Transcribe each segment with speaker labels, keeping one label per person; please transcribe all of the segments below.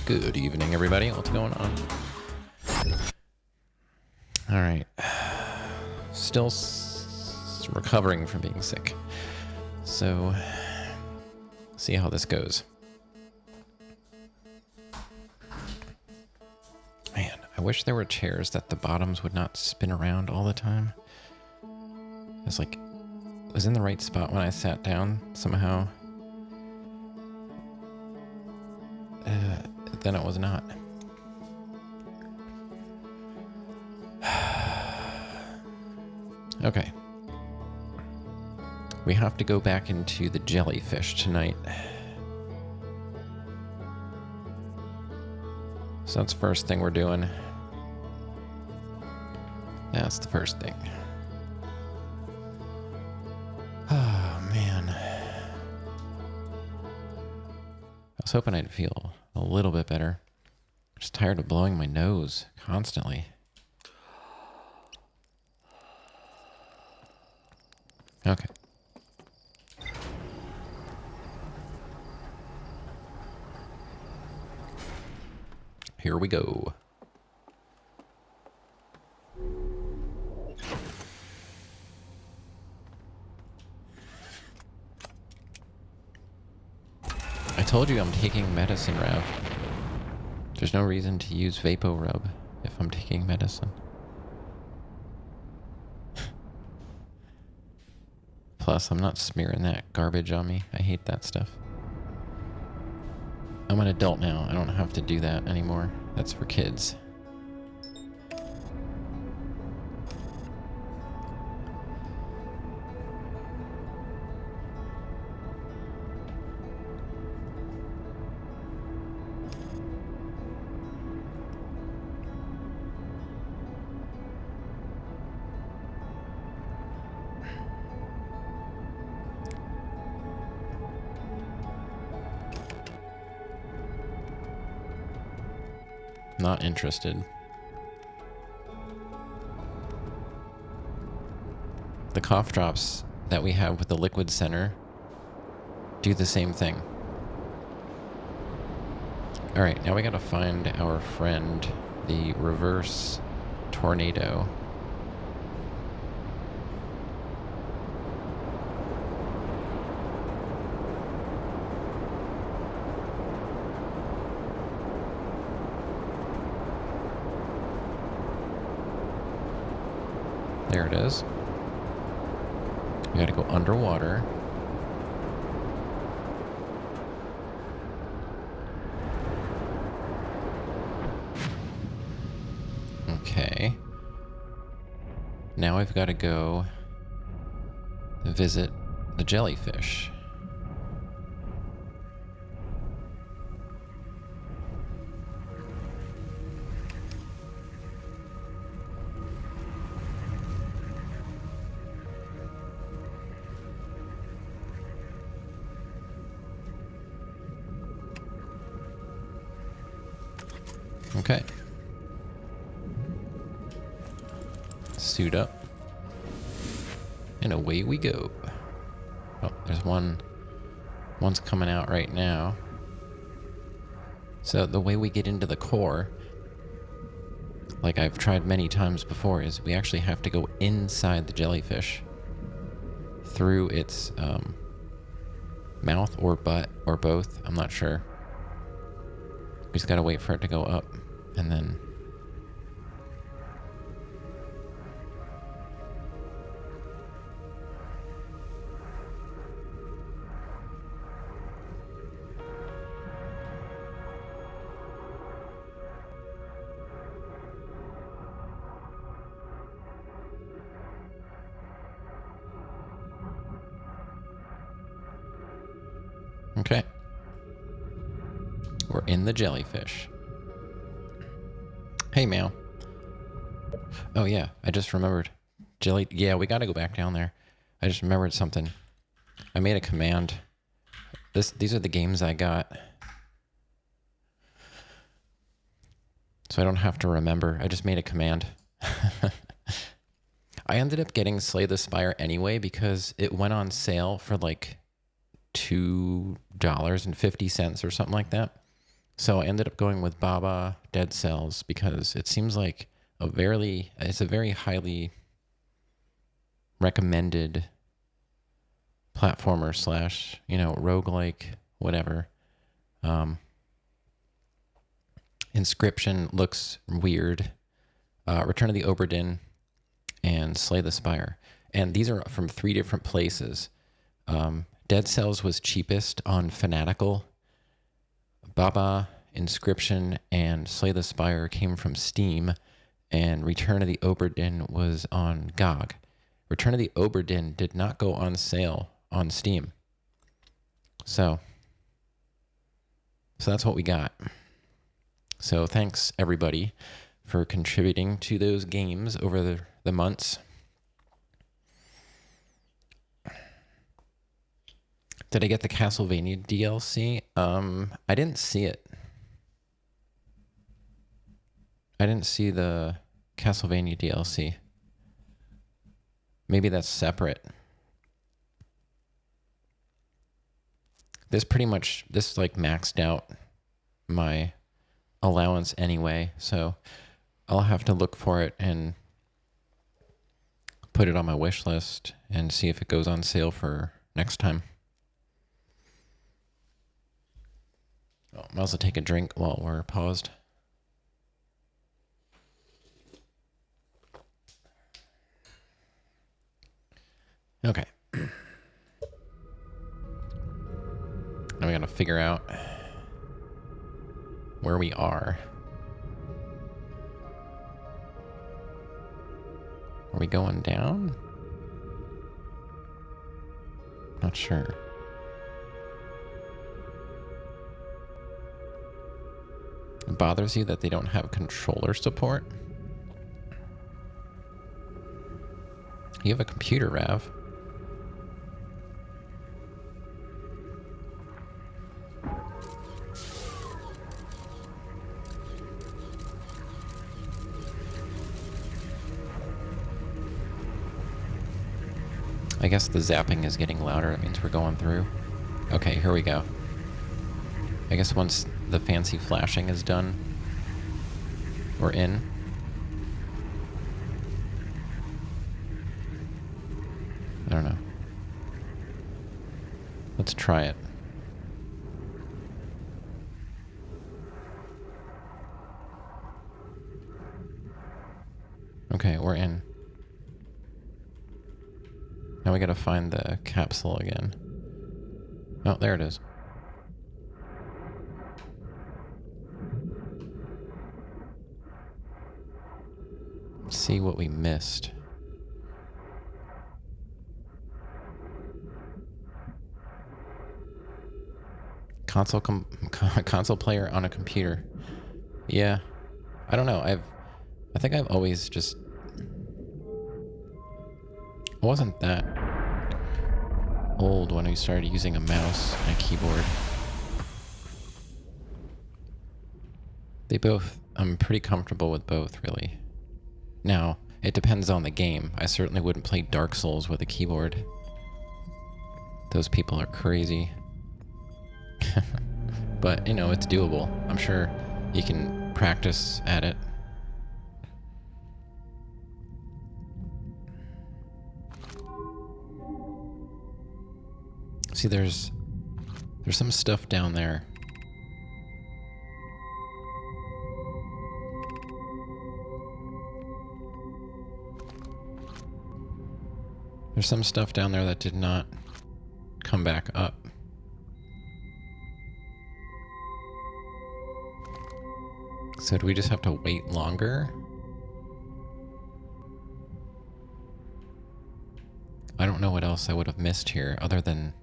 Speaker 1: Good evening, everybody. What's going on? All right. Still recovering from being sick. So, see how this goes. Man, I wish there were chairs that the bottoms would not spin around all the time. It's like, it was in the right spot when I sat down somehow. Then it was not. Okay. We have to go back into the jellyfish tonight. So that's the first thing we're doing. That's the first thing. Oh, man. I was hoping I'd feel a little bit better. I'm just tired of blowing my nose constantly. Okay. Here we go. I told you I'm taking medicine, Rav. There's no reason to use VapoRub if I'm taking medicine. Plus, I'm not smearing that garbage on me. I hate that stuff. I'm an adult now. I don't have to do that anymore. That's for kids. Not interested. The cough drops that we have with the liquid center do the same thing. All right, now we gotta find our friend, the reverse tornado. There it is. We gotta go underwater. Okay. Now I've got to go visit the jellyfish. Okay. Suit up. And away we go. Oh, there's one's coming out right now. So the way we get into the core, like I've tried many times before, is we actually have to go inside the jellyfish through its mouth or butt or both. I'm not sure. We just gotta wait for it to go up and then... Okay. We're in the jellyfish. Hey, Meow. Oh, yeah. I just remembered. Yeah, we gotta go back down there. I just remembered something. I made a command. These are the games I got. So I don't have to remember. I just made a command. I ended up getting Slay the Spire anyway because it went on sale for like $2.50 or something like that. So I ended up going with Baba Dead Cells because it seems like it's a very highly recommended platformer slash, roguelike, whatever. Inscription looks weird. Return of the Obra Dinn and Slay the Spire. And these are from 3 different places. Dead Cells was cheapest on Fanatical. Baba, Inscription, and Slay the Spire came from Steam. And Return of the Obra Dinn was on GOG. Return of the Obra Dinn did not go on sale on Steam. So that's what we got. So thanks, everybody, for contributing to those games over the months. Did I get the Castlevania DLC? I didn't see it. I didn't see the Castlevania DLC. Maybe that's separate. This maxed out my allowance anyway, so I'll have to look for it and put it on my wish list and see if it goes on sale for next time. Might as well take a drink while we're paused. Okay. Now we gotta figure out where we are. Are we going down? Not sure. It bothers you that they don't have controller support? You have a computer, Rav. I guess the zapping is getting louder. It means we're going through. Okay, here we go. I guess once the fancy flashing is done, we're in. I don't know. Let's try it. Okay, we're in. Now we gotta find the capsule again. Oh, there it is. Let's see what we missed. Console player on a computer. Yeah. I don't know. I think I've always just... I wasn't that old when I started using a mouse and a keyboard. I'm pretty comfortable with both, really. Now, it depends on the game. I certainly wouldn't play Dark Souls with a keyboard. Those people are crazy. But, it's doable. I'm sure you can practice at it. See, there's some stuff down there. There's some stuff down there that did not come back up. So do we just have to wait longer? I don't know what else I would have missed here other than...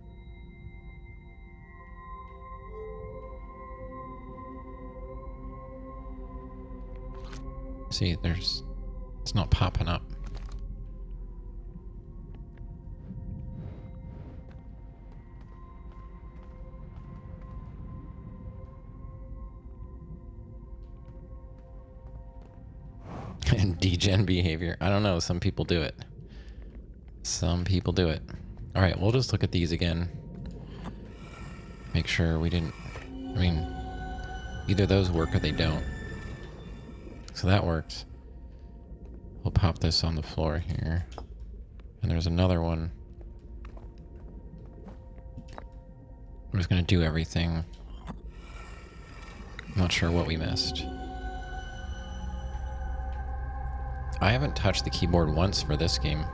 Speaker 1: See, it's not popping up. And degen behavior. I don't know. Some people do it. Some people do it. All right, we'll just look at these again. Make sure we didn't... Either those work or they don't. So that works. We'll pop this on the floor here. And there's another one. I'm just gonna do everything. I'm not sure what we missed. I haven't touched the keyboard once for this game.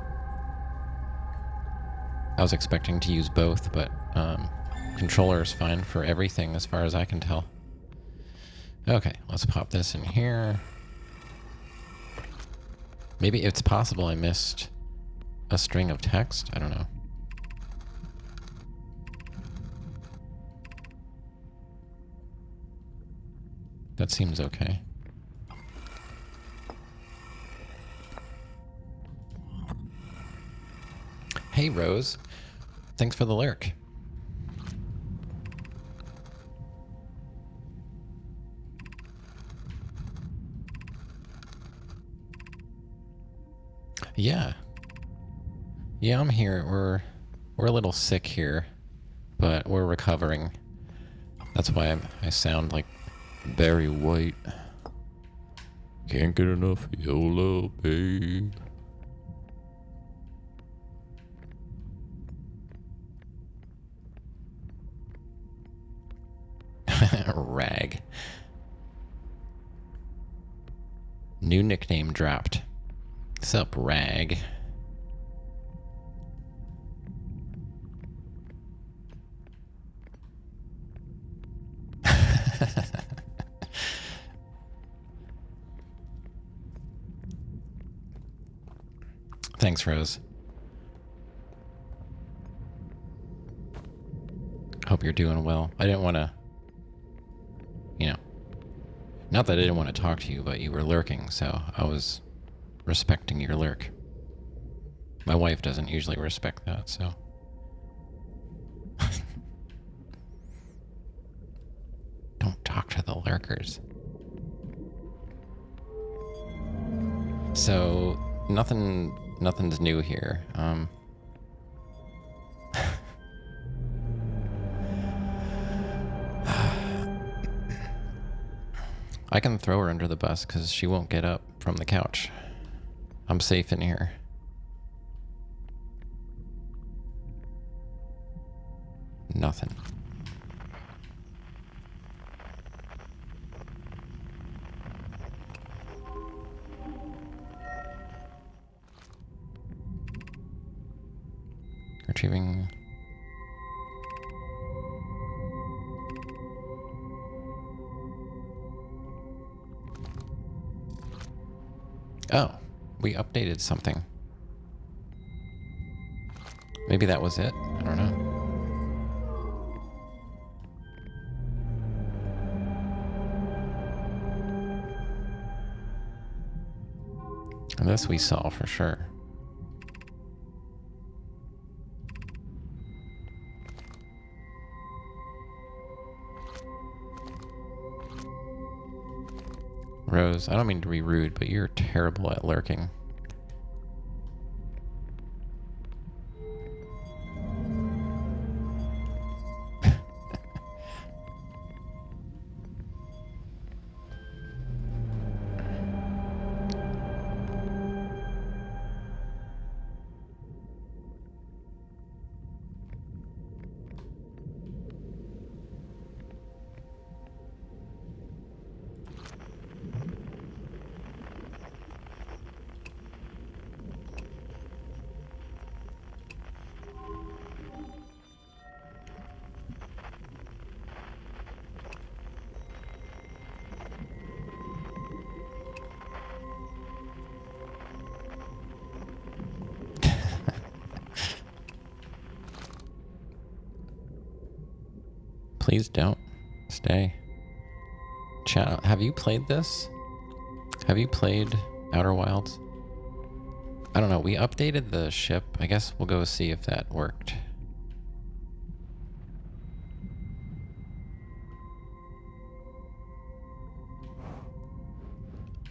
Speaker 1: I was expecting to use both, but controller is fine for everything as far as I can tell. Okay, let's pop this in here. Maybe it's possible I missed a string of text. I don't know. That seems okay. Hey, Rose. Thanks for the lurk. Yeah. Yeah, I'm here. We're a little sick here, but we're recovering. That's why I sound like Barry White. Can't get enough YOLO, babe. Rag. New nickname dropped. Sup, Rag? Thanks, Rose. Hope you're doing well. I didn't want to, not that I didn't want to talk to you, but you were lurking, so I was respecting your lurk. My wife doesn't usually respect that, so. Don't talk to the lurkers. So, nothing's new here. I can throw her under the bus because she won't get up from the couch. I'm safe in here. Nothing. Retrieving. Oh, we updated something. Maybe that was it? I don't know. And this we saw for sure. Rose, I don't mean to be rude, but you're terrible at lurking. Please don't stay. Chat, have you played this? Have you played Outer Wilds? I don't know. We updated the ship. I guess we'll go see if that worked.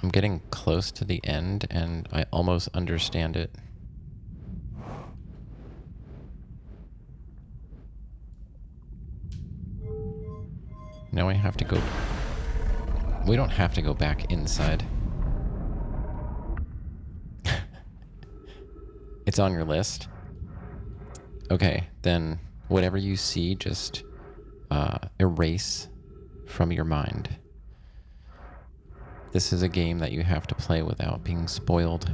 Speaker 1: I'm getting close to the end and I almost understand it. Now I have to go We don't have to go back inside. It's on your list. Okay, then whatever you see, just erase from your mind. This is a game that you have to play without being spoiled.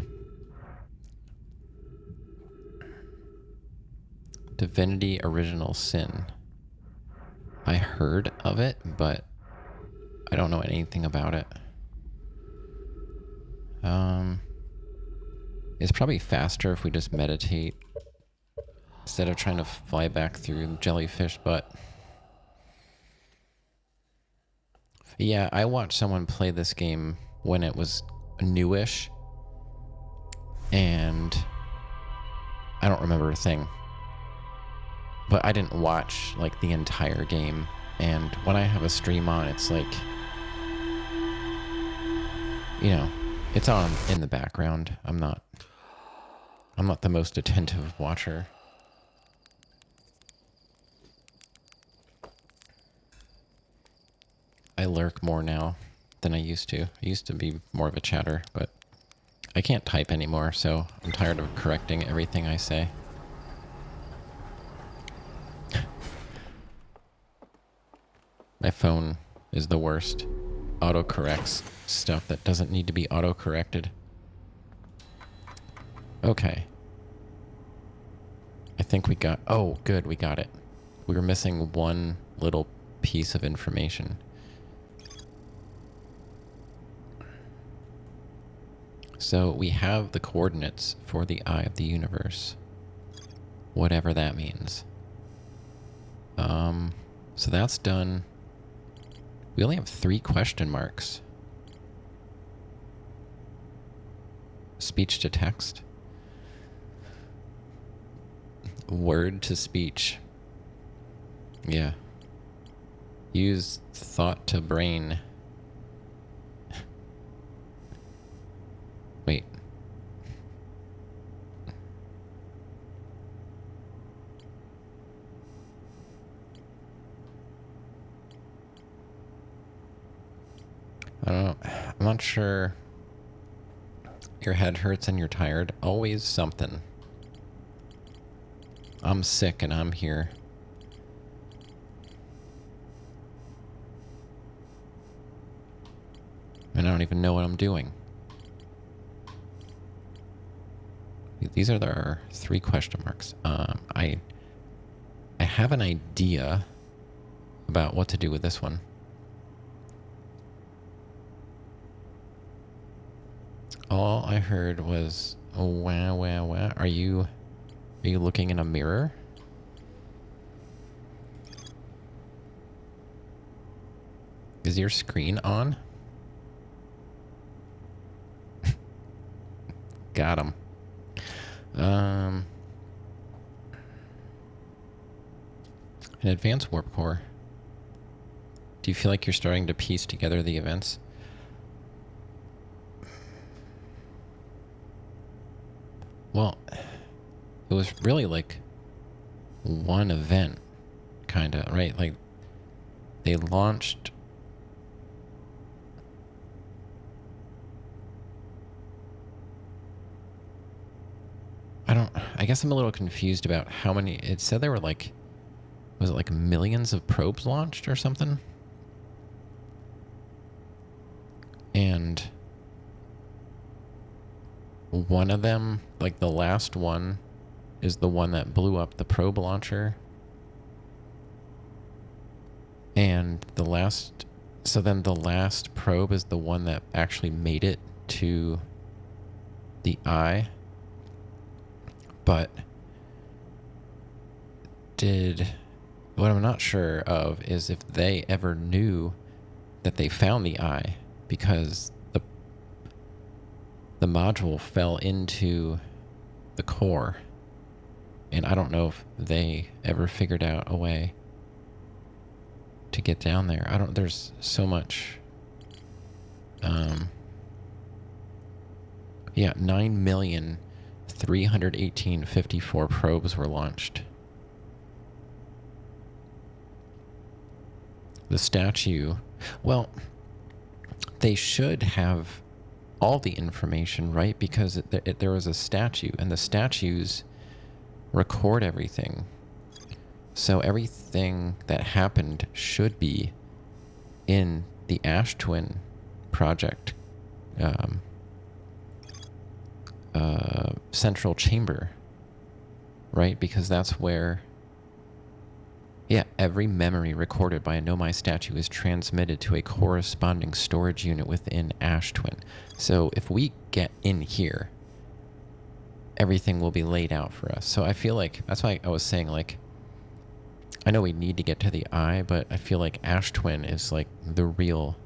Speaker 1: Divinity Original Sin. I heard of it, but I don't know anything about it. It's probably faster if we just meditate instead of trying to fly back through jellyfish, but yeah, I watched someone play this game when it was newish, and I don't remember a thing. But I didn't watch like the entire game, and when I have a stream on, it's like, you know, it's on in the background. I'm not the most attentive watcher. I lurk more now than I used to. I used to be more of a chatter, but I can't type anymore, so I'm tired of correcting everything I say. My phone is the worst. Auto-corrects stuff that doesn't need to be auto-corrected. Okay. I think we got... Oh, good, we got it. We were missing one little piece of information. So we have the coordinates for the eye of the universe. Whatever that means. So that's done. We only have 3 question marks. Speech to text. Word to speech. Yeah. Use thought to brain. Wait. I don't know. I'm not sure. Your head hurts and you're tired. Always something. I'm sick and I'm here. And I don't even know what I'm doing. These are our 3 question marks. I have an idea about what to do with this one. All I heard was, oh, wow, wow, wow. Are you looking in a mirror? Is your screen on? Got him. An advanced warp core. Do you feel like you're starting to piece together the events? Well, it was really like one event, kind of, right? Like, they launched... I guess I'm a little confused about how many... It said there were like... Was it like millions of probes launched or something? And one of them, like the last one, is the one that blew up the probe launcher. And the last... So then the last probe is the one that actually made it to the eye. But what I'm not sure of is if they ever knew that they found the eye, because the module fell into the core, and I don't know if they ever figured out a way to get down there. There's so much. Yeah, 9,318,054 probes were launched. The statue, well, they should have all the information, right? Because there was a statue, and the statues record everything. So everything that happened should be in the Ash Twin project central chamber, right? Because that's where, yeah, every memory recorded by a Nomai statue is transmitted to a corresponding storage unit within Ash Twin. So if we get in here, everything will be laid out for us. So I feel like, that's why I was saying, like, I know we need to get to the eye, but I feel like Ash Twin is like the real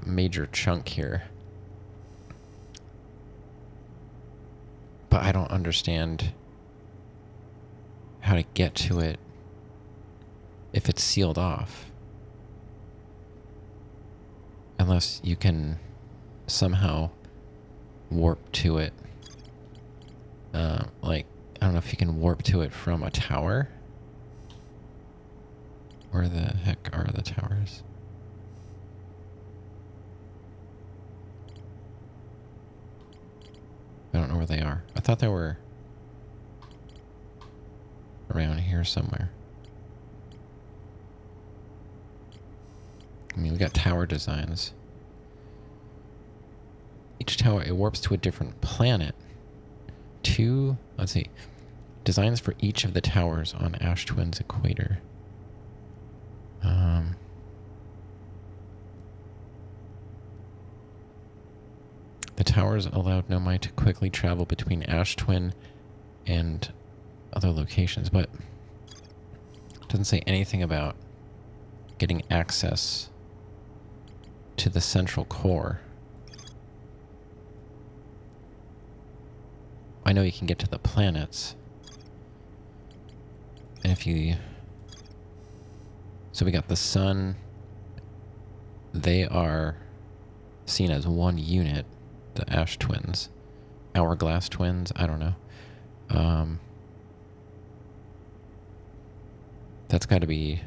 Speaker 1: major chunk here. But I don't understand how to get to it if it's sealed off. Unless you can somehow warp to it. Like, I don't know if you can warp to it from a tower. Where the heck are the towers? I don't know where they are. I thought they were around here somewhere. I mean, we got tower designs. Each tower, it warps to a different planet. Let's see, designs for each of the towers on Ash Twin's equator. The towers allowed Nomai to quickly travel between Ash Twin and other locations, but it doesn't say anything about getting access to the central core. I know you can get to the planets. And if you... So we got the sun. They are seen as one unit, the Ash Twins. Hourglass Twins, I don't know. That's got to be...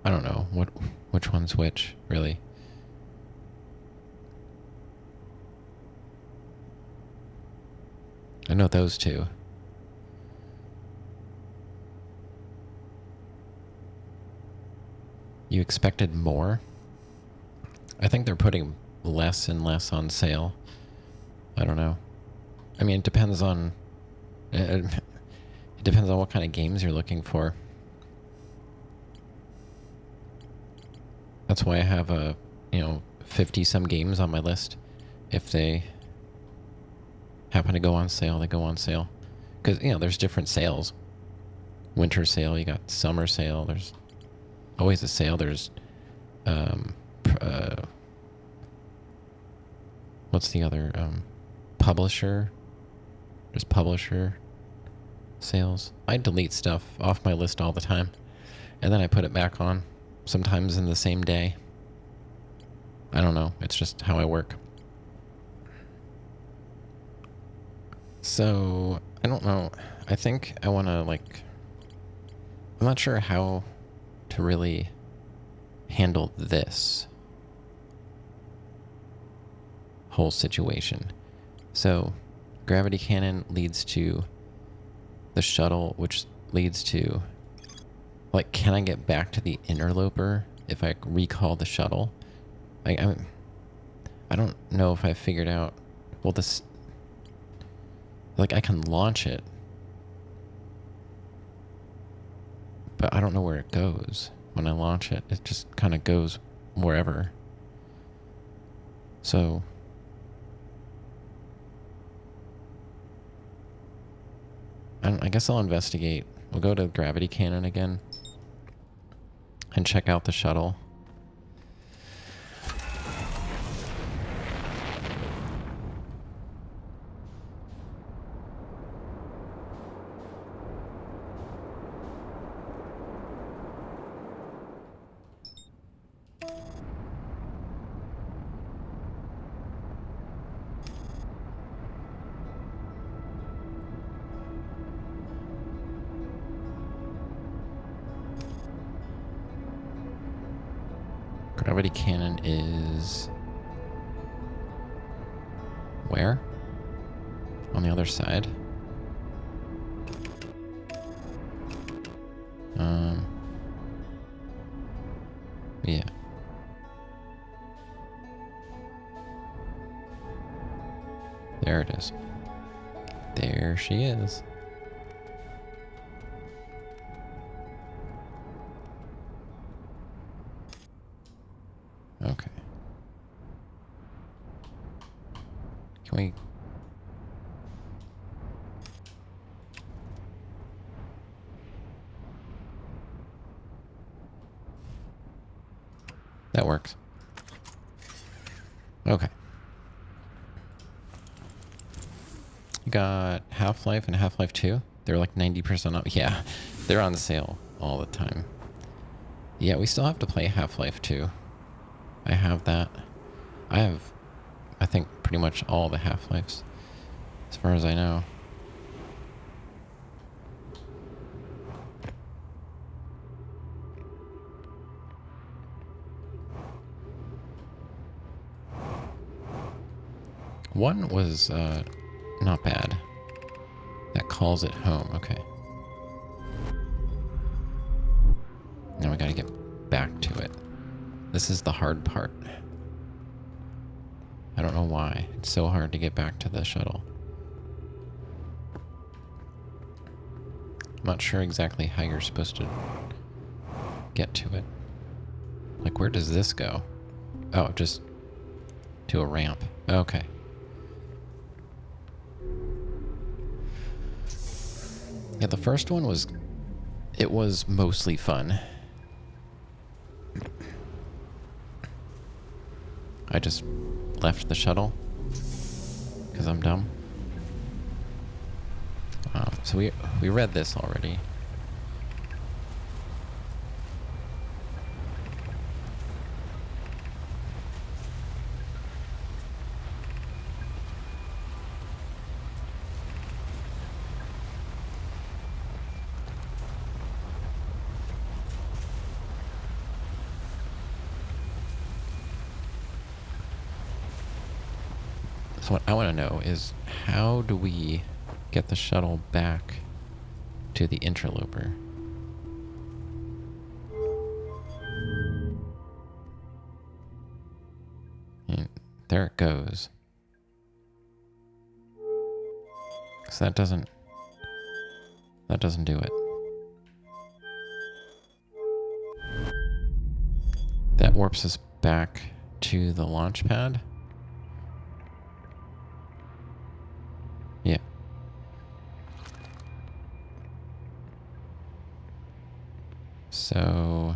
Speaker 1: I don't know which one's which, really. I know those two. You expected more? I think they're putting less and less on sale. I don't know. I mean, it depends on... It depends on what kind of games you're looking for. That's why I have 50-some games on my list. If they happen to go on sale, they go on sale. Because, there's different sales. Winter sale, you got summer sale, there's always a sale. There's, what's the other, publisher? There's publisher sales. I delete stuff off my list all the time. And then I put it back on, sometimes in the same day. I don't know, it's just how I work. So, I don't know. I think I want to, I'm not sure how to really handle this whole situation. So, gravity cannon leads to the shuttle, which leads to, can I get back to the interloper if I recall the shuttle? I don't know if I figured out, this... I can launch it, but I don't know where it goes when I launch it. It just kind of goes wherever. So, I guess I'll investigate. We'll go to Gravity Cannon again and check out the shuttle. Gravity cannon is... where? On the other side? Yeah. There it is. There she is. Okay. Can we... That works. Okay. You got Half-Life and Half-Life 2. They're like 90% off. Yeah, they're on sale all the time. Yeah, we still have to play Half-Life 2. I have that. I have, I think, pretty much all the Half-Lives, as far as I know. One was not bad. That calls it home. Okay. Now we gotta get back to it. This is the hard part. I don't know why. It's so hard to get back to the shuttle. I'm not sure exactly how you're supposed to get to it. Like, where does this go? Oh, just to a ramp. Okay. Yeah, the first one was... it was mostly fun. I just left the shuttle because I'm dumb. So we read this already. So what I want to know is, how do we get the shuttle back to the interloper? And there it goes. So that doesn't do it. That warps us back to the launch pad. Yeah. So,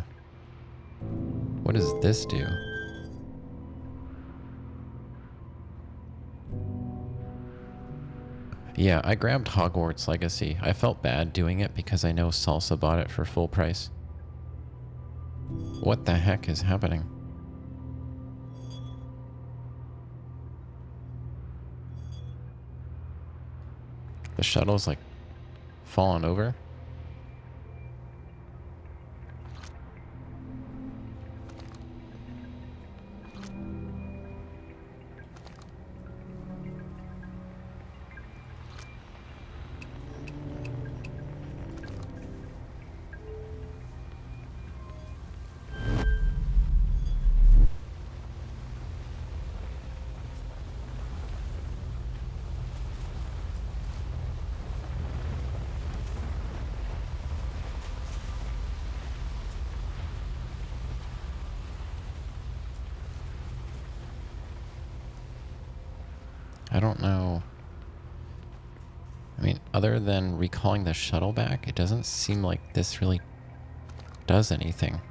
Speaker 1: what does this do? Yeah, I grabbed Hogwarts Legacy. I felt bad doing it because I know Salsa bought it for full price. What the heck is happening? The shuttle's like fallen over. I don't know. I mean, other than recalling the shuttle back, it doesn't seem like this really does anything.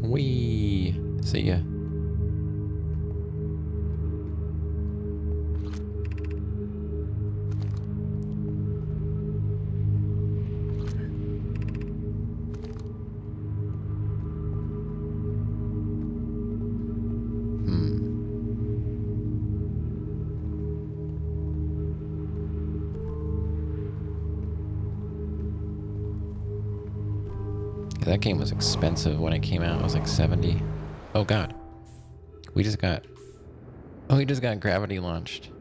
Speaker 1: Whee! See ya. That game was expensive when it came out. It was like 70. Oh god. We just got gravity launched.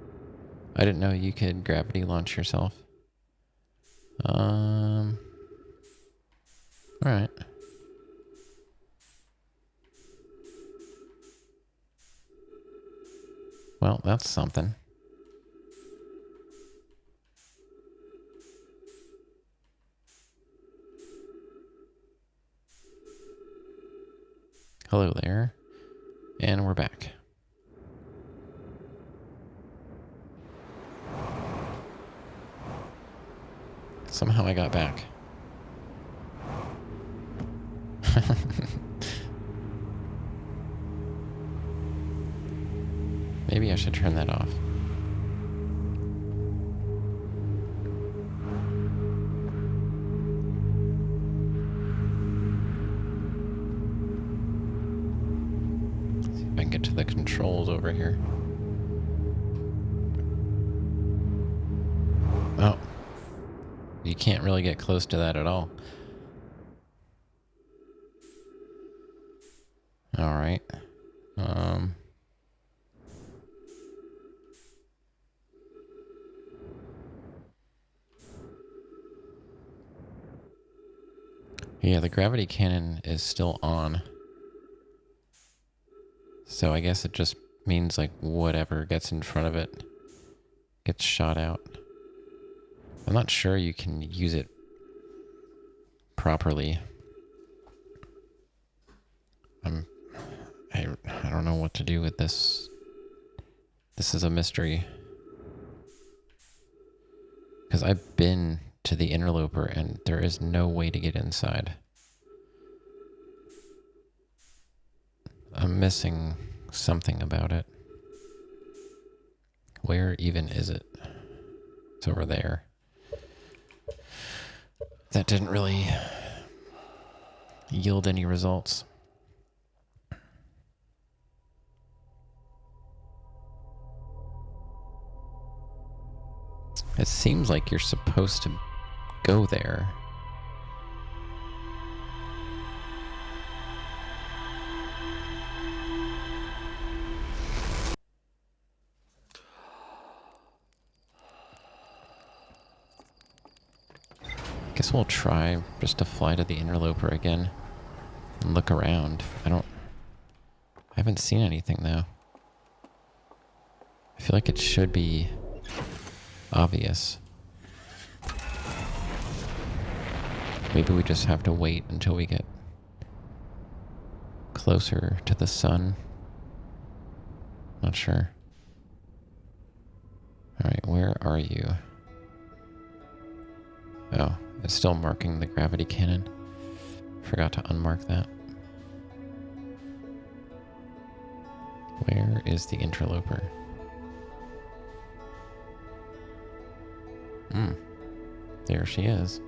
Speaker 1: I didn't know you could gravity launch yourself. Alright. Well, that's something. Hello there. And we're back. Somehow I got back. Maybe I should turn that off. See if I can get to the controls over here. Oh. You can't really get close to that at all. Alright. Yeah, the gravity cannon is still on. So I guess it just means like whatever gets in front of it gets shot out. I'm not sure you can use it properly. I don't know what to do with this. This is a mystery. Because I've been to the interloper and there is no way to get inside. I'm missing something about it. Where even is it? It's over there. That didn't really yield any results. It seems like you're supposed to go there. Guess we'll try just to fly to the interloper again and look around. I haven't seen anything though. I feel like it should be obvious. Maybe we just have to wait until we get closer to the sun. Not sure. Alright, where are you? Oh, it's still marking the gravity cannon. Forgot to unmark that. Where is the interloper? There she is.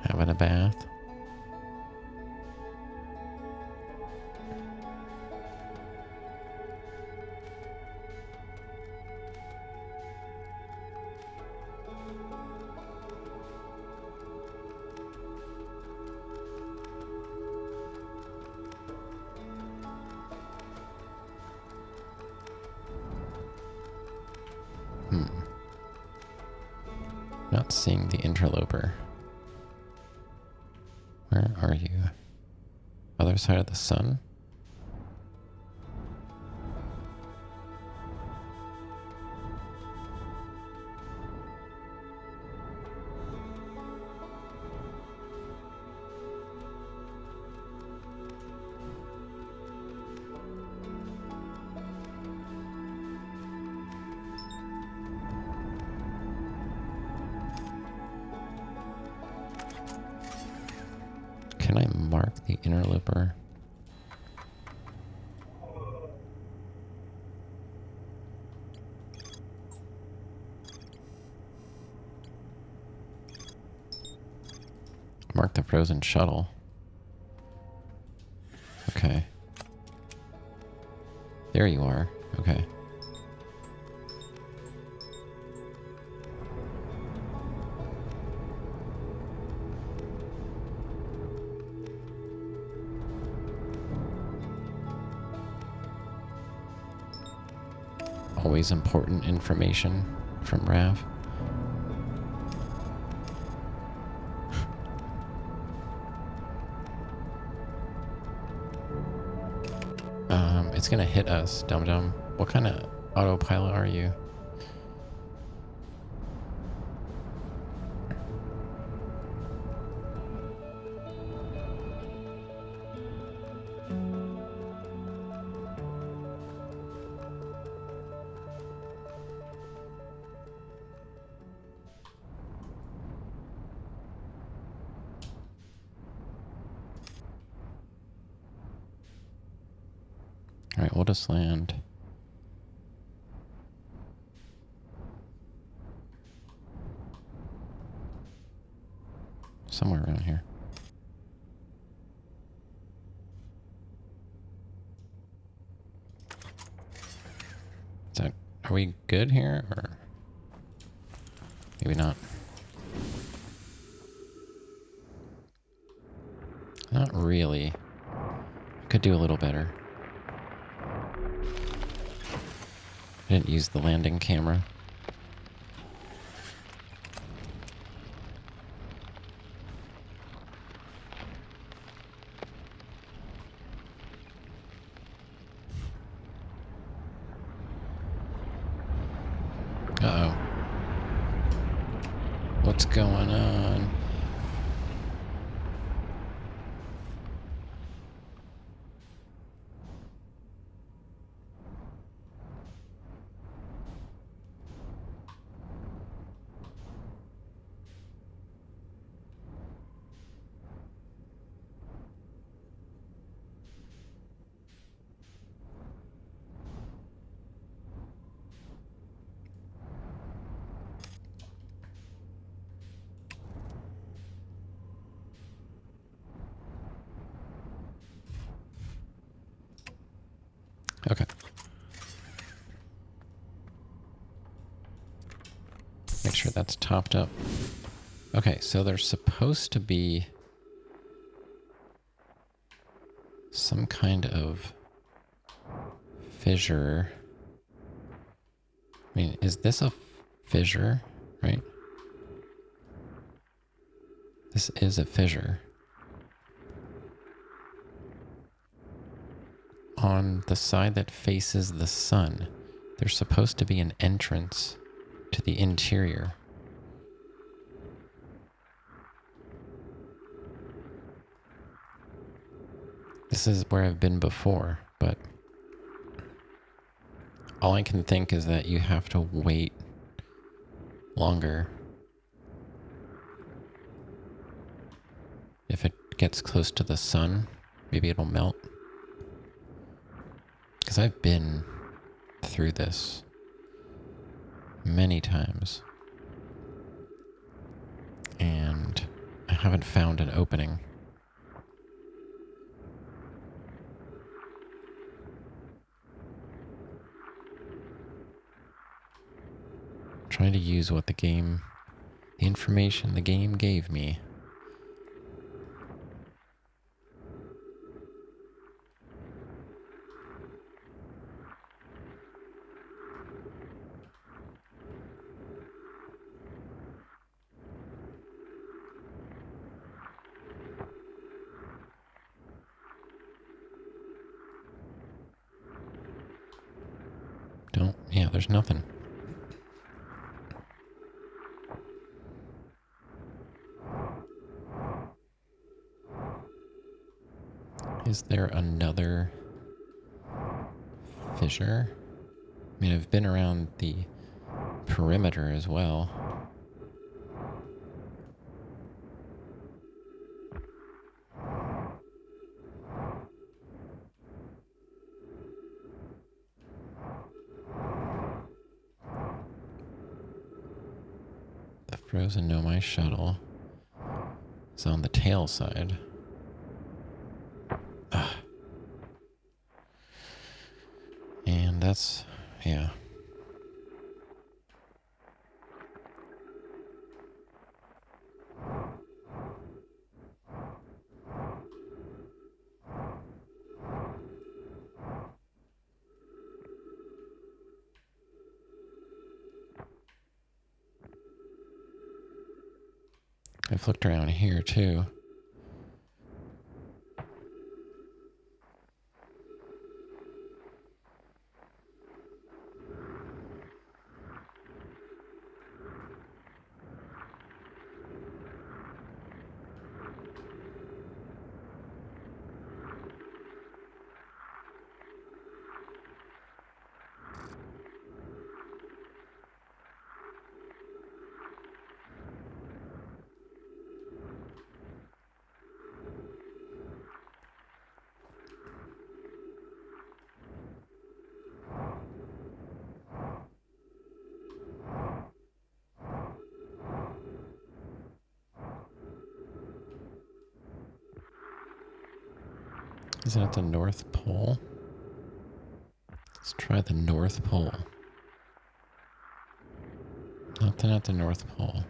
Speaker 1: Having a bath. Not seeing the interloper. Where are you? Other side of the sun? Can I mark the interloper? Mark the frozen shuttle. Okay. There you are. Okay. Always important information from Rav. It's gonna hit us, dum-dum. What kind of autopilot are you? All right, we'll just land. Somewhere around here. Is that, are we good here or maybe not? Not really. Could do a little better. I didn't use the landing camera. Uh-oh. What's going on? Okay. Make sure that's topped up. Okay, so there's supposed to be some kind of fissure. I mean, is this a fissure, right? This is a fissure. On the side that faces the sun, there's supposed to be an entrance to the interior. This is where I've been before, but all I can think is that you have to wait longer. If it gets close to the sun, maybe it'll melt. Because I've been through this many times. And I haven't found an opening. I'm trying to use what the information the game gave me. Yeah, there's nothing. Is there another fissure? I mean, I've been around the perimeter as well. Frozen Nomai shuttle is on the tail side. And that's, yeah. I've looked around here too. Is it at the North Pole? Let's try the North Pole. Nothing at the North Pole.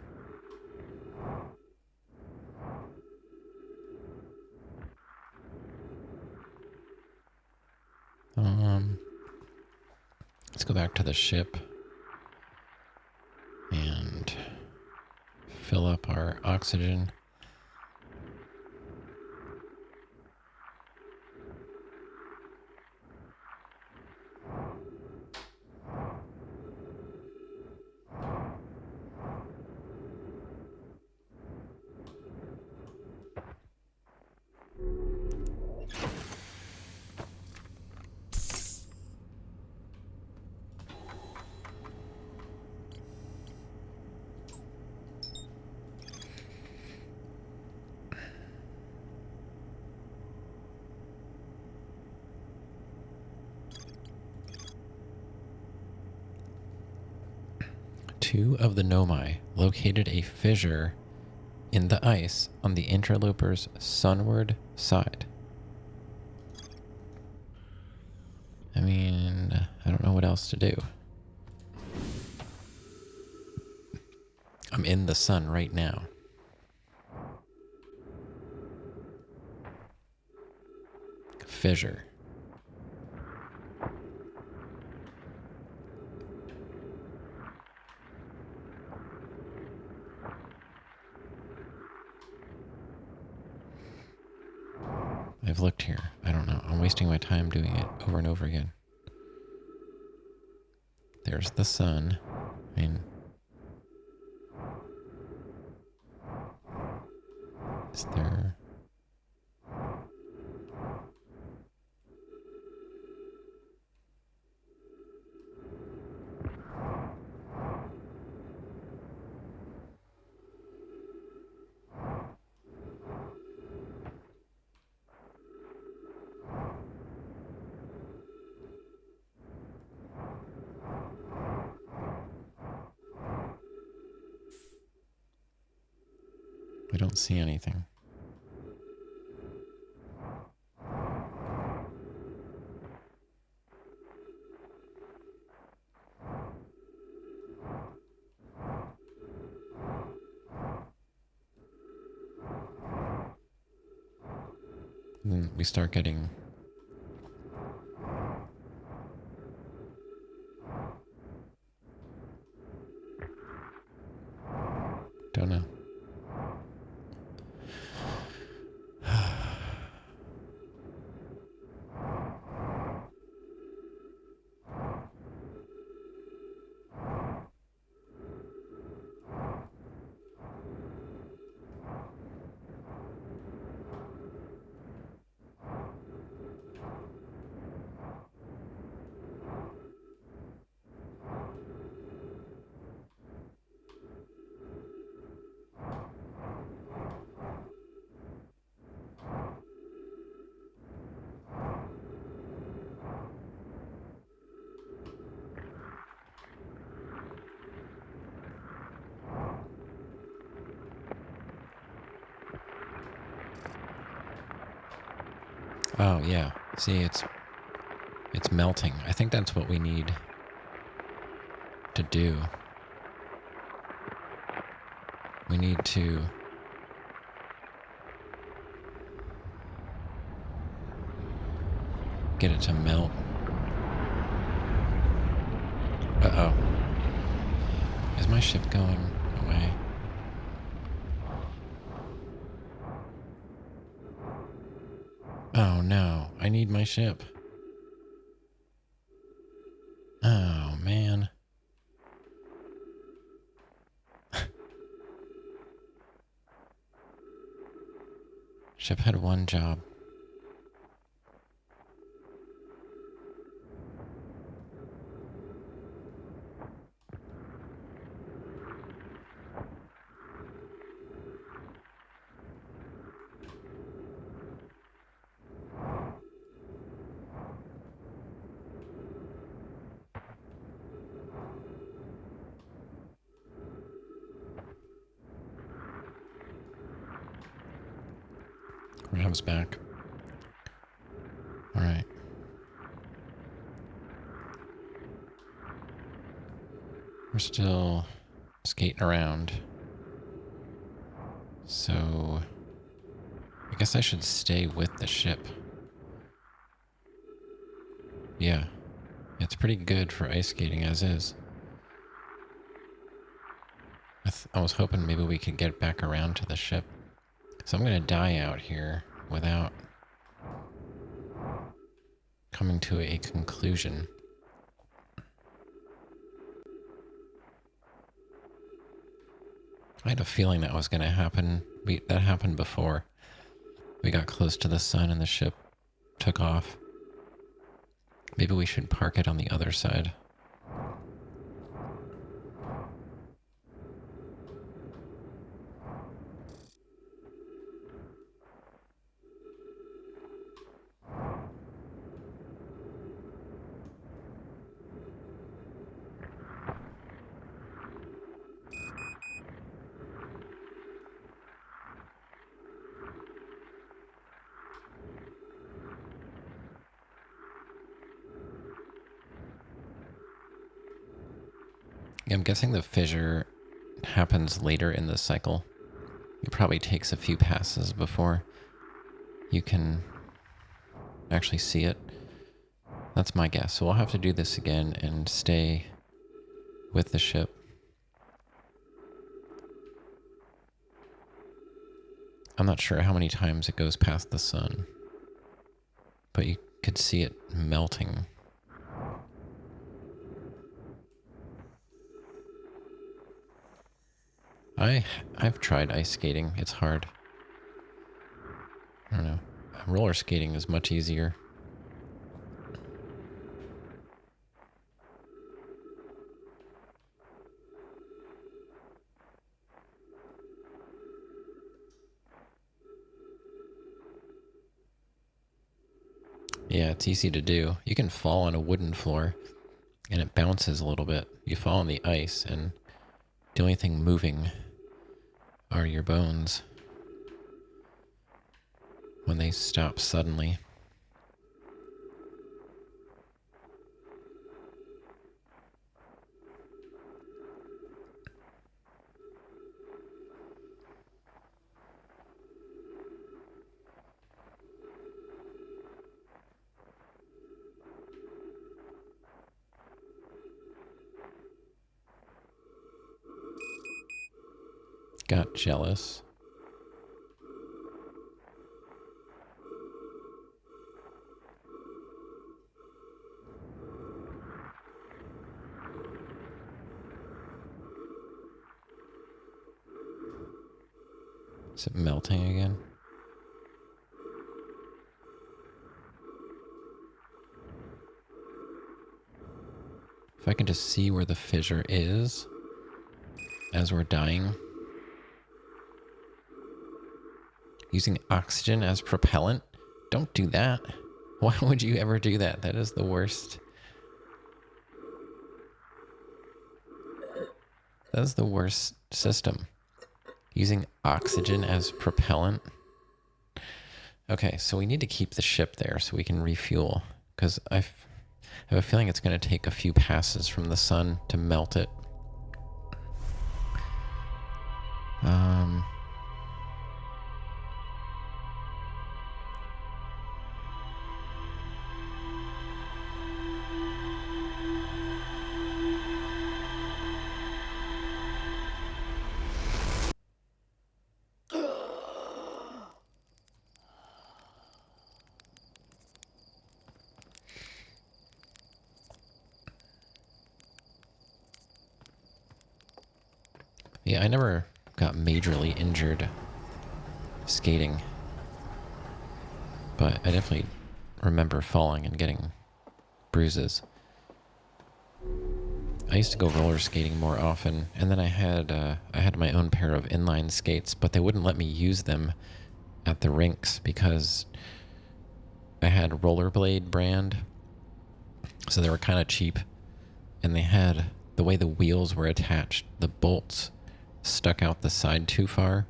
Speaker 1: Let's go back to the ship and fill up our oxygen. Two of the Nomai located a fissure in the ice on the interloper's sunward side. I mean, I don't know what else to do. I'm in the sun right now. Fissure. I've looked here. I don't know. I'm wasting my time doing it over and over again. There's the sun. I mean, is there... I don't see anything. And then we start getting... Don't know. Oh, yeah. See, it's melting. I think that's what we need to do. We need to get it to melt. Uh-oh. Is my ship going away? Oh, no. I need my ship. Oh, man. Ship had one job. Ram's back. Alright. We're still skating around. So I guess I should stay with the ship. Yeah. It's pretty good for ice skating as is. I was hoping maybe we could get back around to the ship. So I'm going to die out here without coming to a conclusion. I had a feeling that was going to happen. That happened before. We got close to the sun and the ship took off. Maybe we should park it on the other side. I'm guessing the fissure happens later in the cycle. It probably takes a few passes before you can actually see it. That's my guess. So we'll have to do this again and stay with the ship. I'm not sure how many times it goes past the sun, but you could see it melting. I've tried ice skating. It's hard. I don't know. Roller skating is much easier. Yeah, it's easy to do. You can fall on a wooden floor and it bounces a little bit. You fall on the ice and the only thing moving are your bones when they stop suddenly. Got jealous. Is it melting again? If I can just see where the fissure is as we're dying. Using oxygen as propellant? Don't do that. Why would you ever do that? That is the worst. That is the worst system. Using oxygen as propellant. Okay, so we need to keep the ship there so we can refuel. Because I have a feeling it's going to take a few passes from the sun to melt it. Um... Yeah, I never got majorly injured skating, but I definitely remember falling and getting bruises. I used to go roller skating more often, and then I had my own pair of inline skates, but they wouldn't let me use them at the rinks because I had a Rollerblade brand, so they were kind of cheap, and they had the way the wheels were attached, the bolts stuck out the side too far,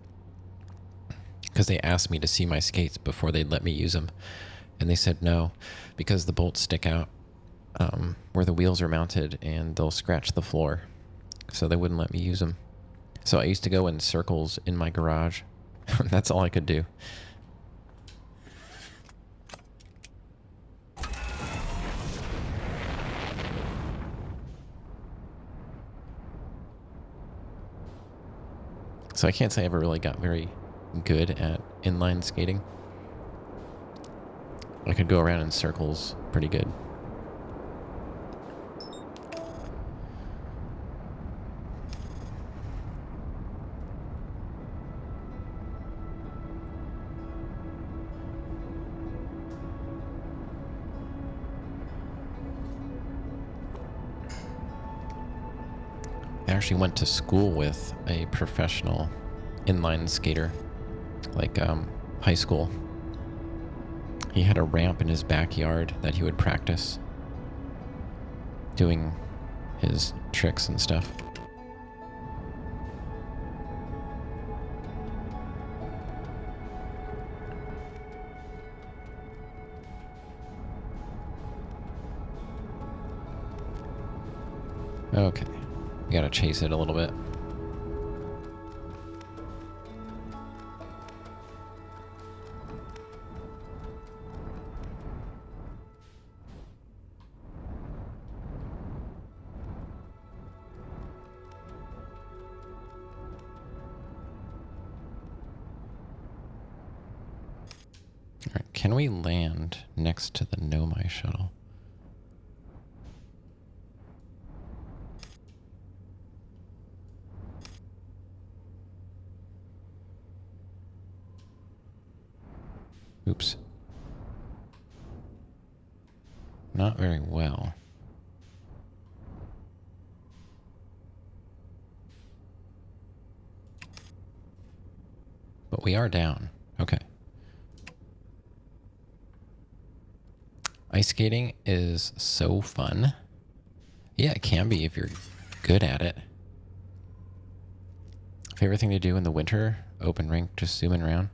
Speaker 1: because they asked me to see my skates before they'd let me use them, and they said no, because the bolts stick out where the wheels are mounted and they'll scratch the floor, so they wouldn't let me use them. So I used to go in circles in my garage. That's all I could do. So I can't say I ever really got very good at inline skating. I could go around in circles pretty good. I actually went to school with a professional inline skater, like high school. He had a ramp in his backyard that he would practice doing his tricks and stuff. Okay, we gotta chase it a little bit. All right, can we land next to the Nomai shuttle? Oops. Not very well. But we are down. Okay. Ice skating is so fun. Yeah, it can be if you're good at it. Favorite thing to do in the winter? Open rink, just zooming around?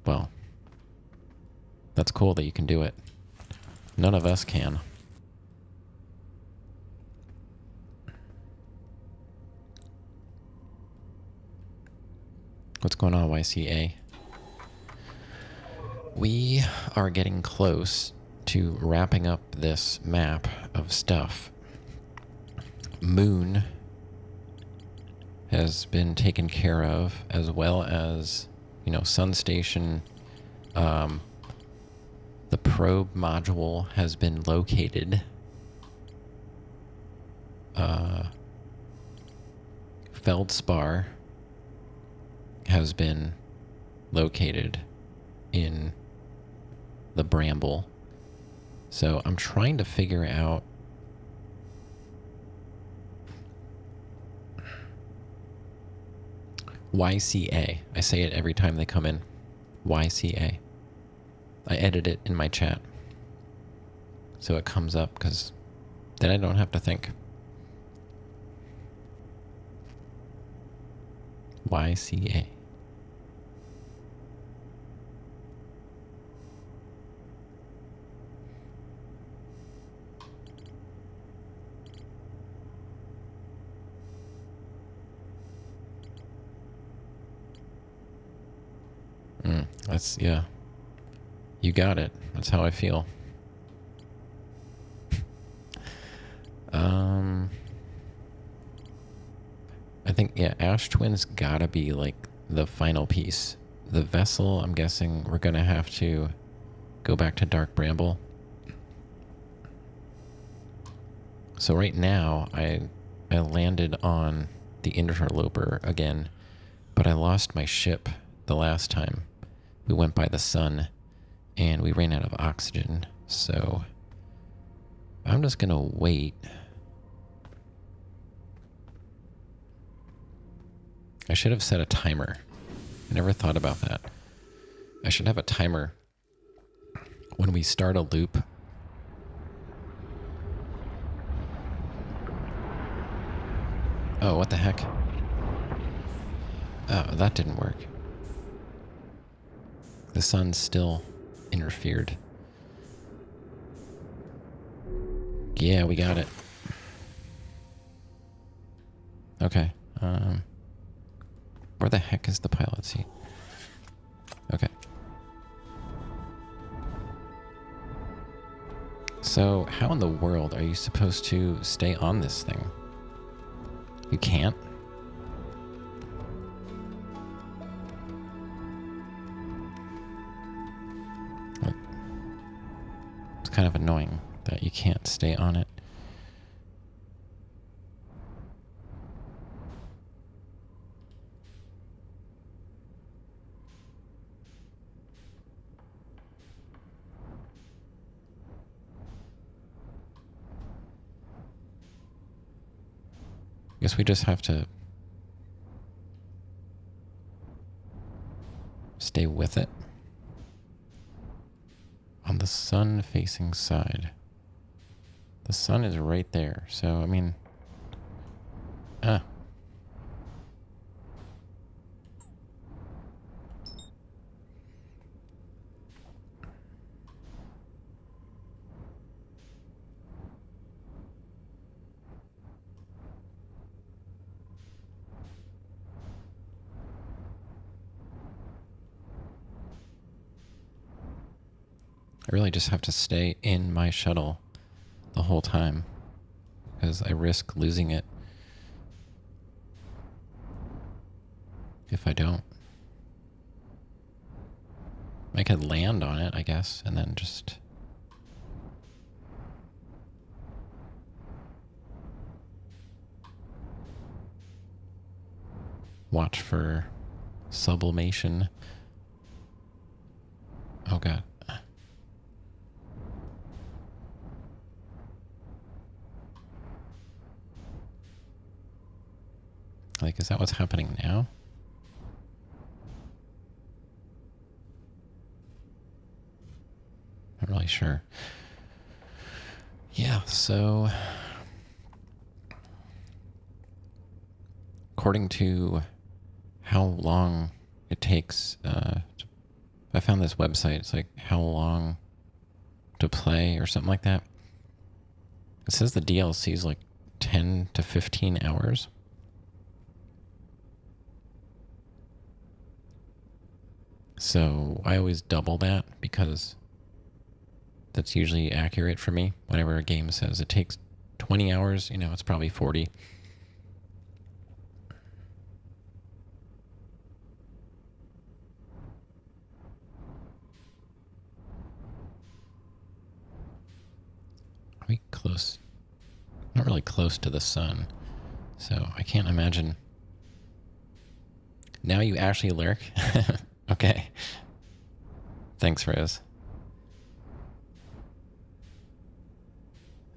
Speaker 1: Well, that's cool that you can do it. None of us can. What's going on, YCA? We are getting close to wrapping up this map of stuff. Moon has been taken care of, as well as, Sun Station. The probe module has been located. Feldspar has been located in the Bramble. So I'm trying to figure out YCA. I say it every time they come in. YCA. I edit it in my chat so it comes up, because then I don't have to think. YCA. Yeah. You got it. That's how I feel. Um, I think, yeah, Ash Twin's gotta be like the final piece. The vessel, I'm guessing we're gonna have to go back to Dark Bramble. So right now, I landed on the Interloper again, but I lost my ship the last time. We went by the sun, and we ran out of oxygen, so I'm just gonna wait. I should have set a timer. I never thought about that. I should have a timer when we start a loop. Oh, what the heck? Oh, that didn't work. The sun still interfered. Yeah, we got it. Okay. Where the heck is the pilot seat? Okay. So, how in the world are you supposed to stay on this thing? You can't? It's kind of annoying that you can't stay on it. Guess we just have to stay with it on the sun-facing side. The sun is right there, so I mean, I really just have to stay in my shuttle the whole time because I risk losing it if I don't. I could land on it, I guess, and then just watch for sublimation. Oh god. Like, is that what's happening now? Not really sure. Yeah, so according to how long it takes, I found this website. It's like how long to play or something like that. It says the DLC is like 10 to 15 hours. So I always double that because that's usually accurate for me. Whenever a game says it takes 20 hours, you know, it's probably 40. Are we close? Not really close to the sun. So I can't imagine. Now you actually lurk? Okay. Thanks, Rose.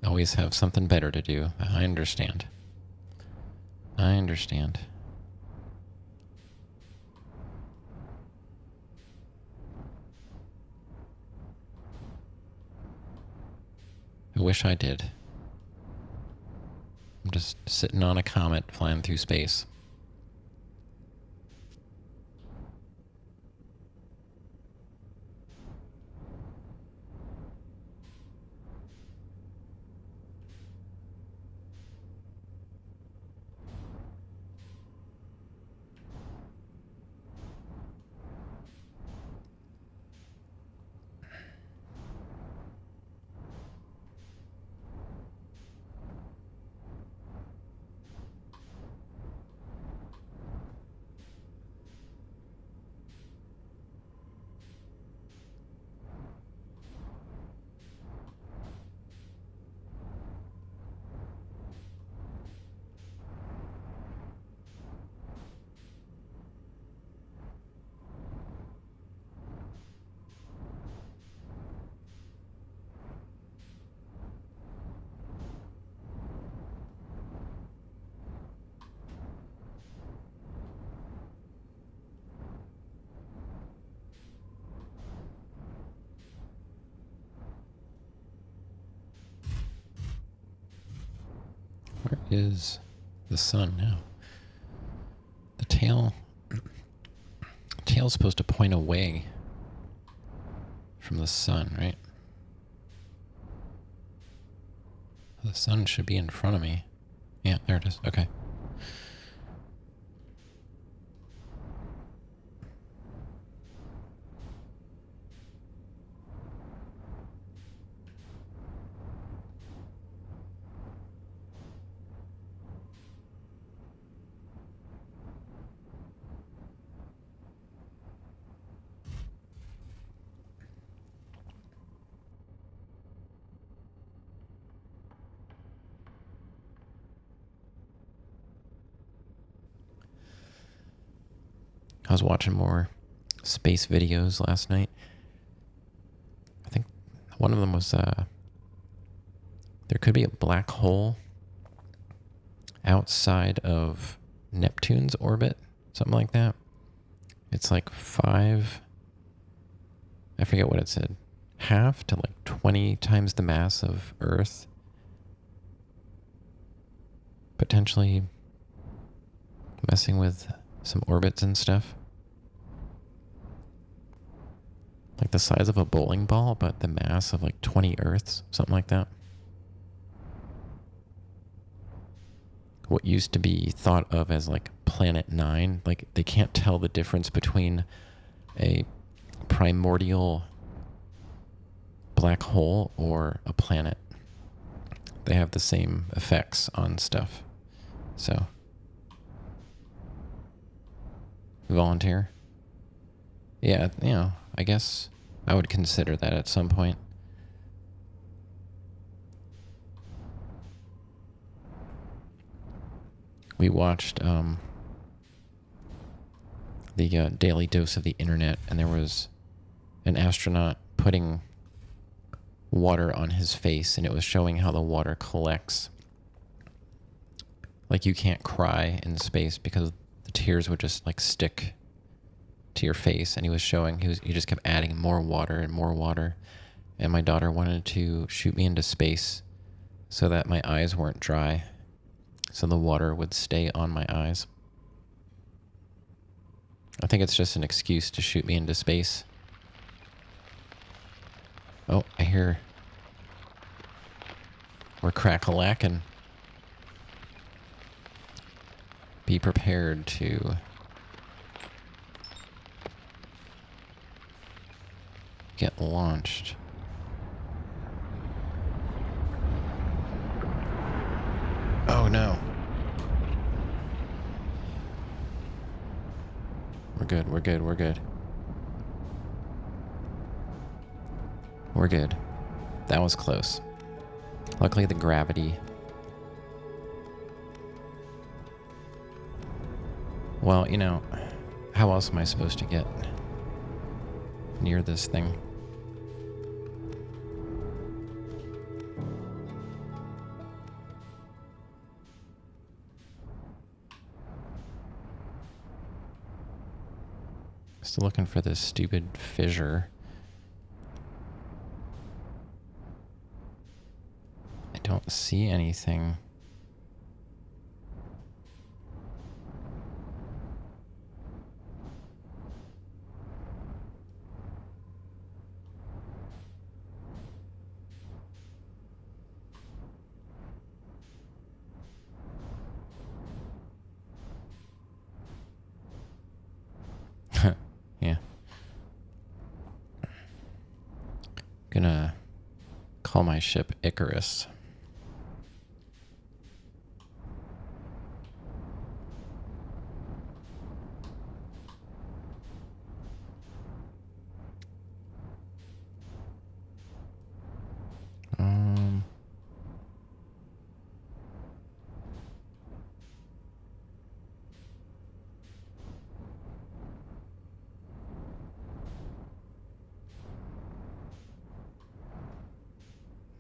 Speaker 1: Always have something better to do. I understand. I understand. I wish I did. I'm just sitting on a comet flying through space. Where is the sun now? The tail's supposed to point away from the sun, right? The sun should be in front of me. Yeah, there it is. Okay. I was watching more space videos last night. I think one of them was there could be a black hole outside of Neptune's orbit, something like that. It's like I forget what it said, half to like 20 times the mass of Earth. Potentially messing with some orbits and stuff. Like the size of a bowling ball, but the mass of like 20 Earths, something like that. What used to be thought of as like Planet 9, like they can't tell the difference between a primordial black hole or a planet. They have the same effects on stuff. So, volunteer? Yeah, I guess I would consider that at some point. We watched the Daily Dose of the Internet, and there was an astronaut putting water on his face, and it was showing how the water collects. Like you can't cry in space because the tears would just like stick to your face. And he was showing, he just kept adding more water and more water. And my daughter wanted to shoot me into space so that my eyes weren't dry, so the water would stay on my eyes. I think it's just an excuse to shoot me into space. Oh, I hear we're crack-a-lackin'. Be prepared to get launched. Oh no. We're good, we're good, we're good. We're good. That was close. Luckily the gravity... Well, how else am I supposed to get near this thing? Still looking for this stupid fissure. I don't see anything. Yeah. Gonna call my ship Icarus.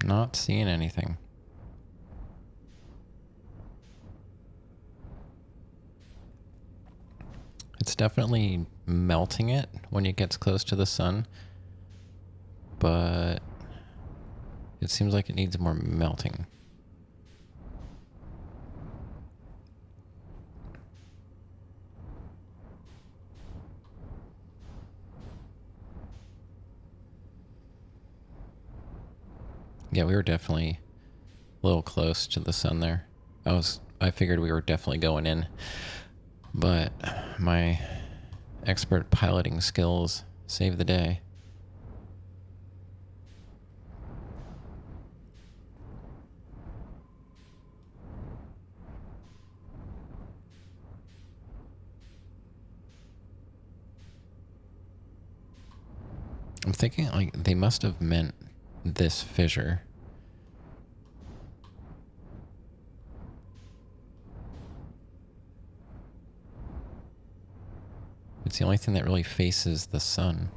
Speaker 1: Not seeing anything. It's definitely melting it when it gets close to the sun, but it seems like it needs more melting. Yeah, we were definitely a little close to the sun there. I figured we were definitely going in, but my expert piloting skills saved the day. I'm thinking like they must have meant this fissure. It's the only thing that really faces the sun.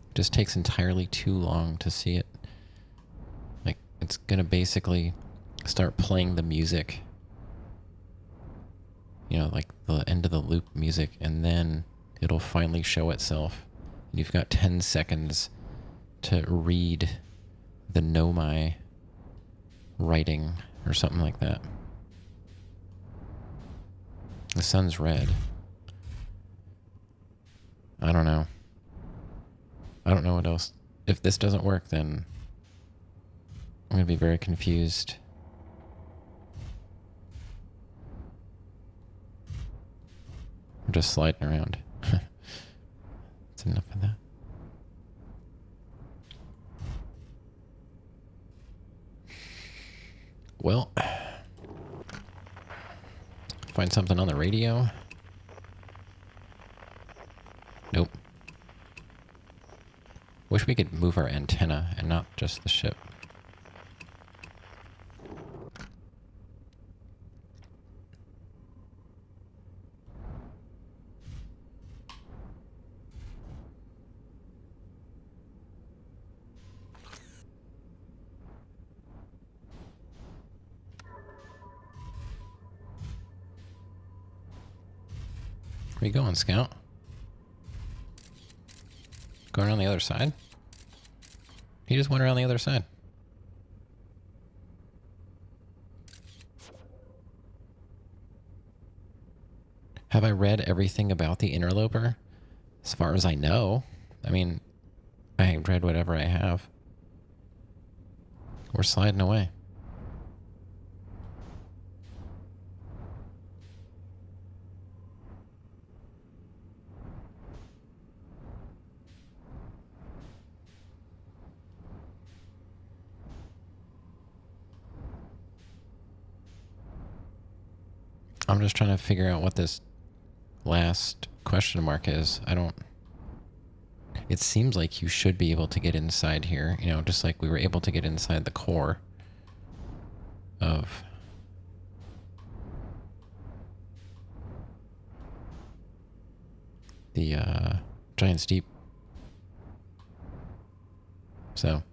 Speaker 1: It just takes entirely too long to see it. Like, it's gonna basically start playing the music. You know, like the end of the loop music, and then it'll finally show itself. And you've got 10 seconds to read the Nomai writing or something like that. The sun's red. I don't know. I don't know what else. If this doesn't work, then I'm going to be very confused. I'm just sliding around. That's enough of that. Well, find something on the radio. Nope. Wish we could move our antenna and not just the ship. Where you going, Scout? Going around the other side? He just went around the other side. Have I read everything about the interloper? As far as I know. I mean, I read whatever I have. We're sliding away. I'm just trying to figure out what this last question mark is. It seems like you should be able to get inside here, you know, just like we were able to get inside the core of the Giant's Deep. So,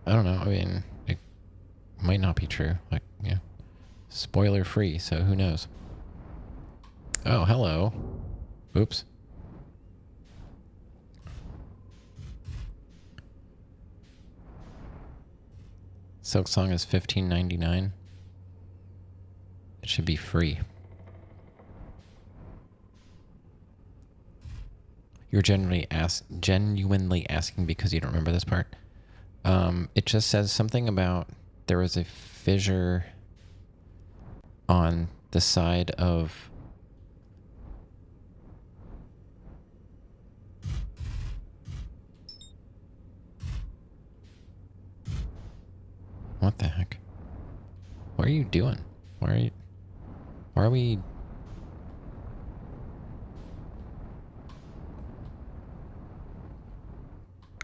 Speaker 1: I don't know. I mean, it might not be true. Like, yeah. Spoiler free, so who knows? Oh, hello. Oops. Silk Song is $15.99. It should be free. You're genuinely asking because you don't remember this part. It just says something about there was a fissure on the side of what the heck? What are you doing? Why are we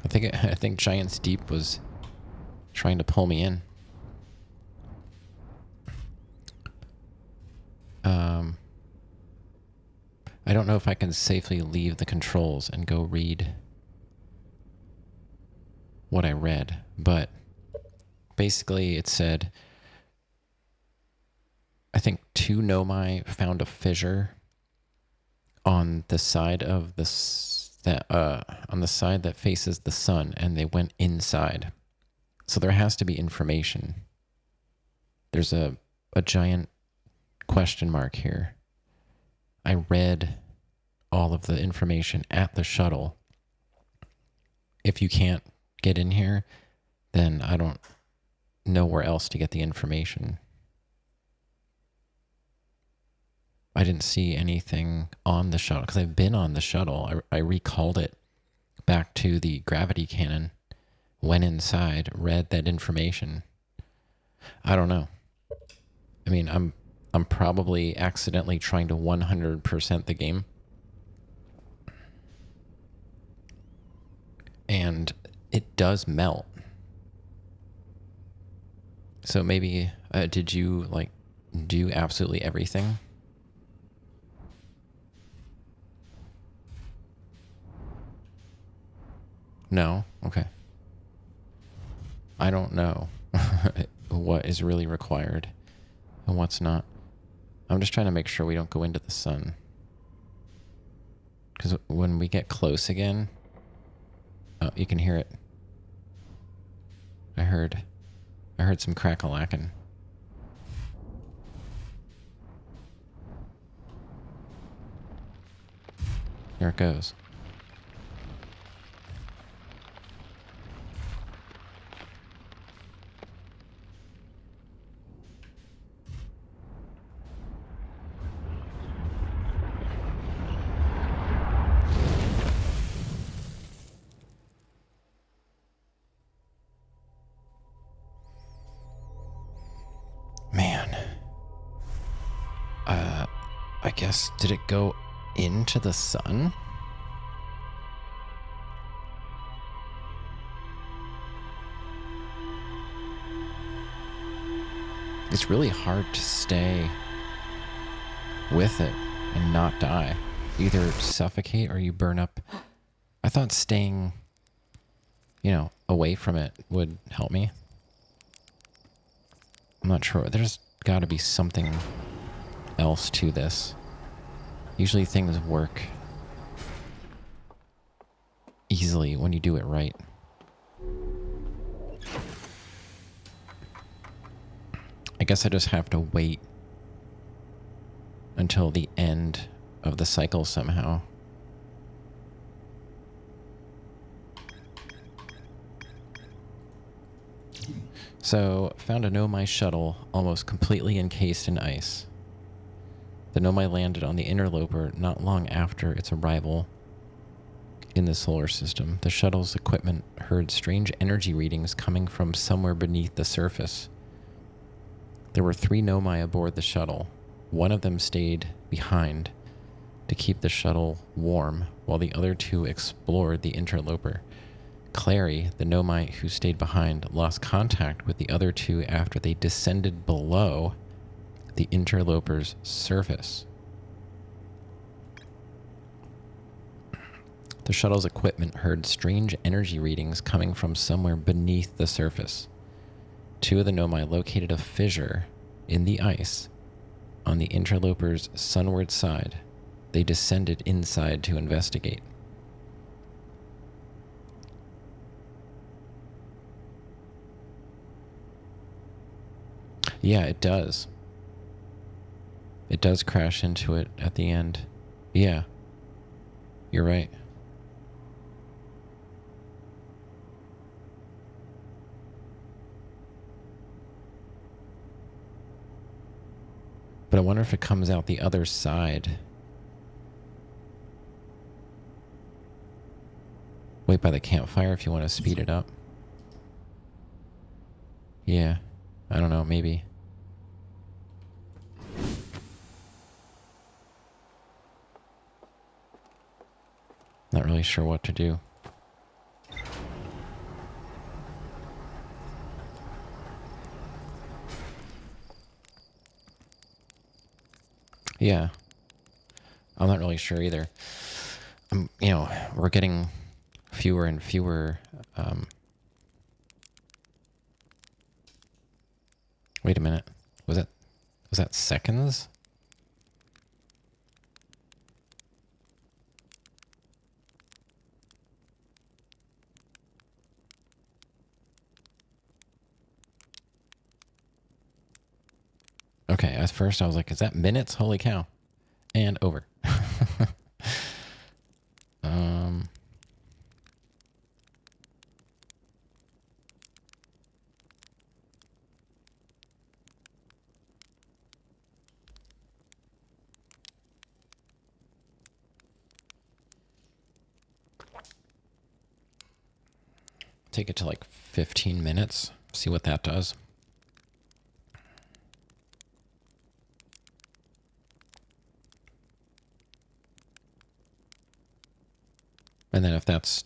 Speaker 1: I think Giant's Deep was trying to pull me in. I don't know if I can safely leave the controls and go read what I read, but basically it said, I think 2 Nomai found a fissure on the side of on the side that faces the sun, and they went inside. So there has to be information. There's a giant question mark here. I read all of the information at the shuttle, if you can't get in here, then I don't know where else to get the information. I didn't see anything on the shuttle because I've been on the shuttle. I recalled it back to the gravity cannon, went inside, read that information. I don't know. I mean, I'm probably accidentally trying to 100% the game. And it does melt. So maybe, did you like do absolutely everything? No? Okay. I don't know what is really required and what's not. I'm just trying to make sure we don't go into the sun. Because when we get close again, oh, you can hear it. I heard some crack-a-lackin'. There it goes. Man. I guess, did it go into the sun? It's really hard to stay with it and not die. Either suffocate or you burn up. I thought staying, away from it would help me. I'm not sure. There's got to be something else to this. Usually things work easily when you do it right. I guess I just have to wait until the end of the cycle somehow. So, found a Nomai shuttle almost completely encased in ice. The Nomai landed on the Interloper not long after its arrival in the solar system. The shuttle's equipment heard strange energy readings coming from somewhere beneath the surface. There were 3 Nomai aboard the shuttle. One of them stayed behind to keep the shuttle warm, while the other 2 explored the Interloper. Clary, the Nomai who stayed behind, lost contact with the other 2 after they descended below the Interloper's surface. The shuttle's equipment heard strange energy readings coming from somewhere beneath the surface. 2 of the Nomai located a fissure in the ice on the Interloper's sunward side. They descended inside to investigate. Yeah, it does. It does crash into it at the end. Yeah. You're right. But I wonder if it comes out the other side. Wait by the campfire if you want to speed it up. Yeah. I don't know, maybe. Not really sure what to do. Yeah. I'm not really sure either. We're getting fewer and fewer. Wait a minute. Was that seconds? Okay, at first I was like, is that minutes? Holy cow. And over. take it to like 15 minutes, see what that does. And then if that's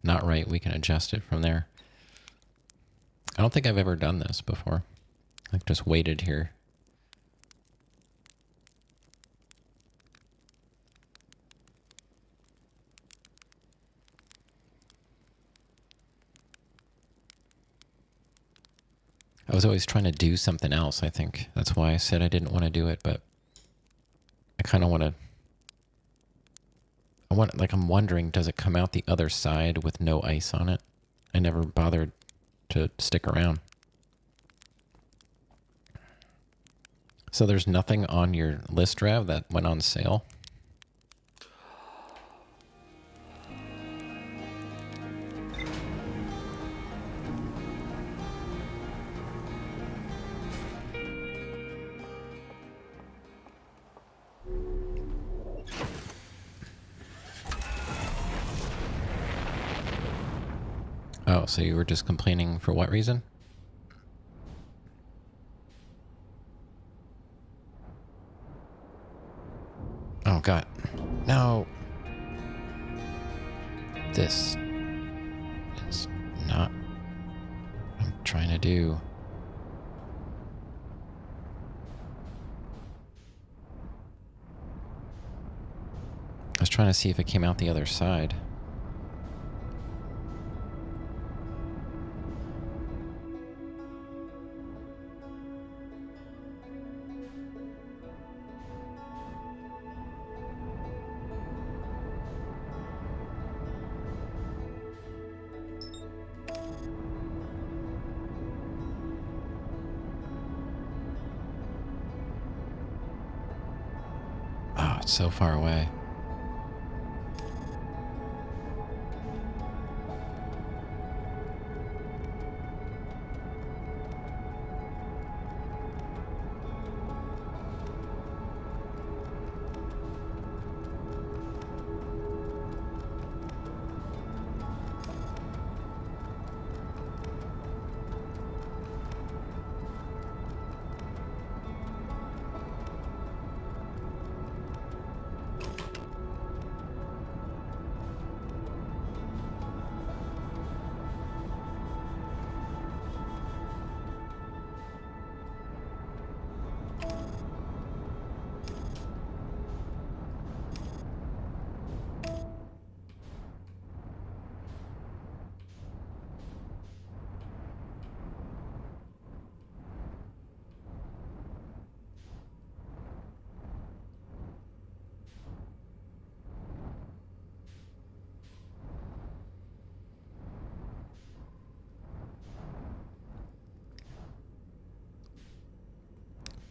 Speaker 1: not right, we can adjust it from there. I don't think I've ever done this before. I've just waited here. I was always trying to do something else, I think. That's why I said I didn't want to do it, but I kind of want to... I'm wondering, does it come out the other side with no ice on it? I never bothered to stick around. So there's nothing on your list, Rav, that went on sale? Oh, so you were just complaining for what reason? Oh, God. No. This is not what I'm trying to do. I was trying to see if it came out the other side. Oh, it's so far away.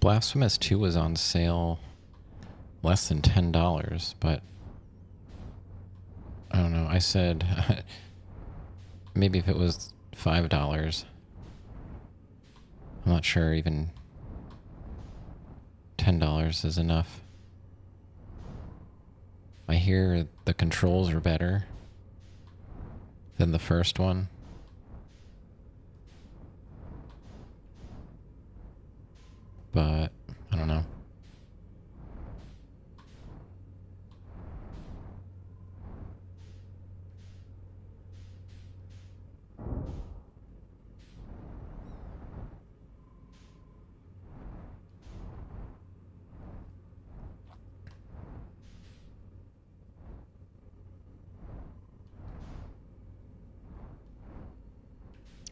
Speaker 1: Blasphemous 2 was on sale less than $10, but I don't know. I said maybe if it was $5. I'm not sure even $10 is enough. I hear the controls are better than the first one. But I don't know.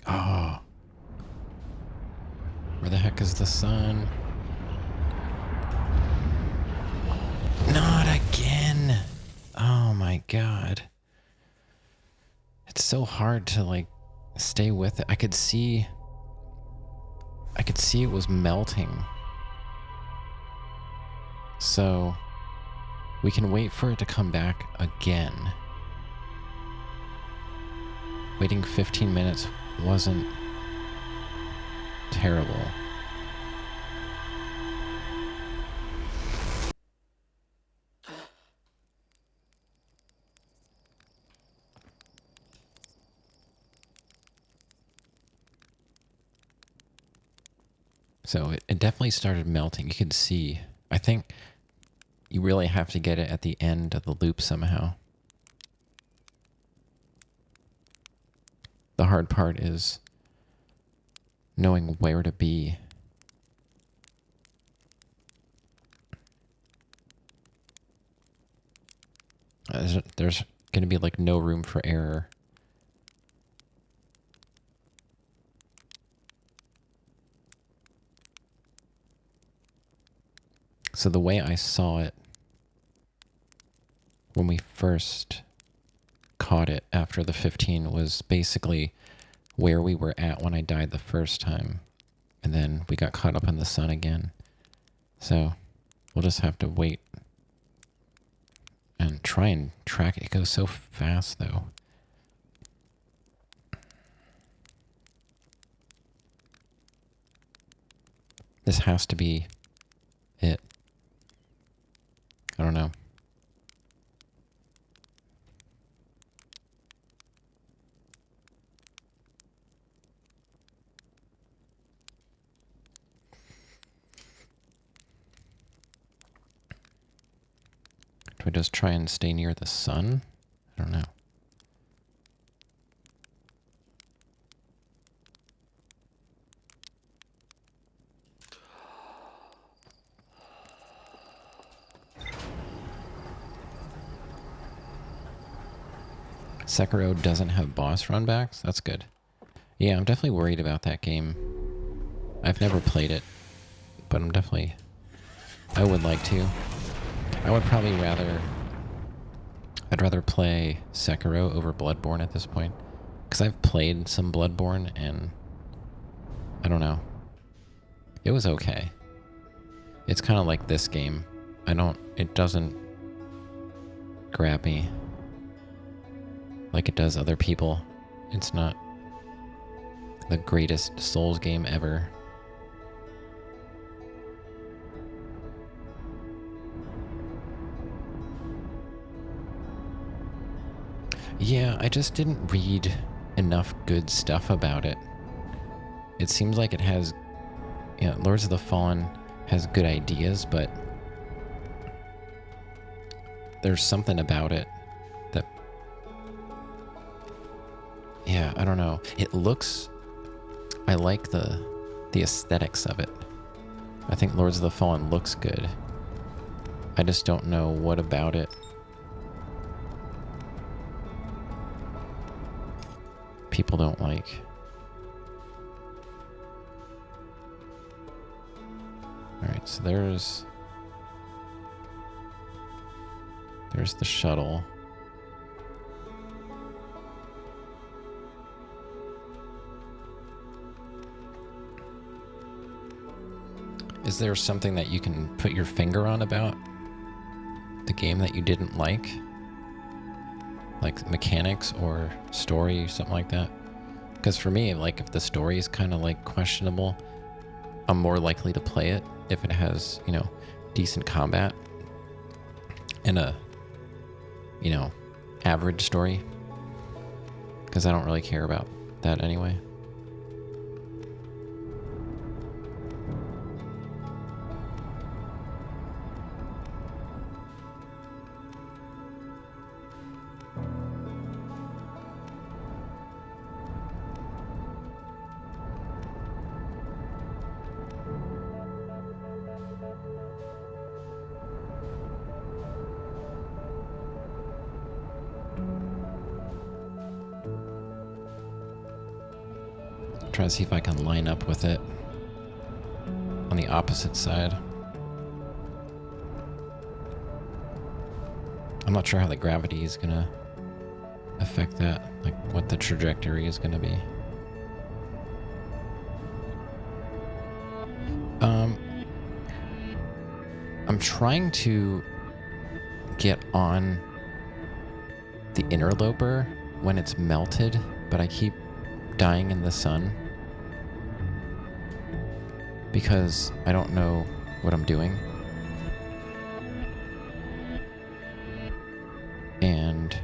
Speaker 1: Oh. Where the heck is the sun? Not again. Oh my God. It's so hard to like stay with it. I could see it was melting. So we can wait for it to come back again. Waiting 15 minutes wasn't terrible. So it definitely started melting. You could see. I think you really have to get it at the end of the loop somehow. The hard part is knowing where to be. There's going to be like no room for error. So the way I saw it when we first caught it after the 15 was basically where we were at when I died the first time. And then we got caught up in the sun again. So we'll just have to wait and try and track it. It goes so fast though. This has to be it. I don't know. Do I just try and stay near the sun? I don't know. Sekiro doesn't have boss runbacks? That's good. Yeah, I'm definitely worried about that game. I've never played it, but I would like to. I would probably I'd rather play Sekiro over Bloodborne at this point. Because I've played some Bloodborne and I don't know. It was okay. It's kind of like this game. It doesn't grab me like it does other people. It's not the greatest Souls game ever. Yeah, I just didn't read enough good stuff about it. It seems like it has, Lords of the Fallen has good ideas, but there's something about it that, yeah, I don't know. I like the aesthetics of it. I think Lords of the Fallen looks good. I just don't know what about it people don't like. Alright, so there's the shuttle. Is there something that you can put your finger on about the game that you didn't like? Like mechanics or story, something like that? Because for me, like, if the story is kind of like questionable, I'm more likely to play it if it has, decent combat and a, average story. Because I don't really care about that anyway. Try to see if I can line up with it on the opposite side. I'm not sure how the gravity is gonna affect that, like what the trajectory is gonna be. I'm trying to get on the interloper when it's melted, but I keep dying in the sun because I don't know what I'm doing. And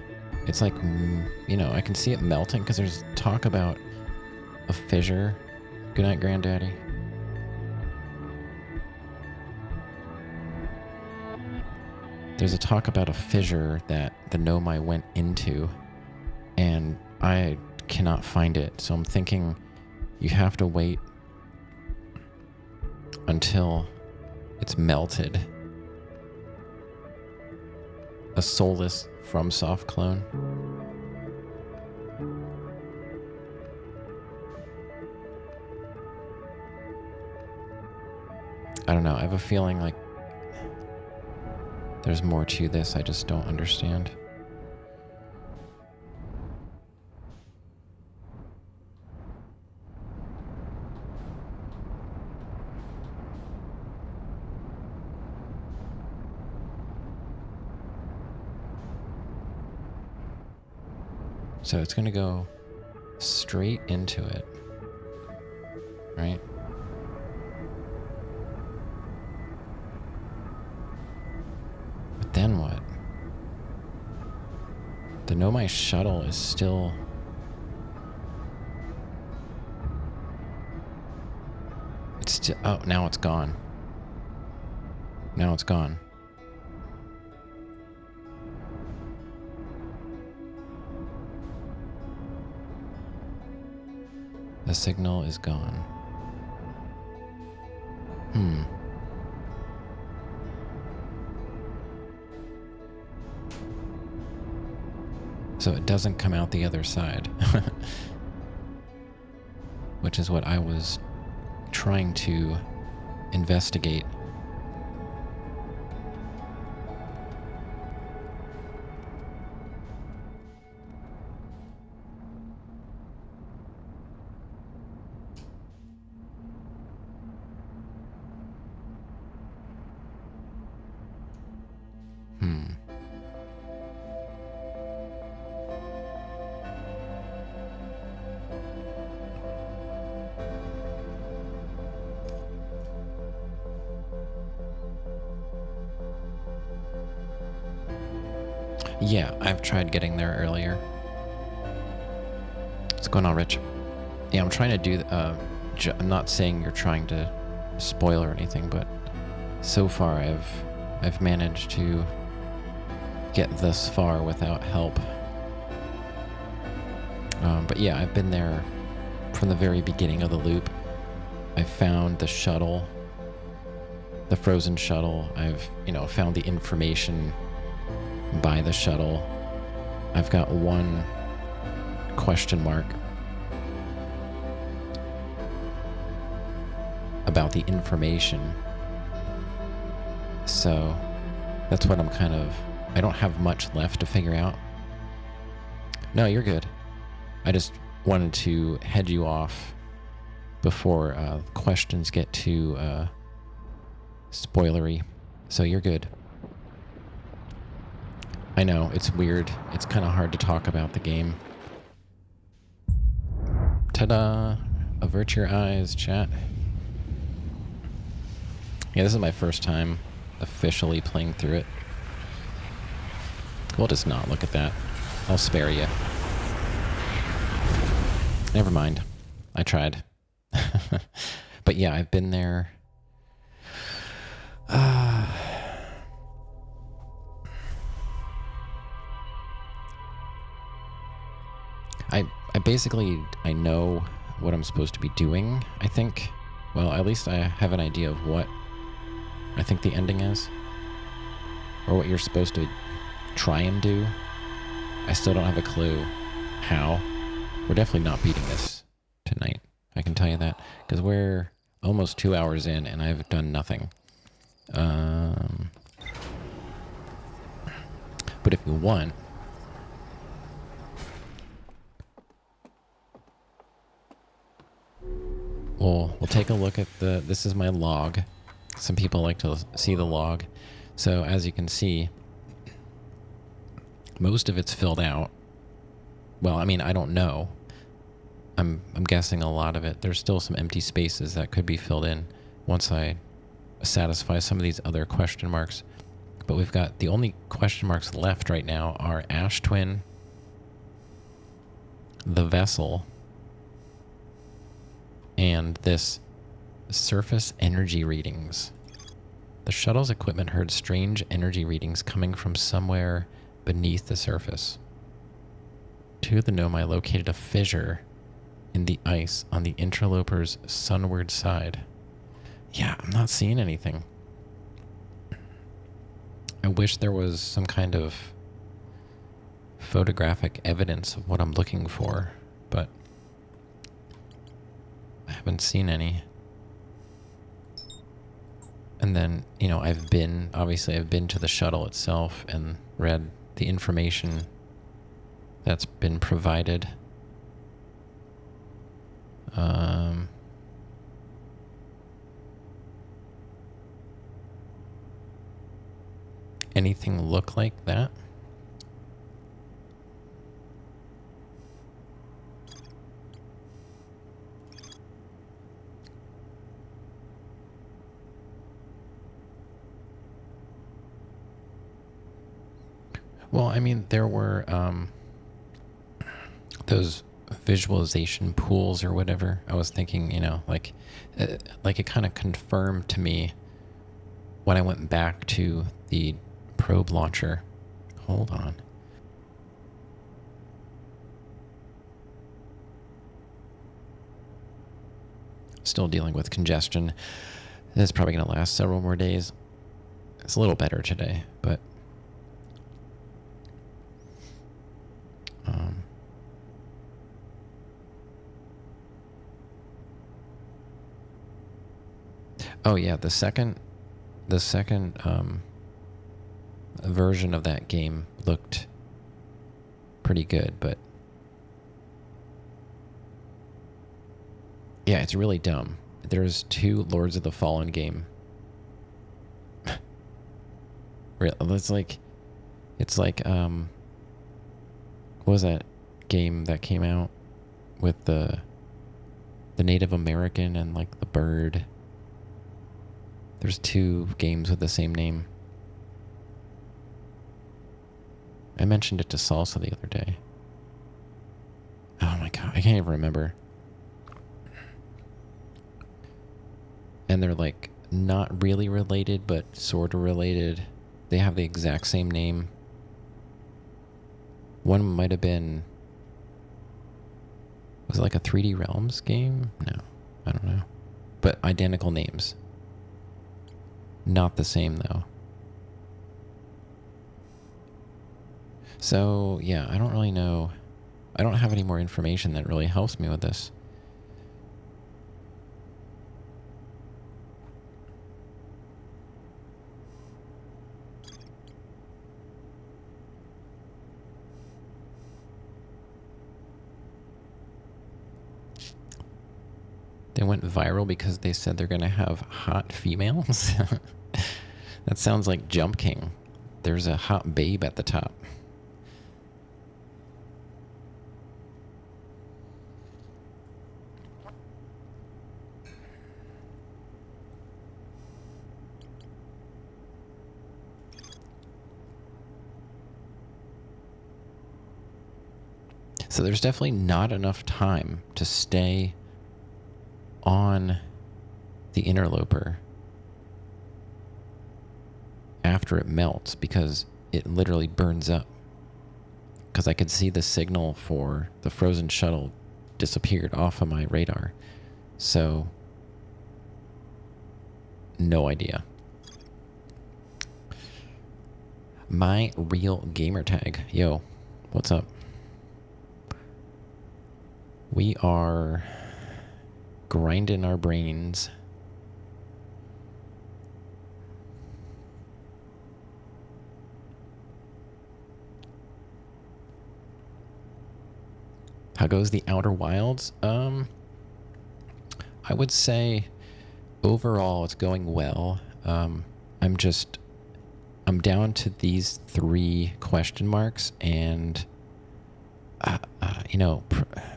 Speaker 1: it's like, I can see it melting because there's talk about a fissure. Good night, Granddaddy. There's a talk about a fissure that the Nomai went into, and I cannot find it. So I'm thinking you have to wait until it's melted. A soulless FromSoft clone. I don't know. I have a feeling like there's more to this I just don't understand. So it's going to go straight into it, right? But then what? The Nomai shuttle is still... It's still... Oh, now it's gone. Now it's gone. The signal is gone. So it doesn't come out the other side. Which is what I was trying to investigate. Yeah, I've tried getting there earlier. What's going on, Rich? Yeah, I'm trying to do... I'm not saying you're trying to spoil or anything, but so far I've managed to get thus far without help. But yeah, I've been there from the very beginning of the loop. I found the shuttle, the frozen shuttle. I've, found the information by the shuttle. I've got one question mark about the information. So that's what I'm kind of... I don't have much left to figure out. No, you're good. I just wanted to head you off before questions get too spoilery. So you're good. I know, it's weird. It's kind of hard to talk about the game. Ta-da! Avert your eyes, chat. Yeah, this is my first time officially playing through it. We'll just not look at that. I'll spare you. Never mind. I tried. But yeah, I've been there. I basically, I know what I'm supposed to be doing, I think. Well, at least I have an idea of what I think the ending is. Or what you're supposed to try and do. I still don't have a clue how. We're definitely not beating this tonight. I can tell you that. Because we're almost 2 hours in and I've done nothing. But if you want... We'll take a look at the... This is my log. Some people like to see the log. So as you can see, most of it's filled out. Well, I mean, I don't know. I'm guessing a lot of it. There's still some empty spaces that could be filled in once I satisfy some of these other question marks. But we've got... The only question marks left right now are Ash Twin, the vessel, and this surface energy readings. The shuttle's equipment heard strange energy readings coming from somewhere beneath the surface. To the Nomai located a fissure in the ice on the interloper's sunward side. Yeah, I'm not seeing anything. I wish there was some kind of photographic evidence of what I'm looking for, but I haven't seen any. And then, I've been to the shuttle itself and read the information that's been provided. Anything look like that? Well, I mean, there were those visualization pools or whatever. I was thinking, like it kind of confirmed to me when I went back to the probe launcher. Hold on. Still dealing with congestion. This is probably going to last several more days. It's a little better today, but oh yeah, the second version of that game looked pretty good, but yeah, it's really dumb. There's 2 Lords of the Fallen game. It's like what was that game that came out with the Native American and like the bird? There's 2 games with the same name. I mentioned it to Salsa the other day. Oh my god, I can't even remember. And they're like not really related, but sort of related. They have the exact same name. One might have been... Was it like a 3D Realms game? No, I don't know. But identical names. Not the same, though. So, yeah, I don't really know. I don't have any more information that really helps me with this. They went viral because they said they're going to have hot females. That sounds like Jump King. There's a hot babe at the top. So there's definitely not enough time to stay on the interloper after it melts because it literally burns up. Because I could see the signal for the frozen shuttle disappeared off of my radar. So, no idea. My real gamer tag. Yo, what's up? We are grinding our brains. How goes the Outer Wilds? I would say overall it's going well. I'm down to these 3 question marks, and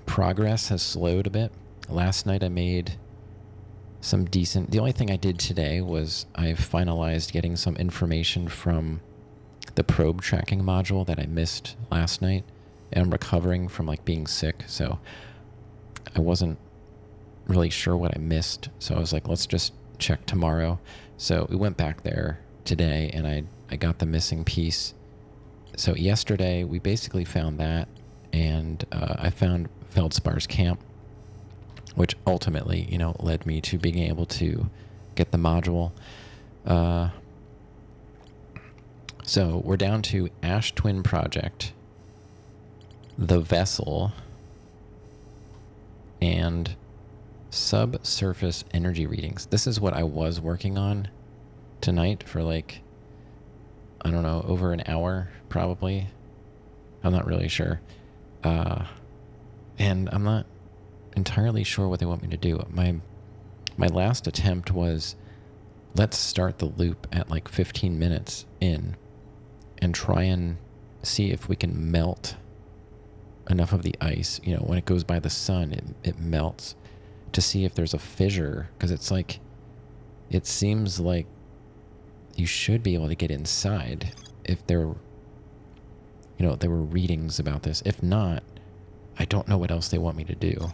Speaker 1: progress has slowed a bit. Last night I made some decent... The only thing I did today was I finalized getting some information from the probe tracking module that I missed last night, and I'm recovering from being sick, so I wasn't really sure what I missed. So I was like, let's just check tomorrow. So we went back there today, and I got the missing piece. So yesterday we basically found that, and I found Feldspar's camp, which ultimately, led me to being able to get the module. So we're down to Ash Twin Project, the vessel, and subsurface energy readings. This is what I was working on tonight for I don't know, over an hour probably. I'm not really sure. And I'm not entirely sure what they want me to do. My last attempt was, let's start the loop at 15 minutes in and try and see if we can melt enough of the ice. When it goes by the sun, it melts, to see if there's a fissure, because it seems like you should be able to get inside if there were readings about this. If not, I don't know what else they want me to do.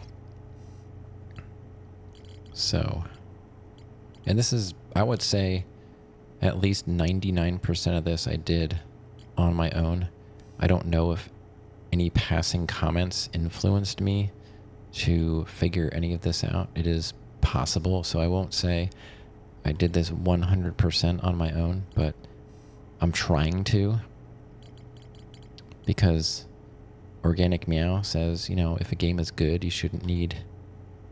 Speaker 1: So, and this is, I would say, at least 99% of this I did on my own. I don't know if any passing comments influenced me to figure any of this out. It is possible, so I won't say I did this 100% on my own, but I'm trying to, because Organic Meow says, if a game is good, you shouldn't need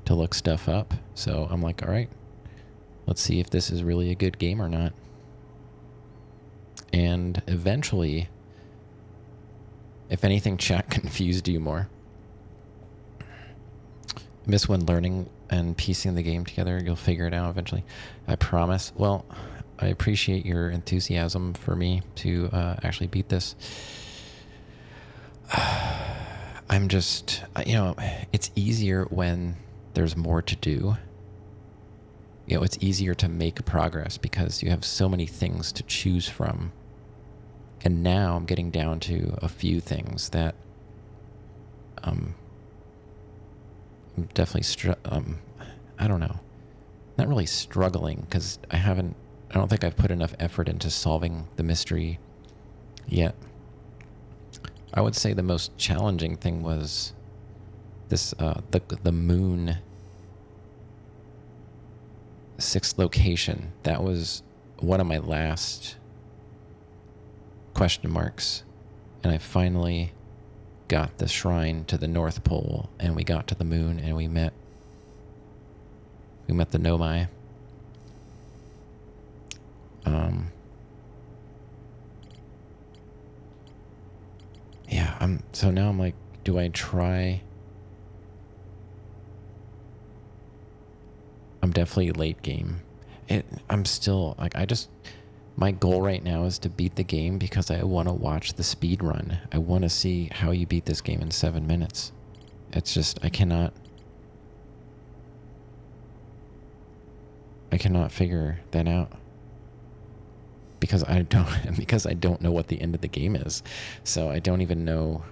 Speaker 1: to look stuff up. So I'm like, all right, let's see if this is really a good game or not. And eventually, if anything, chat confused you more. Miss when learning and piecing the game together, you'll figure it out eventually. I promise. Well, I appreciate your enthusiasm for me to actually beat this. I'm just, it's easier when there's more to do. It's easier to make progress because you have so many things to choose from. And now I'm getting down to a few things that I'm definitely I don't know, not really struggling, because I don't think I've put enough effort into solving the mystery yet. I would say the most challenging thing was this the moon 6th location. That was one of my last question marks, and I finally got the shrine to the North Pole, and we got to the moon, and we met the Nomai. So now I'm like, do I try? I'm definitely late game. I'm still my goal right now is to beat the game because I want to watch the speed run. I want to see how you beat this game in 7 minutes. It's just, I cannot figure that out because I don't know what the end of the game is. So I don't even know,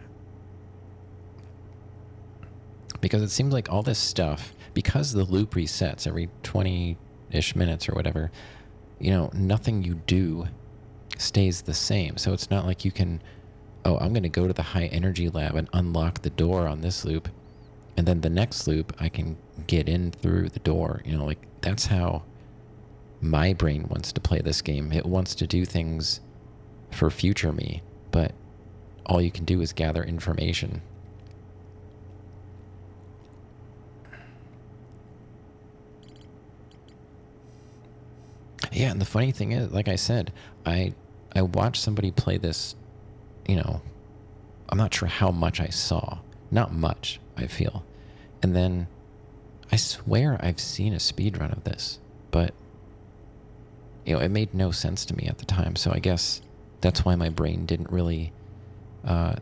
Speaker 1: because it seems like all this stuff, because the loop resets every 20-ish minutes or whatever, nothing you do stays the same. So it's not like you can, I'm going to go to the high energy lab and unlock the door on this loop, and then the next loop I can get in through the door. That's how my brain wants to play this game. It wants to do things for future me, but all you can do is gather information. Yeah, and the funny thing is, like I said, I watched somebody play this, I'm not sure how much I saw. Not much, I feel. And then I swear I've seen a speedrun of this, but it made no sense to me at the time. So I guess that's why my brain didn't really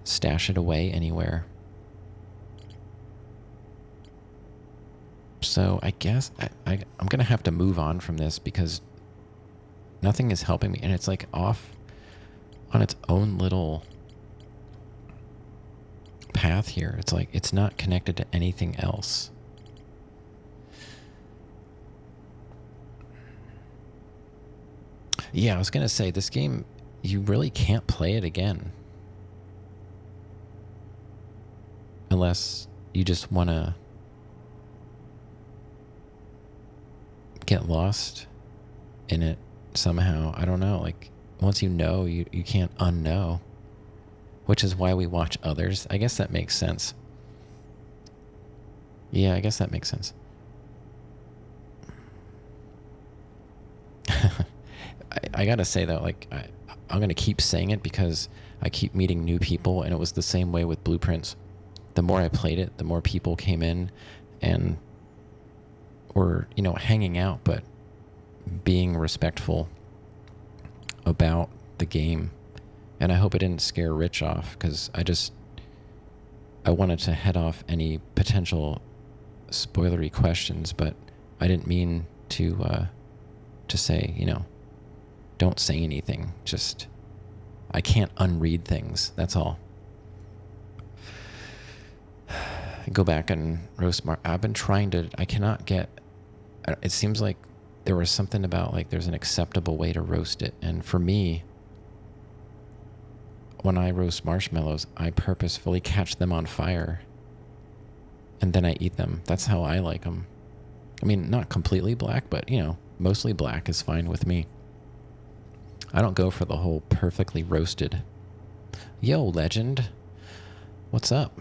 Speaker 1: stash it away anywhere. So I guess I'm going to have to move on from this because nothing is helping me. And it's off on its own little path here. It's it's not connected to anything else. Yeah, I was going to say, this game, you really can't play it again. Unless you just want to get lost in it somehow. I don't know. Like, once you know, you can't unknow. Which is why we watch others. I guess that makes sense. Yeah, I guess that makes sense. I gotta say though, like I'm gonna keep saying it because I keep meeting new people, and it was the same way with Blueprints. The more I played it, the more people came in and were, hanging out, but being respectful about the game. And I hope it didn't scare Rich off, because I wanted to head off any potential spoilery questions, but I didn't mean to say, don't say anything. Just, I can't unread things. That's all. Go back and roast I've been trying to, I cannot get, it seems like there was something about like there's an acceptable way to roast it. And for me, when I roast marshmallows, I purposefully catch them on fire and then I eat them. That's how I like them. I mean, not completely black, but mostly black is fine with me. I don't go for the whole perfectly roasted. Yo, legend. What's up?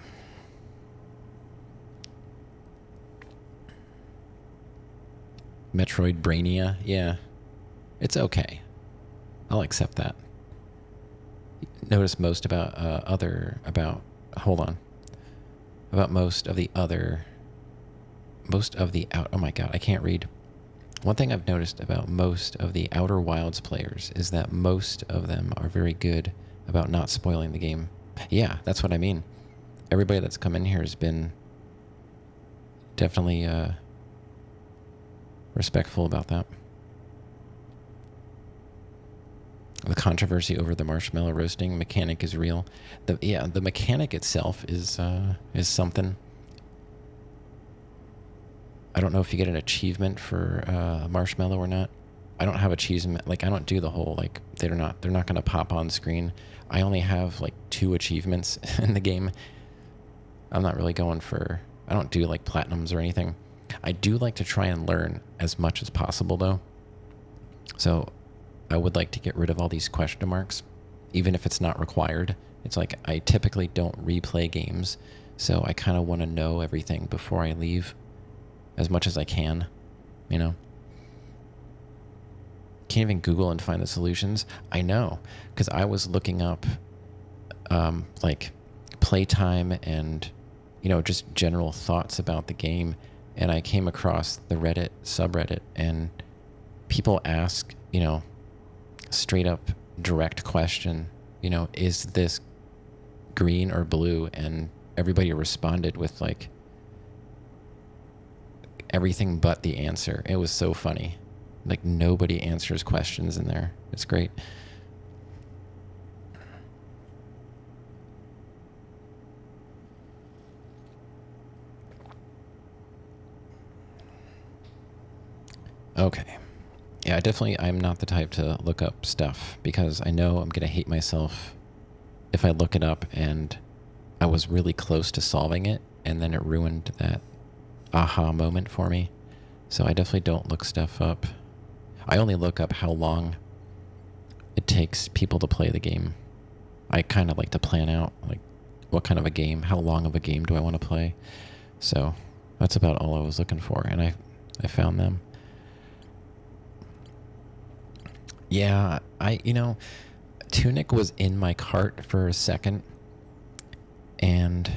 Speaker 1: Metroid Brainia, yeah. It's okay. I'll accept that. Notice most about oh my god, I can't read. One thing I've noticed about most of the Outer Wilds players is that most of them are very good about not spoiling the game. Yeah, that's what I mean. Everybody that's come in here has been definitely respectful about that. The controversy over the marshmallow roasting mechanic is real. The mechanic itself is something. I don't know if you get an achievement for marshmallow or not. I don't have achievement. Like, I don't do the whole, like, they're not going to pop on screen. I only have like 2 achievements in the game. I'm not really going for, I don't do like platinums or anything. I do like to try and learn as much as possible though. So I would like to get rid of all these question marks, even if it's not required. It's like I typically don't replay games, so I kind of want to know everything before I leave as much as I can, Can't even Google and find the solutions. I know, because I was looking up like playtime and, just general thoughts about the game, and I came across the Reddit subreddit, and people ask, straight up direct question, is this green or blue? And everybody responded with like everything but the answer. It was so funny. Like, nobody answers questions in there. It's great. Okay. Yeah, I'm not the type to look up stuff, because I know I'm going to hate myself if I look it up and I was really close to solving it and then it ruined that aha moment for me. So I definitely don't look stuff up. I only look up how long it takes people to play the game. I kind of like to plan out like what kind of a game, how long of a game do I want to play. So that's about all I was looking for, and I found them. Yeah, Tunic was in my cart for a second, and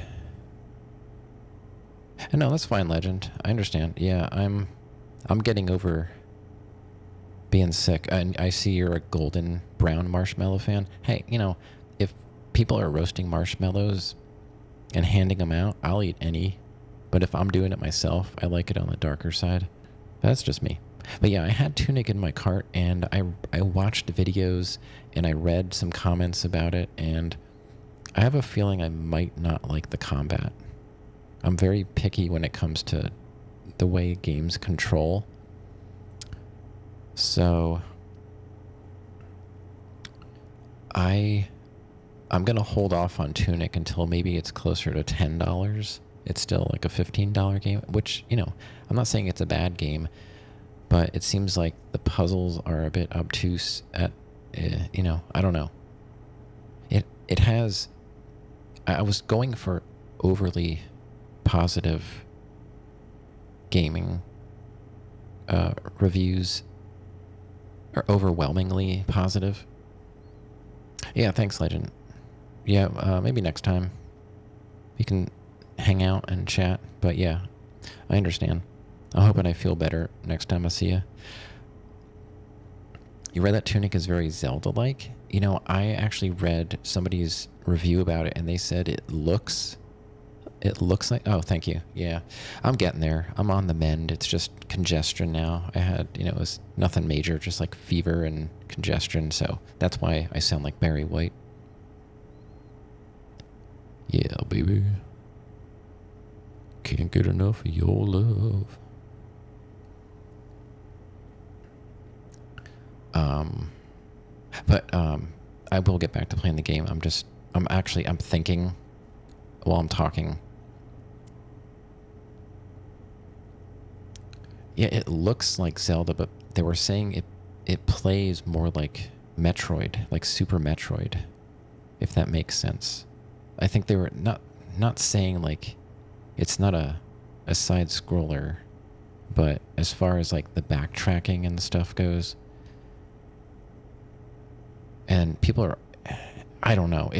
Speaker 1: no, that's fine, Legend. I understand. Yeah, I'm getting over being sick, and I see you're a golden brown marshmallow fan. Hey, if people are roasting marshmallows and handing them out, I'll eat any. But if I'm doing it myself, I like it on the darker side. That's just me. But yeah, I had Tunic in my cart, and I watched videos and I read some comments about it, and I have a feeling I might not like the combat. I'm very picky when it comes to the way games control. So I'm gonna hold off on Tunic until maybe it's closer to $10. It's still like a $15 game, which, I'm not saying it's a bad game, but it seems like the puzzles are a bit obtuse at, I don't know. It has, I was going for overly positive gaming reviews, or overwhelmingly positive. Yeah, thanks, Legend. Yeah, maybe next time we can hang out and chat. But yeah, I understand. I'm hoping I feel better next time I see you. You read that Tunic is very Zelda-like? I actually read somebody's review about it, and they said it looks like... Oh, thank you. Yeah, I'm getting there. I'm on the mend. It's just congestion now. I had, it was nothing major, just like fever and congestion. So that's why I sound like Barry White. Yeah, baby. Can't get enough of your love. But I will get back to playing the game. I'm thinking while I'm talking. Yeah, it looks like Zelda, but they were saying it plays more like Metroid, like Super Metroid, if that makes sense. I think they were not saying like it's not a side scroller, but as far as like the backtracking and stuff goes, and people are, I don't know,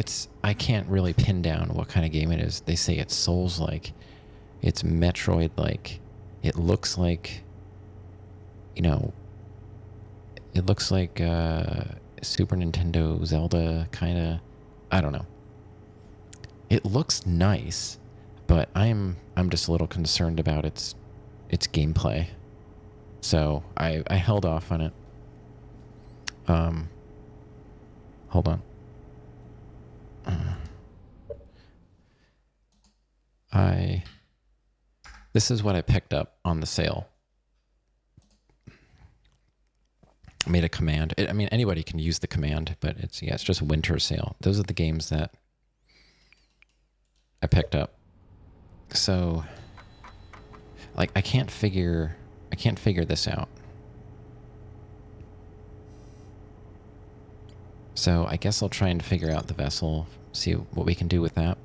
Speaker 1: I can't really pin down what kind of game it is. They say it's Souls-like, it's Metroid-like, it looks like, it looks like Super Nintendo Zelda kind of, I don't know. It looks nice, but I'm just a little concerned about its gameplay. So I held off on it. Hold on. This is what I picked up on the sale. I made a command. Anybody can use the command, but it's just winter sale. Those are the games that I picked up. So, like, I can't figure this out. So I guess I'll try and figure out the vessel, see what we can do with that.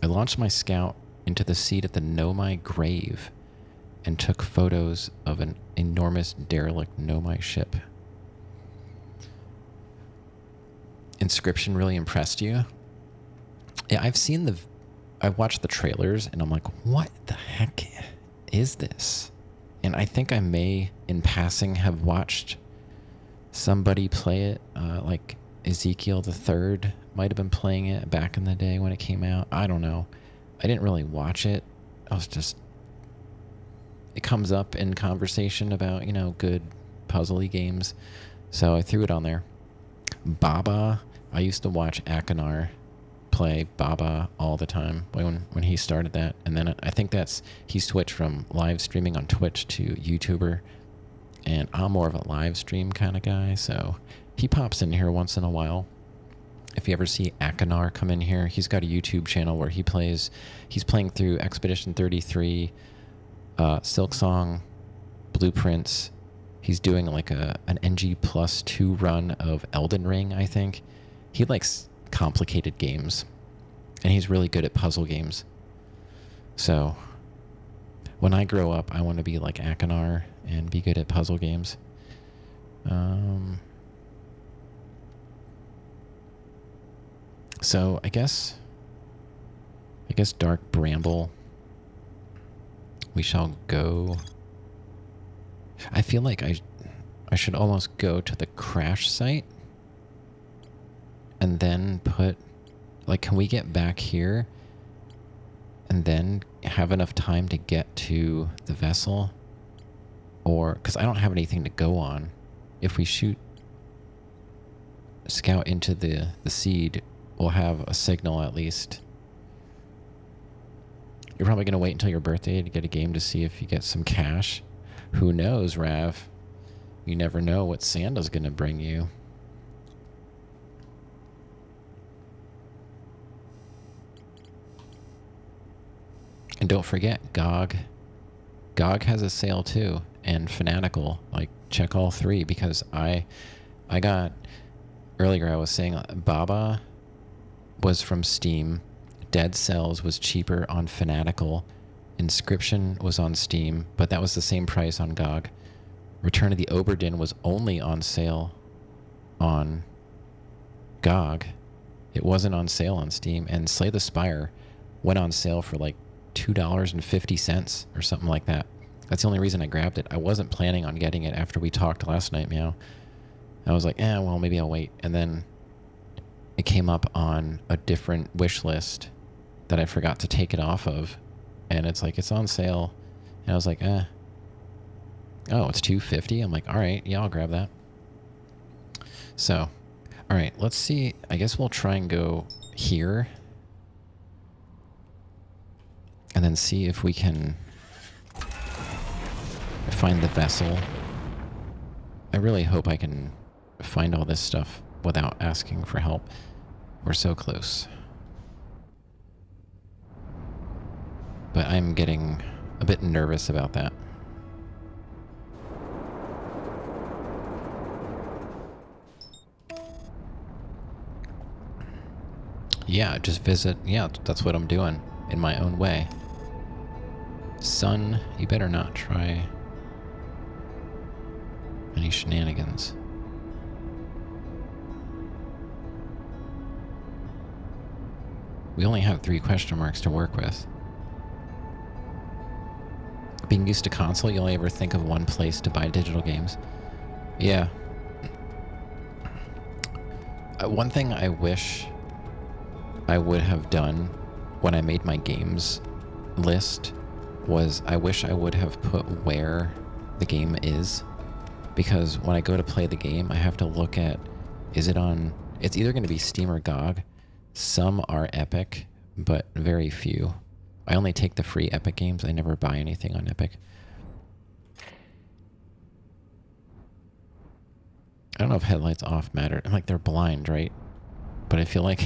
Speaker 1: I launched my scout into the seat at the Nomai grave and took photos of an enormous derelict Nomai ship. Inscription really impressed you? Yeah, I've watched the trailers and I'm like, what the heck is this? And I think I may, in passing, have watched somebody play it, like Ezekiel the Third might have been playing it back in the day when it came out. I don't know. I didn't really watch it. It comes up in conversation about, good puzzly games. So I threw it on there. Baba, I used to watch Akanar play Baba all the time when he started that. And then I think he switched from live streaming on Twitch to YouTuber. And I'm more of a live stream kind of guy, so he pops in here once in a while. If you ever see Akanar come in here, he's got a YouTube channel where he's playing through Expedition 33, Silksong, Blueprints. He's doing like an NG plus 2 run of Elden Ring, I think. He likes complicated games, and he's really good at puzzle games. So when I grow up, I want to be like Akanar and be good at puzzle games. So I guess Dark Bramble, we shall go. I feel like I should almost go to the crash site and then can we get back here and then have enough time to get to the vessel? Or, because I don't have anything to go on. If we scout into the seed, we'll have a signal at least. You're probably going to wait until your birthday to get a game to see if you get some cash. Who knows, Rav? You never know what Santa's going to bring you. And don't forget, GOG. GOG has a sale too, and Fanatical. Like, check all three, because I got, earlier I was saying Baba was from Steam, Dead Cells was cheaper on Fanatical, Inscription was on Steam, but that was the same price on GOG. Return of the Obra Dinn was only on sale on GOG. It wasn't on sale on Steam, and Slay the Spire went on sale for like $2.50 or something like that. That's the only reason I grabbed it. I wasn't planning on getting it after we talked last night, Meow. I was like, well, maybe I'll wait. And then it came up on a different wish list that I forgot to take it off of. And it's like, it's on sale. And I was like, oh, it's $2.50. I'm like, all right, yeah, I'll grab that. So, all right, let's see. I guess we'll try and go here. And then see if we can find the vessel. I really hope I can find all this stuff without asking for help. We're so close. But I'm getting a bit nervous about that. Yeah, just visit. Yeah, that's what I'm doing in my own way. Son, you better not try any shenanigans. We only have 3 question marks to work with. Being used to console, you only ever think of one place to buy digital games. Yeah. One thing I wish I would have done when I made my games list was I wish I would have put where the game is, because when I go to play the game, I have to look at, is it on, it's either going to be Steam or GOG. Some are Epic, but very few. I only take the free Epic games. I never buy anything on Epic. I don't know if headlights off matter. I'm like, they're blind, right? But I feel like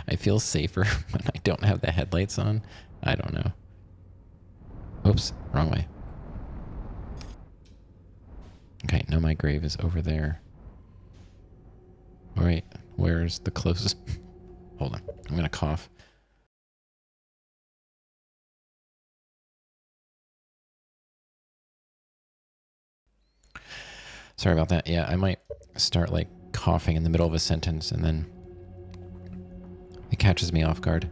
Speaker 1: I feel safer when I don't have the headlights on. I don't know. Oops, wrong way. Okay, no, my grave is over there. All right, where's the closest? Hold on, I'm gonna cough. Sorry about that. Yeah, I might start like coughing in the middle of a sentence and then it catches me off guard.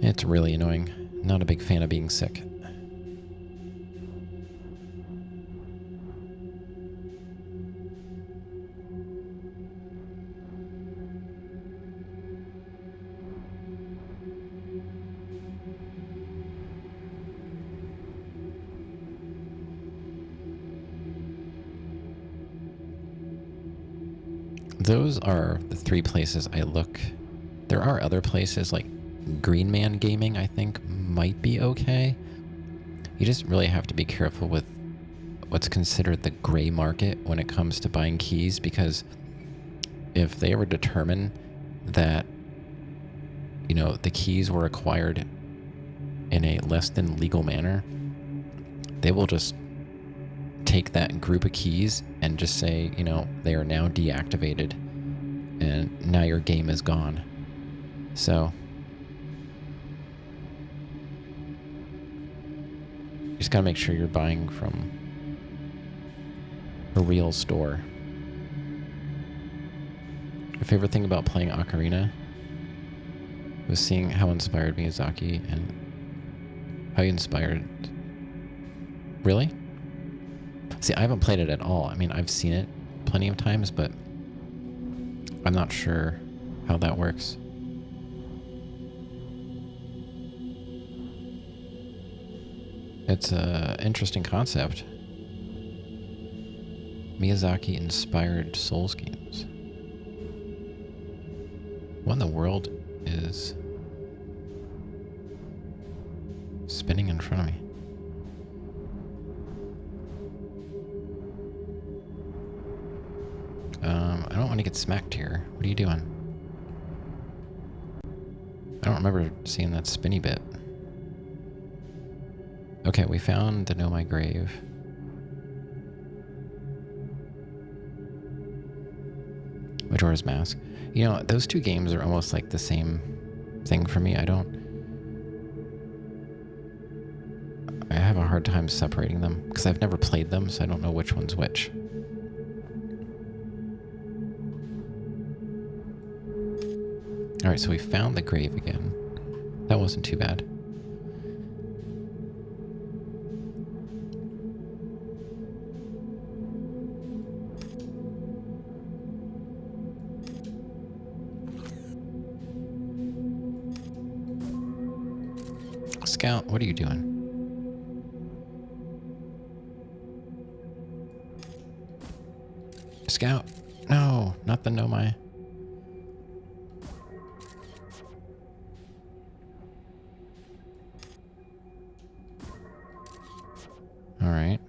Speaker 1: It's really annoying. Not a big fan of being sick. Those are the 3 places I look. There are other places like Green Man Gaming, I think, might be okay. You just really have to be careful with what's considered the gray market when it comes to buying keys, because if they ever determine that, you know, the keys were acquired in a less than legal manner, they will just take that group of keys and just say, you know, they are now deactivated and now your game is gone. So you just gotta make sure you're buying from a real store. My favorite thing about playing Ocarina was seeing how inspired Miyazaki and how he inspired... Really? See, I haven't played it at all. I mean, I've seen it plenty of times, but I'm not sure how that works. It's an interesting concept. Miyazaki-inspired Souls games. What in the world is spinning in front of me? I don't want to get smacked here. What are you doing? I don't remember seeing that spinny bit. Okay, we found the Know My Grave. Majora's Mask. You know, those two games are almost like the same thing for me. I have a hard time separating them because I've never played them, so I don't know which one's which. Alright, so we found the grave again. That wasn't too bad. Scout, what are you doing? Scout? No, not the Know My. Alright.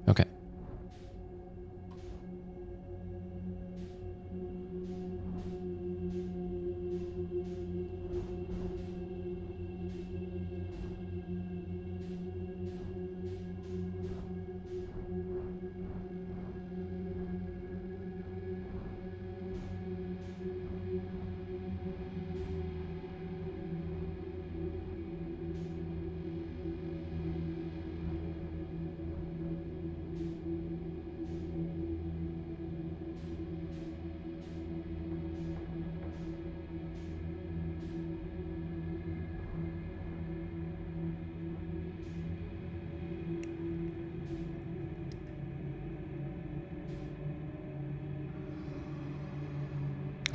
Speaker 1: Okay.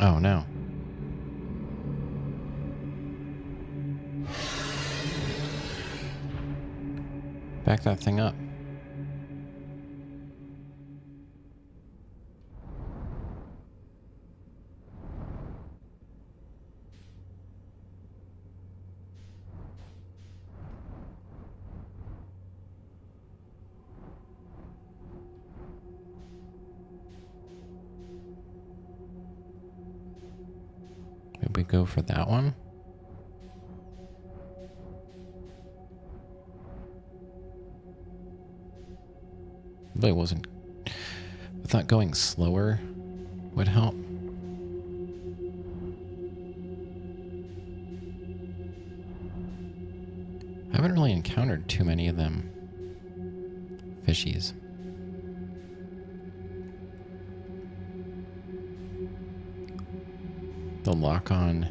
Speaker 1: Oh no. Back that thing up. Did we go for that one? Really wasn't. I thought going slower would help. I haven't really encountered too many of them fishies. The lock on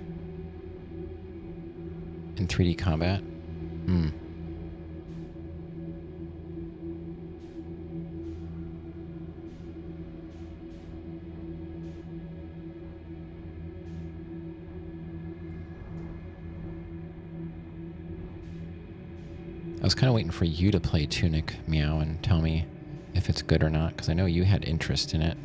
Speaker 1: in 3D combat. Hmm. I was kind of waiting for you to play Tunic, Meow, and tell me if it's good or not, because I know you had interest in it.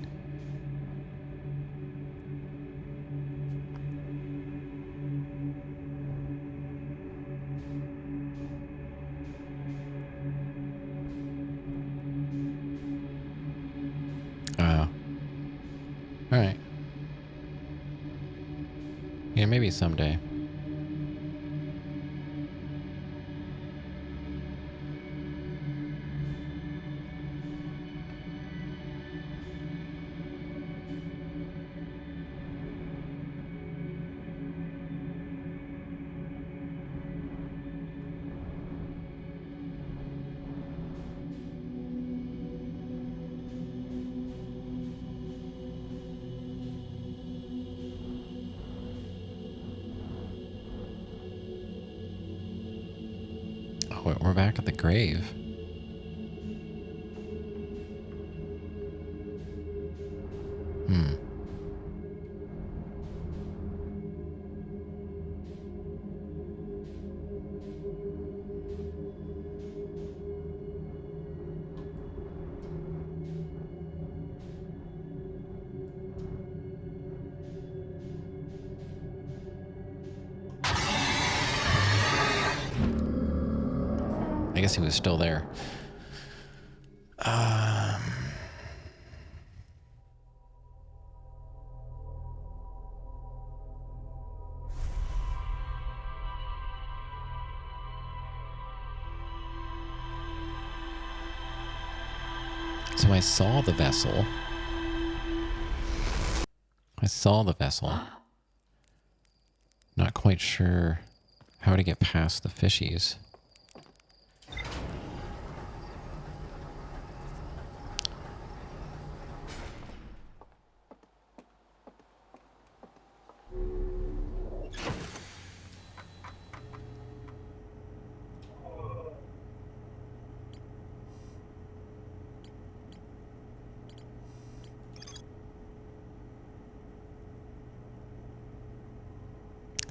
Speaker 1: Alright. Yeah, maybe someday. Oh, we're back at the grave. Hmm. guess he was still there. So I saw the vessel. Not quite sure how to get past the fishies.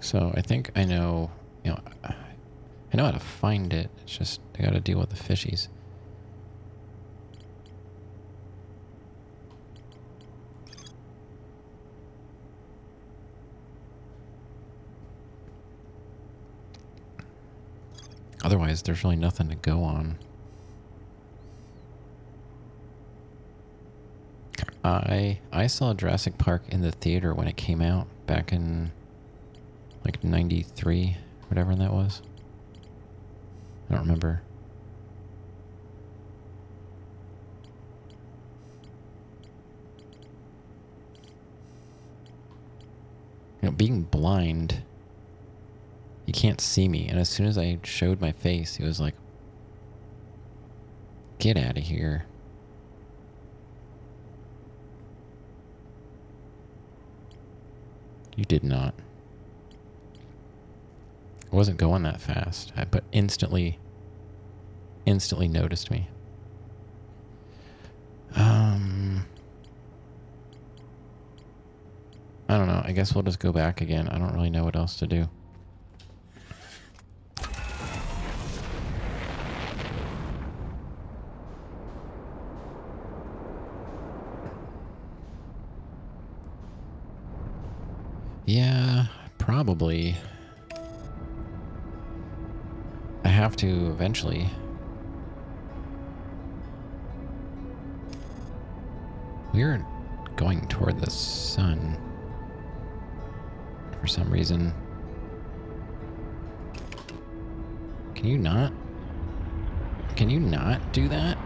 Speaker 1: So I think I know, I know how to find it. It's just I gotta deal with the fishies. Otherwise, there's really nothing to go on. I saw Jurassic Park in the theater when it came out back in like 93, whatever that was. I don't remember. Being blind, you can't see me. And as soon as I showed my face, he was like, "Get out of here." You did not. I wasn't going that fast, but instantly noticed me. I don't know. I guess we'll just go back again. I don't really know what else to do. Yeah, probably. I have to eventually. We're going toward the sun for some reason. Can you not? Can you not do that?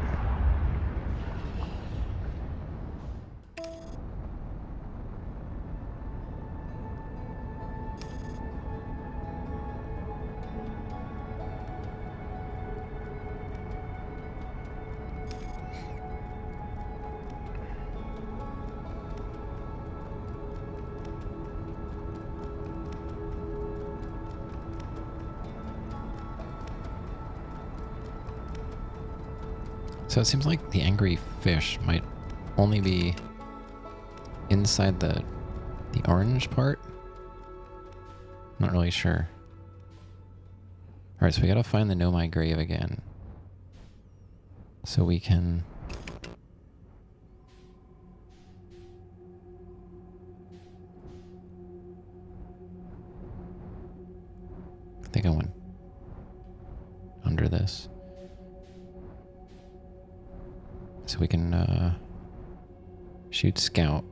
Speaker 1: So it seems like the angry fish might only be inside the orange part. Not really sure. Alright, so we gotta find the Nomai grave again. So we can... I think I went under this. So we can shoot Scout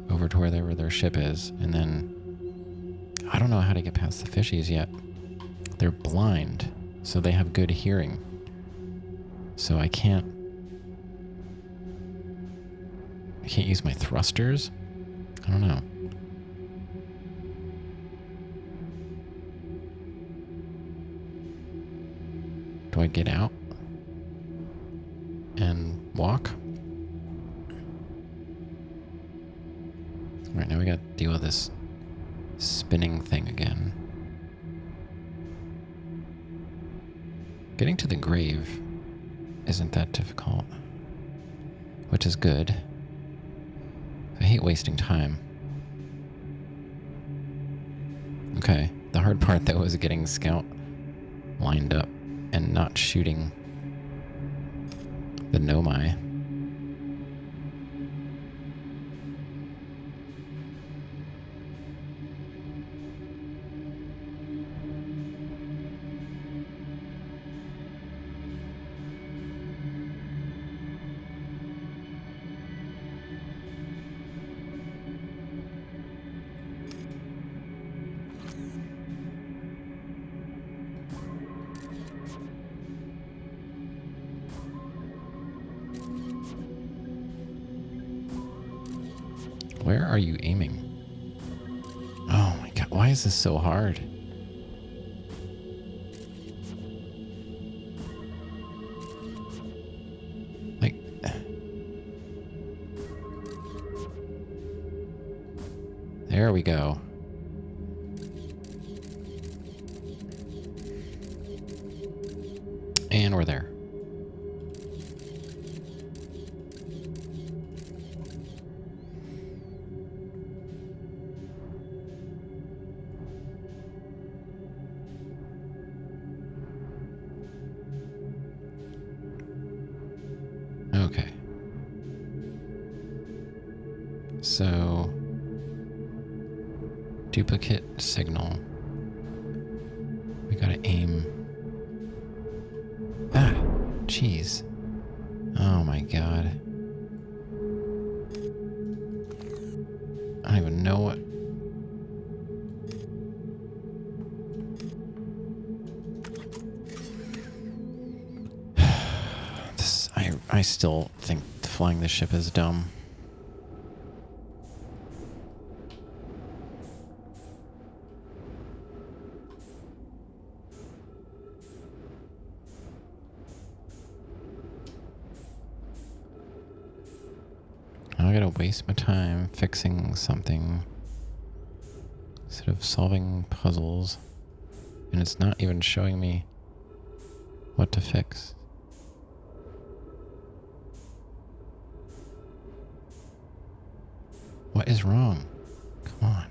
Speaker 1: over to wherever their ship is, and then I don't know how to get past the fishies yet. They're blind, so they have good hearing. So I can't use my thrusters? I don't know. Do I get out and walk? Alright, now we gotta deal with this spinning thing again. Getting to the grave isn't that difficult, which is good. I hate wasting time. Okay, the hard part though was getting Scout lined up and not shooting the Nomai. Where are you aiming? Oh my god, why is this so hard? Like... There we go. And we're there. Okay. So, duplicate signal. We gotta aim. Ah, jeez. Oh my god. I don't even know what. I still think flying the ship is dumb. I gotta waste my time fixing something instead of solving puzzles, and it's not even showing me what to fix. What is wrong? Come on.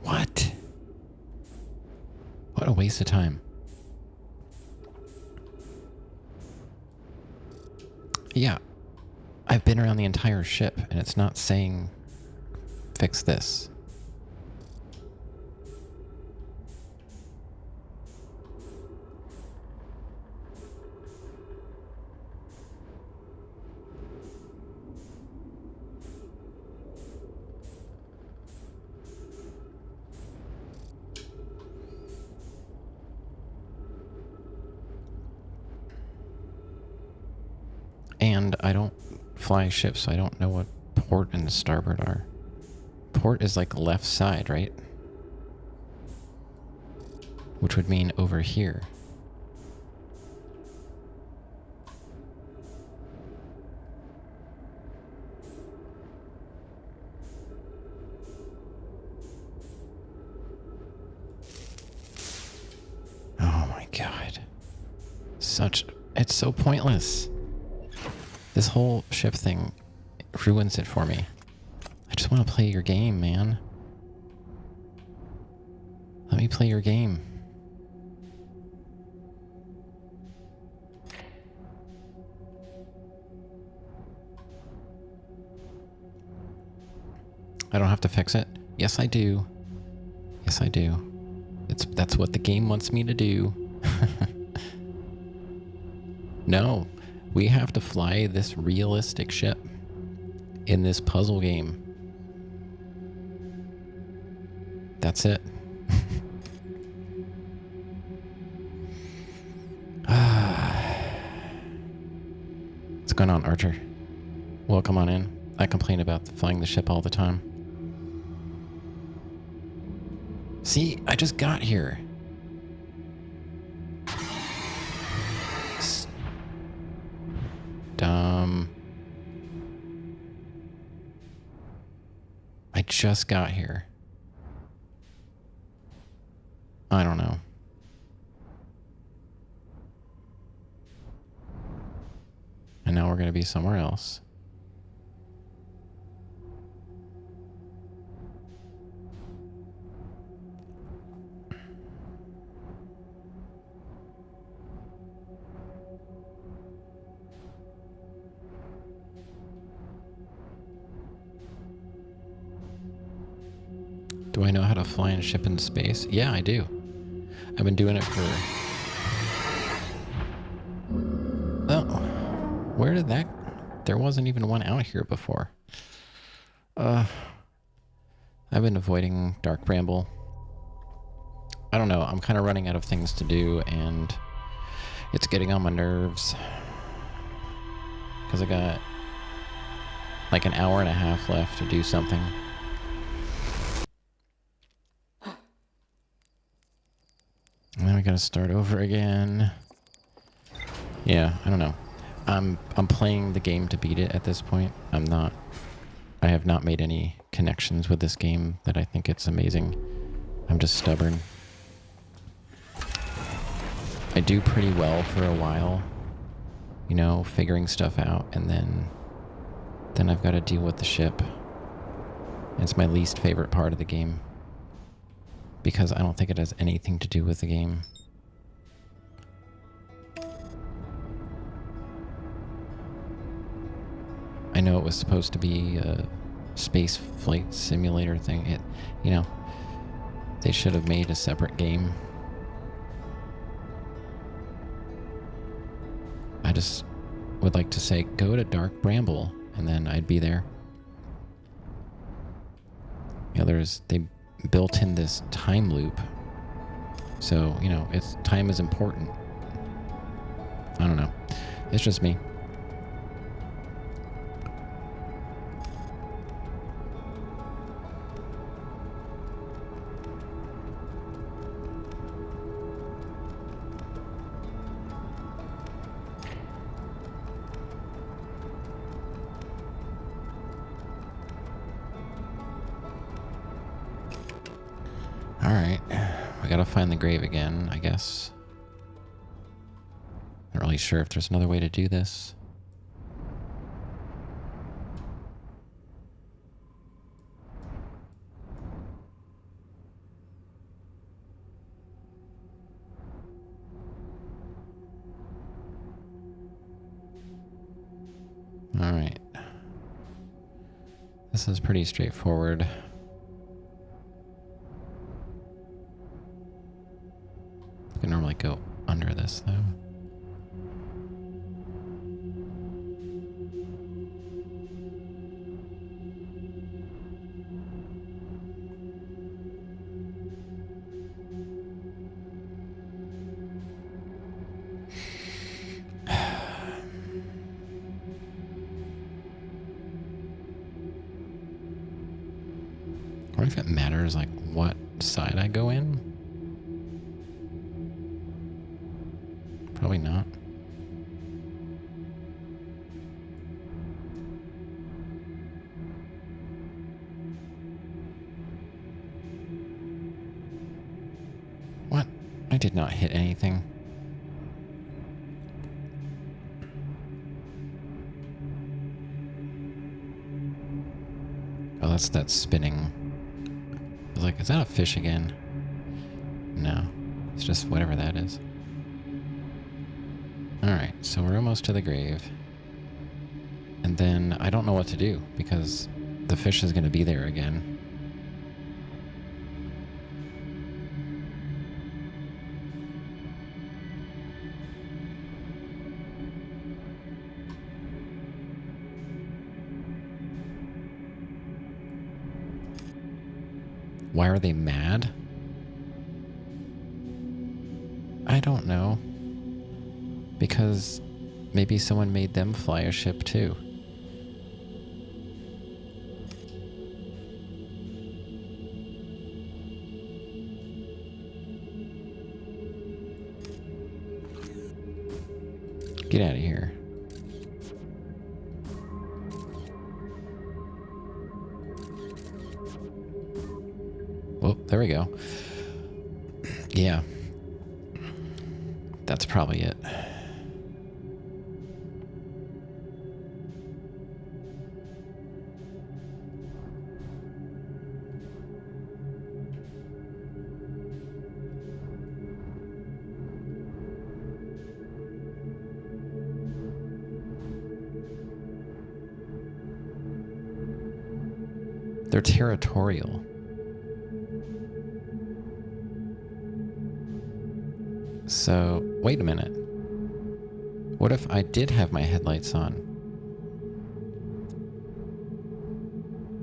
Speaker 1: What? What a waste of time. Yeah. I've been around the entire ship and it's not saying fix this. And I don't fly ships, so I don't know what port and starboard are. Port is like left side, right? Which would mean over here. Oh my god. It's so pointless. This whole ship thing ruins it for me. I just want to play your game, man. Let me play your game. I don't have to fix it. Yes, I do. Yes, I do. That's what the game wants me to do. No. We have to fly this realistic ship in this puzzle game. That's it. What's going on, Archer? Welcome on in. I complain about flying the ship all the time. See, I just got here. I just got here. I don't know. And now we're going to be somewhere else. Do I know how to fly a ship in space? Yeah, I do. I've been doing it for... Oh, where did that... There wasn't even one out here before. I've been avoiding Dark Bramble. I don't know. I'm kind of running out of things to do, and it's getting on my nerves. Because I got like an hour and a half left to do something. And then we gotta start over again. Yeah, I don't know. I'm playing the game to beat it at this point. I have not made any connections with this game that I think it's amazing. I'm just stubborn. I do pretty well for a while, you know, figuring stuff out, and then I've got to deal with the ship. It's my least favorite part of the game because I don't think it has anything to do with the game. I know it was supposed to be a space flight simulator thing. You know, they should have made a separate game. I just would like to say, go to Dark Bramble, and then I'd be there. You know, they built in this time loop. So, you know, time is important. I don't know. It's just me. Alright, we gotta find the grave again, I guess. Not really sure if there's another way to do this. Alright. This is pretty straightforward. I can normally go under this, though. What if it matters, like, what side I go in? Probably not. What? I did not hit anything. Oh, that's that spinning. I was like, is that a fish again? No. It's just whatever that is. Alright, so we're almost to the grave. And then I don't know what to do because the fish is going to be there again. Why are they mad? I don't know. Because maybe someone made them fly a ship too. Get out of here. Well, there we go. Yeah. That's probably it. They're territorial. So, wait a minute. What if I did have my headlights on?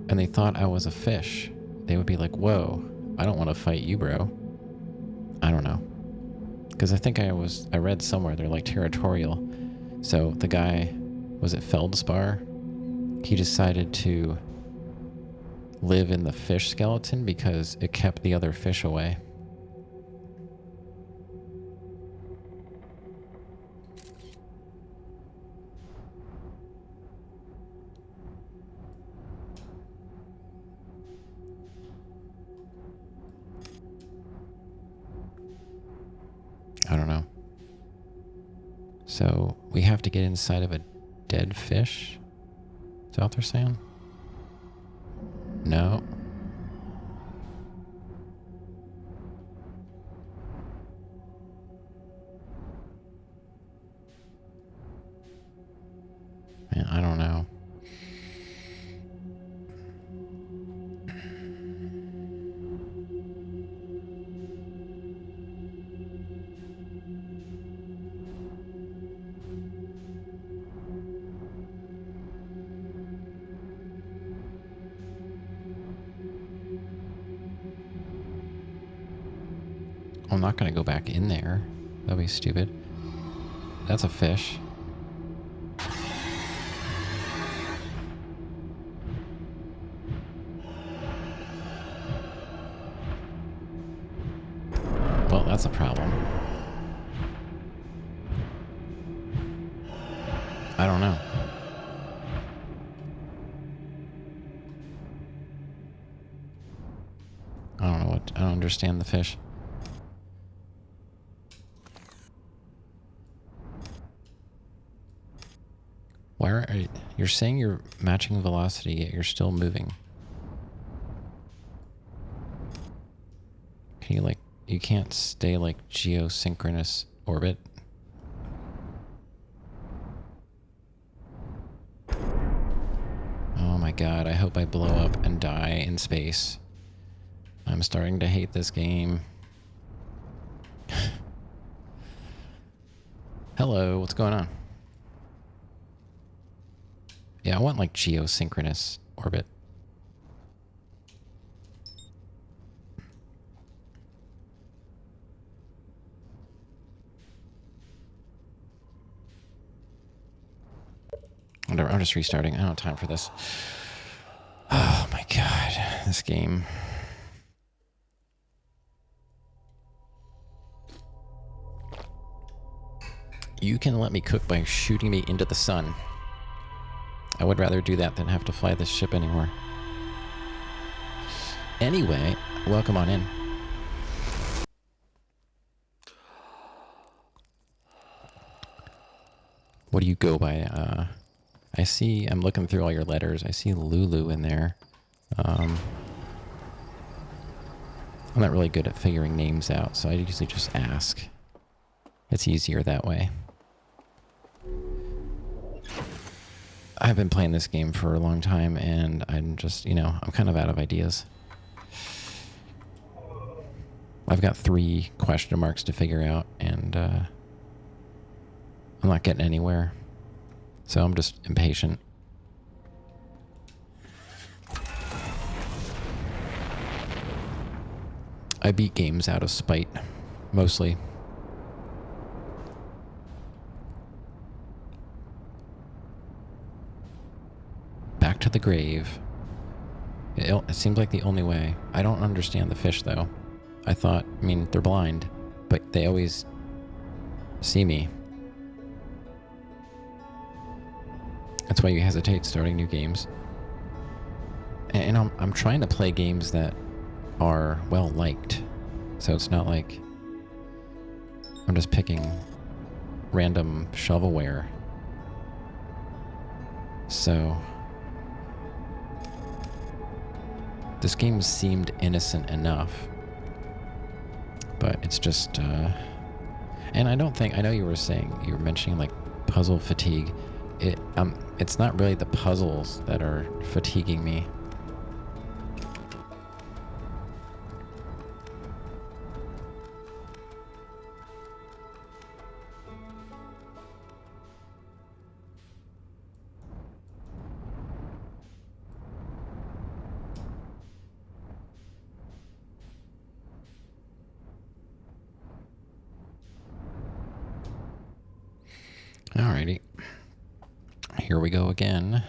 Speaker 1: And they thought I was a fish? They would be like, whoa, I don't want to fight you, bro. I don't know. Because I think I read somewhere they're like territorial. So the guy, was it Feldspar? He decided to live in the fish skeleton because it kept the other fish away. I don't know. So we have to get inside of a dead fish? Is that what they're saying? No. Man, I don't know. I'm not going to go back in there. That'd be stupid. That's a fish. Well, that's a problem. I don't know. I don't understand the fish. Why are you're saying you're matching velocity, yet you're still moving? Can you you can't stay like geosynchronous orbit? Oh my god, I hope I blow up and die in space. I'm starting to hate this game. Hello, what's going on? Yeah, I want like geosynchronous orbit. Whatever, I'm just restarting. I don't have time for this. Oh my god, this game. You can let me cook by shooting me into the sun. I would rather do that than have to fly this ship anymore. Anyway, welcome on in. What do you go by? I'm looking through all your letters. I see Lulu in there. I'm not really good at figuring names out, so I usually just ask. It's easier that way. I've been playing this game for a long time, and I'm just, I'm kind of out of ideas. I've got 3 question marks to figure out, and I'm not getting anywhere. So I'm just impatient. I beat games out of spite, mostly. Back to the grave. It seems like the only way. I don't understand the fish, though. They're blind, but they always see me. That's why you hesitate starting new games. And I'm trying to play games that are well liked, so it's not like I'm just picking random shovelware. So this game seemed innocent enough, but it's just and I know you were mentioning like puzzle fatigue. It's not really the puzzles that are fatiguing me. Alrighty. Here we go again.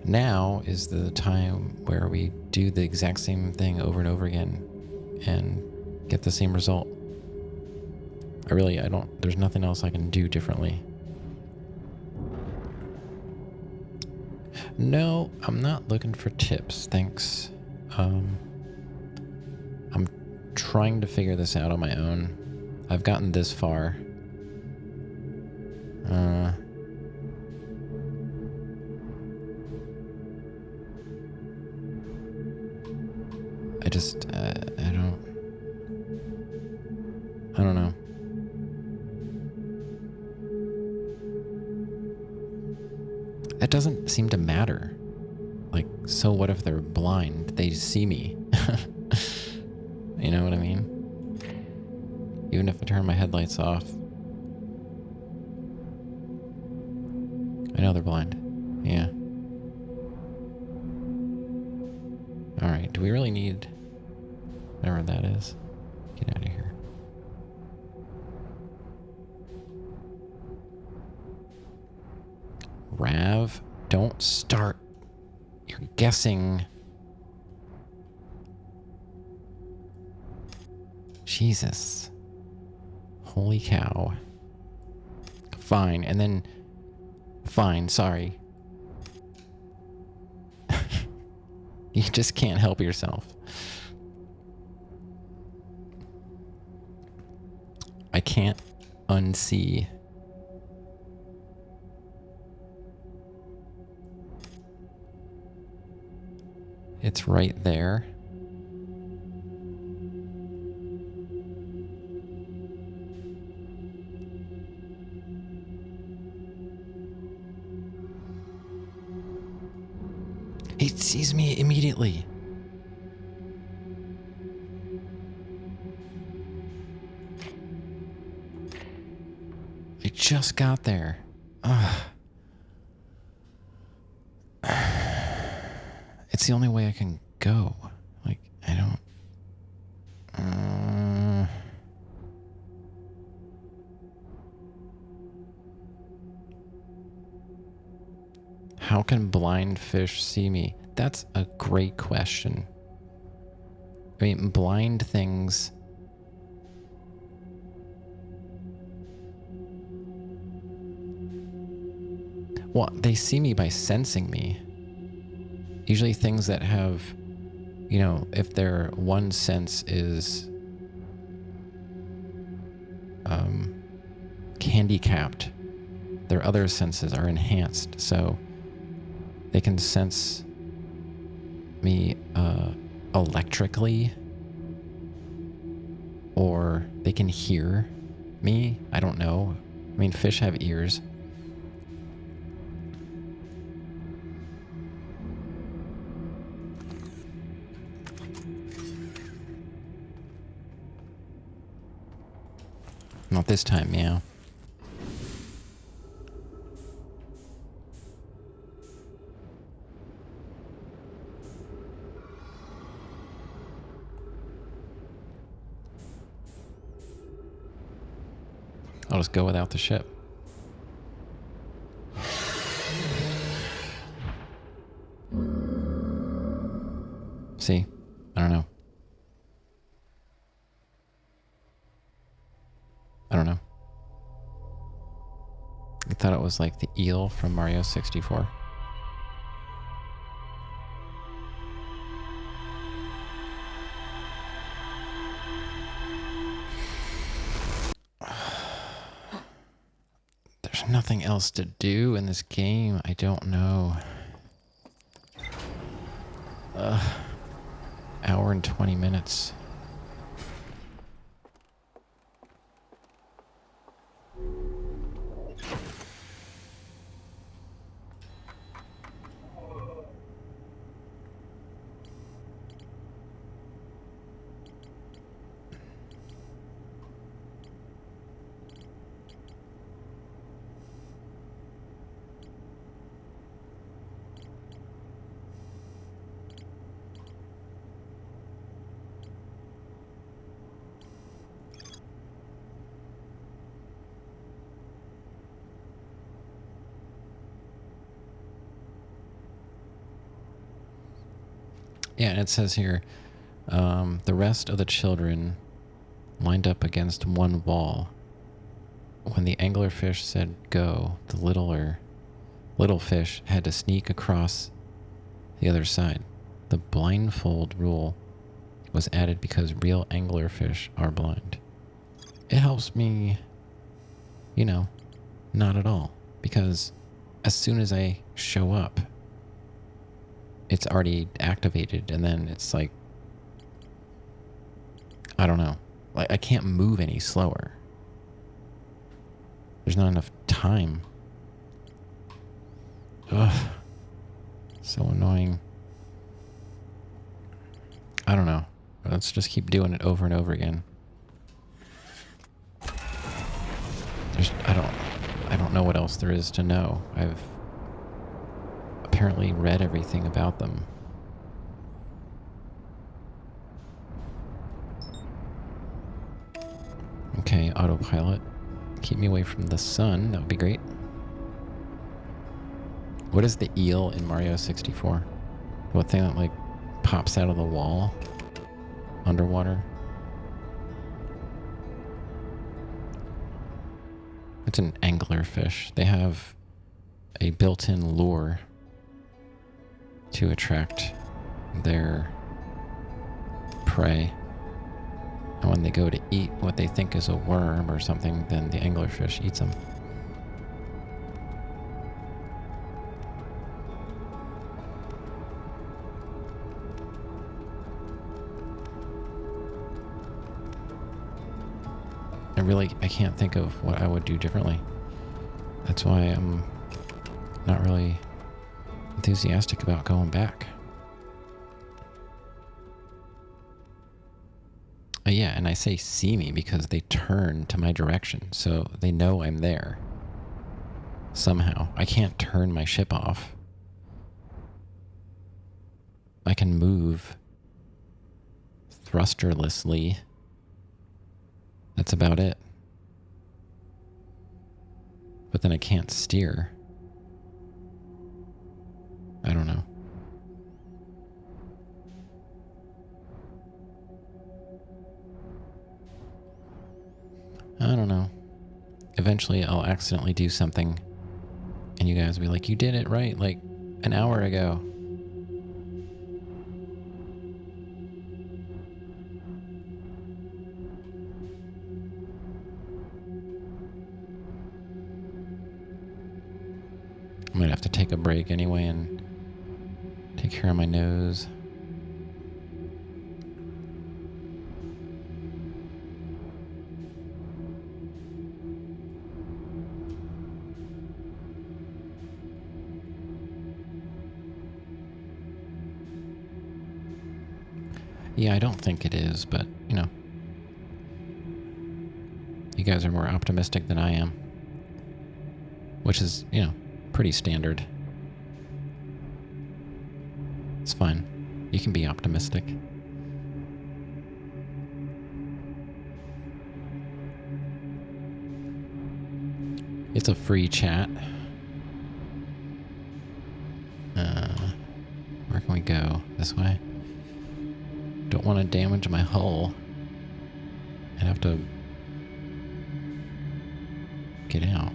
Speaker 1: Now is the time where we do the exact same thing over and over again and get the same result. There's nothing else I can do differently. No, I'm not looking for tips, thanks. I'm trying to figure this out on my own. I've gotten this far. I don't know. It doesn't seem to matter. Like, so what if they're blind? They see me. You know what I mean? Even if I turn my headlights off. I know they're blind. Yeah. Alright, do we really need whatever that is? Get out of here. Rav, don't start. You're guessing. Jesus. Holy cow. Fine, and then... Fine, sorry. You just can't help yourself. I can't unsee. It's right there. He sees me immediately. I just got there. Ugh. It's the only way I can go. Like, I don't... How can blind fish see me? That's a great question. I mean, blind things... Well, they see me by sensing me. Usually things that have you know, if their one sense is handicapped, their other senses are enhanced, so they can sense me electrically, or they can hear me. I don't know. I mean, fish have ears. Not this time, meow. I'll just go without the ship. See? I don't know. I don't know. I thought it was like the eel from Mario 64. There's nothing else to do in this game. I don't know. Hour and 20 minutes. Yeah, and it says here, the rest of the children lined up against one wall. When the anglerfish said go, the little fish had to sneak across the other side. The blindfold rule was added because real anglerfish are blind. It helps me, you know, not at all. Because as soon as I show up, it's already activated, and then it's like, I don't know. Like, I can't move any slower. There's not enough time. Ugh. So annoying. I don't know. Let's just keep doing it over and over again. I don't know what else there is to know. I've apparently read everything about them. Okay, autopilot. Keep me away from the sun. That would be great. What is the eel in Mario 64? What thing that, like, pops out of the wall? Underwater? It's an anglerfish. They have a built-in lure to attract their prey. And when they go to eat what they think is a worm or something, then the anglerfish eats them. I can't think of what I would do differently. That's why I'm not really enthusiastic about going back. Yeah, and I say see me because they turn to my direction, so they know I'm there. Somehow. I can't turn my ship off. I can move thrusterlessly. That's about it. But then I can't steer. I don't know. I don't know. Eventually I'll accidentally do something and you guys will be like, you did it right like an hour ago. I might have to take a break anyway and take care of my nose. Yeah, I don't think it is, but, you know. You guys are more optimistic than I am. Which is, you know, pretty standard. It's fine. You can be optimistic. It's a free chat. Where can we go? This way? Don't want to damage my hull. I'd have to get out.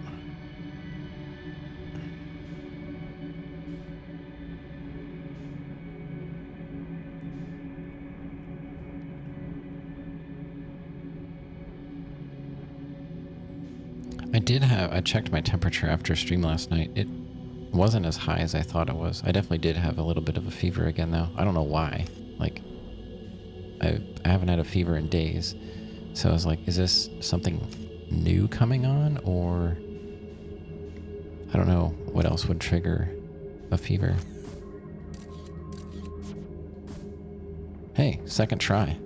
Speaker 1: I checked my temperature after stream last night. It wasn't as high as I thought it was. I definitely did have a little bit of a fever again, though. I don't know why. Like, I haven't had a fever in days. So I was like, is this something new coming on? Or I don't know what else would trigger a fever. Hey, second try.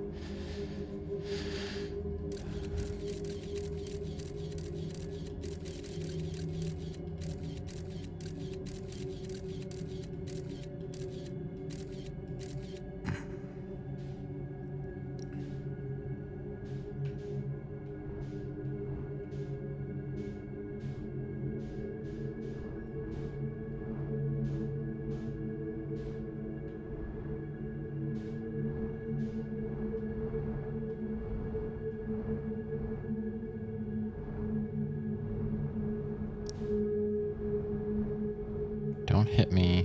Speaker 1: Don't hit me,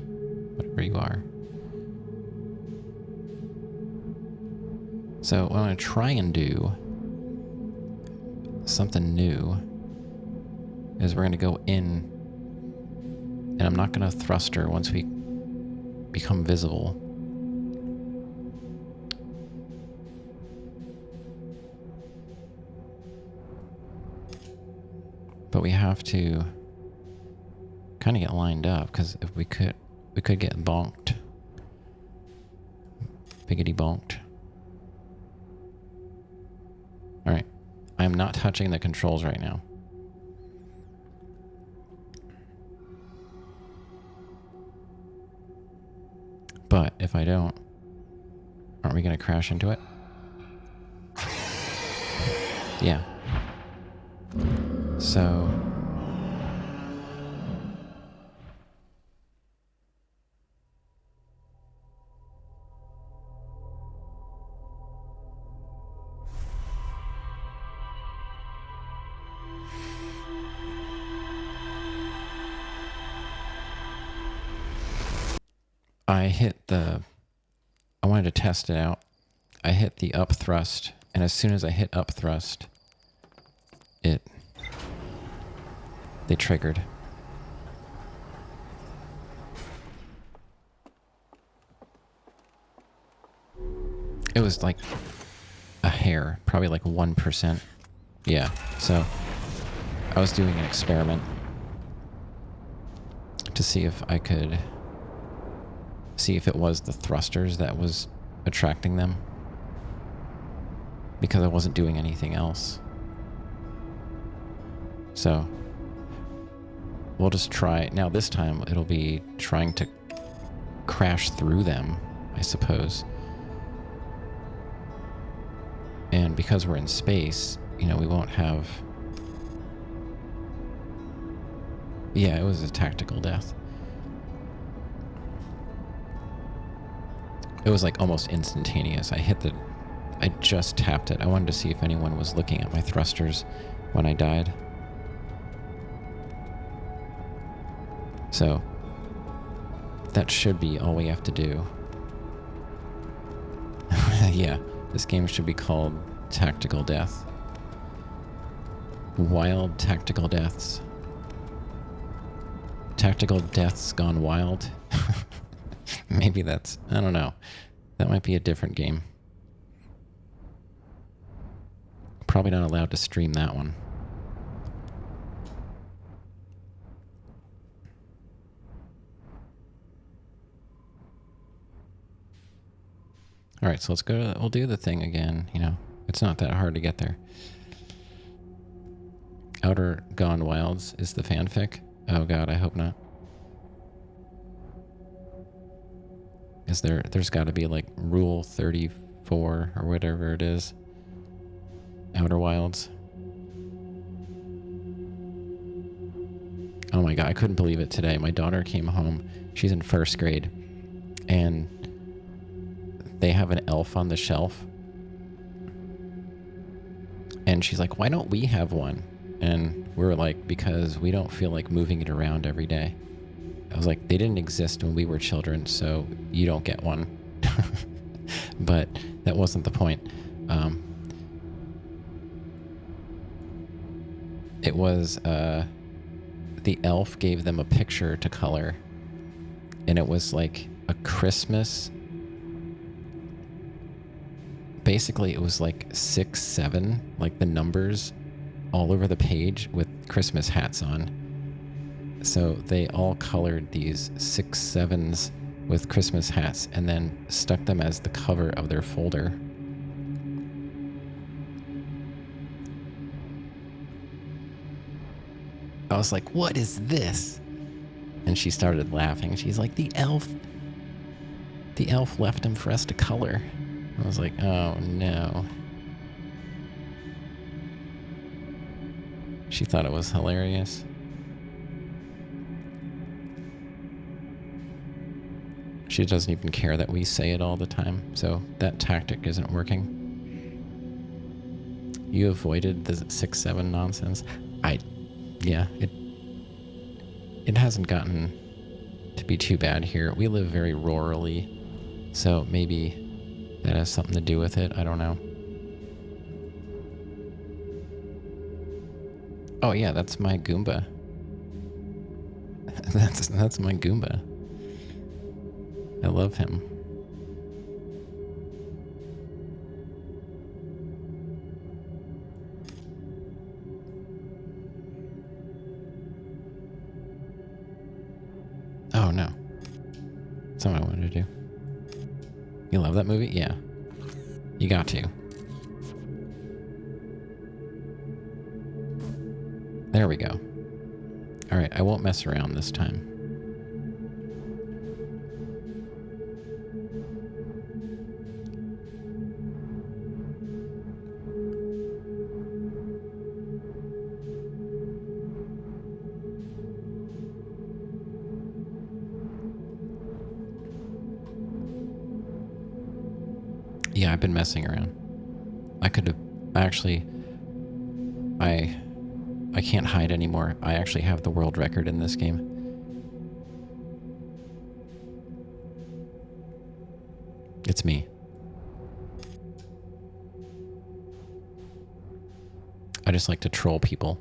Speaker 1: whatever you are. So what I'm going to try and do, something new, is we're going to go in, and I'm not going to thruster once we become visible. But we have to kind of get lined up, because if we could get bonked. Biggity bonked. Alright. I'm not touching the controls right now. But if I don't, aren't we going to crash into it? Yeah. So I wanted to test it out. I hit the up thrust, and as soon as I hit up thrust, they triggered. It was like a hair, probably like 1%. Yeah, so I was doing an experiment to see if I could see if it was the thrusters that was attracting them, because I wasn't doing anything else. So we'll just try. Now this time it'll be trying to crash through them, I suppose. And because we're in space, you know, we won't have... Yeah, it was a tactical death. It was like almost instantaneous. I just tapped it. I wanted to see if anyone was looking at my thrusters when I died. So that should be all we have to do. Yeah, this game should be called Tactical Death. Wild Tactical Deaths. Tactical Deaths Gone Wild. Maybe that's... I don't know. That might be a different game. Probably not allowed to stream that one. Alright, so let's go to... We'll do the thing again, you know. It's not that hard to get there. Outer Gone Wilds is the fanfic. Oh god, I hope not. Is there's got to be like Rule 34 or whatever it is. Outer Wilds. Oh my god, I couldn't believe it today. My daughter came home. She's in first grade. And they have an elf on the shelf. And she's like, why don't we have one? And we're like, because we don't feel like moving it around every day. I was like, they didn't exist when we were children, so you don't get one. But that wasn't the point. It was, the elf gave them a picture to color. And it was like a Christmas. Basically, it was like 6, 7, like the numbers all over the page with Christmas hats on. So they all colored these 6, 7s with Christmas hats and then stuck them as the cover of their folder. I was like, what is this? And she started laughing. She's like, the elf left them for us to color. I was like, oh no. She thought it was hilarious. She doesn't even care that we say it all the time, so that tactic isn't working. You avoided the 6, 7 nonsense. Yeah, it hasn't gotten to be too bad here. We live very rurally, so maybe that has something to do with it. I don't know. Oh yeah, that's my Goomba. That's my Goomba. I love him. Oh no. That's not what I wanted to do. You love that movie? Yeah. You got to. There we go. Alright, I won't mess around this time. Yeah, I've been messing around. I could have... Actually... I can't hide anymore. I actually have the world record in this game. It's me. I just like to troll people.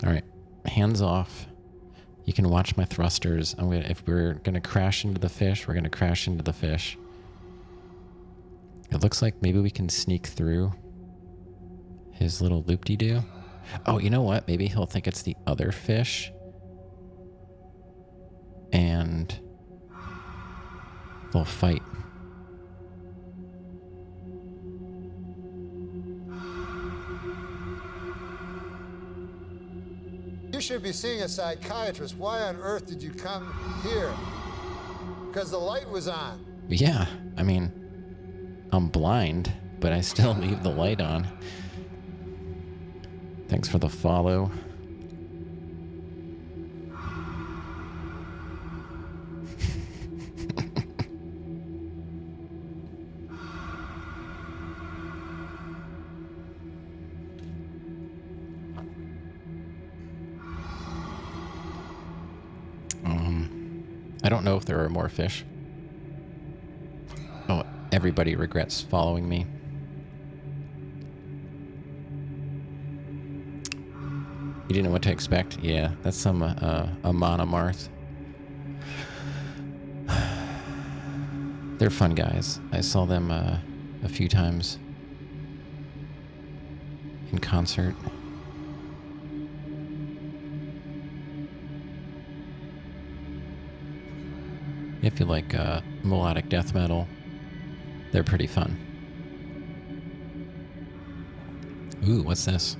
Speaker 1: All right, hands off. You can watch my thrusters. If we're gonna crash into the fish, we're gonna crash into the fish. It looks like maybe we can sneak through his little loop-de-doo. Oh, you know what? Maybe he'll think it's the other fish. And they'll fight.
Speaker 2: You should be seeing a psychiatrist. Why on earth did you come here? Because the light was on.
Speaker 1: Yeah, I mean, I'm blind, but I still leave the light on. Thanks for the follow. I don't know if there are more fish. Oh, everybody regrets following me. You didn't know what to expect? Yeah, that's some Amon Amarth. They're fun guys. I saw them a few times in concert. If you like melodic death metal, they're pretty fun. Ooh, what's this?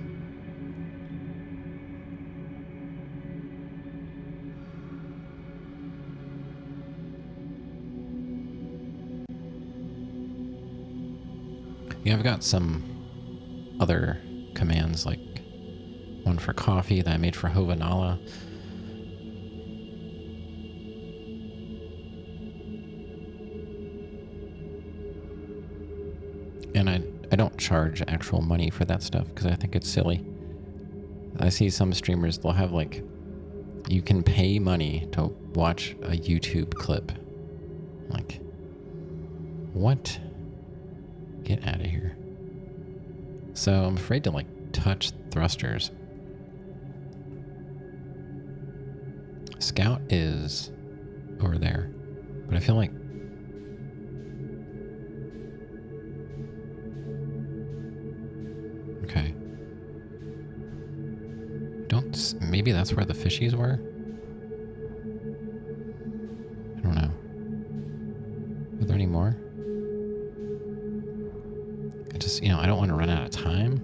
Speaker 1: Yeah, I've got some other commands, like one for coffee that I made for Hovanala. And I don't charge actual money for that stuff because I think it's silly. I see some streamers, they'll have like, you can pay money to watch a YouTube clip. Like, what? Get out of here. So I'm afraid to like touch thrusters. Scout is over there, but I feel like okay. Maybe that's where the fishies were? I don't know. Are there any more? I just, I don't want to run out of time.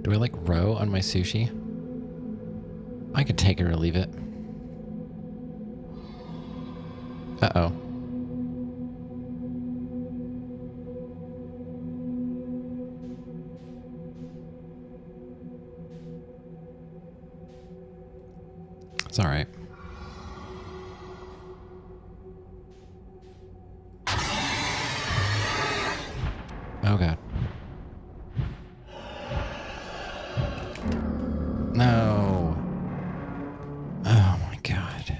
Speaker 1: Do I like row on my sushi? I could take it or leave it. Uh-oh. It's all right. Oh, God. No. Oh, my God.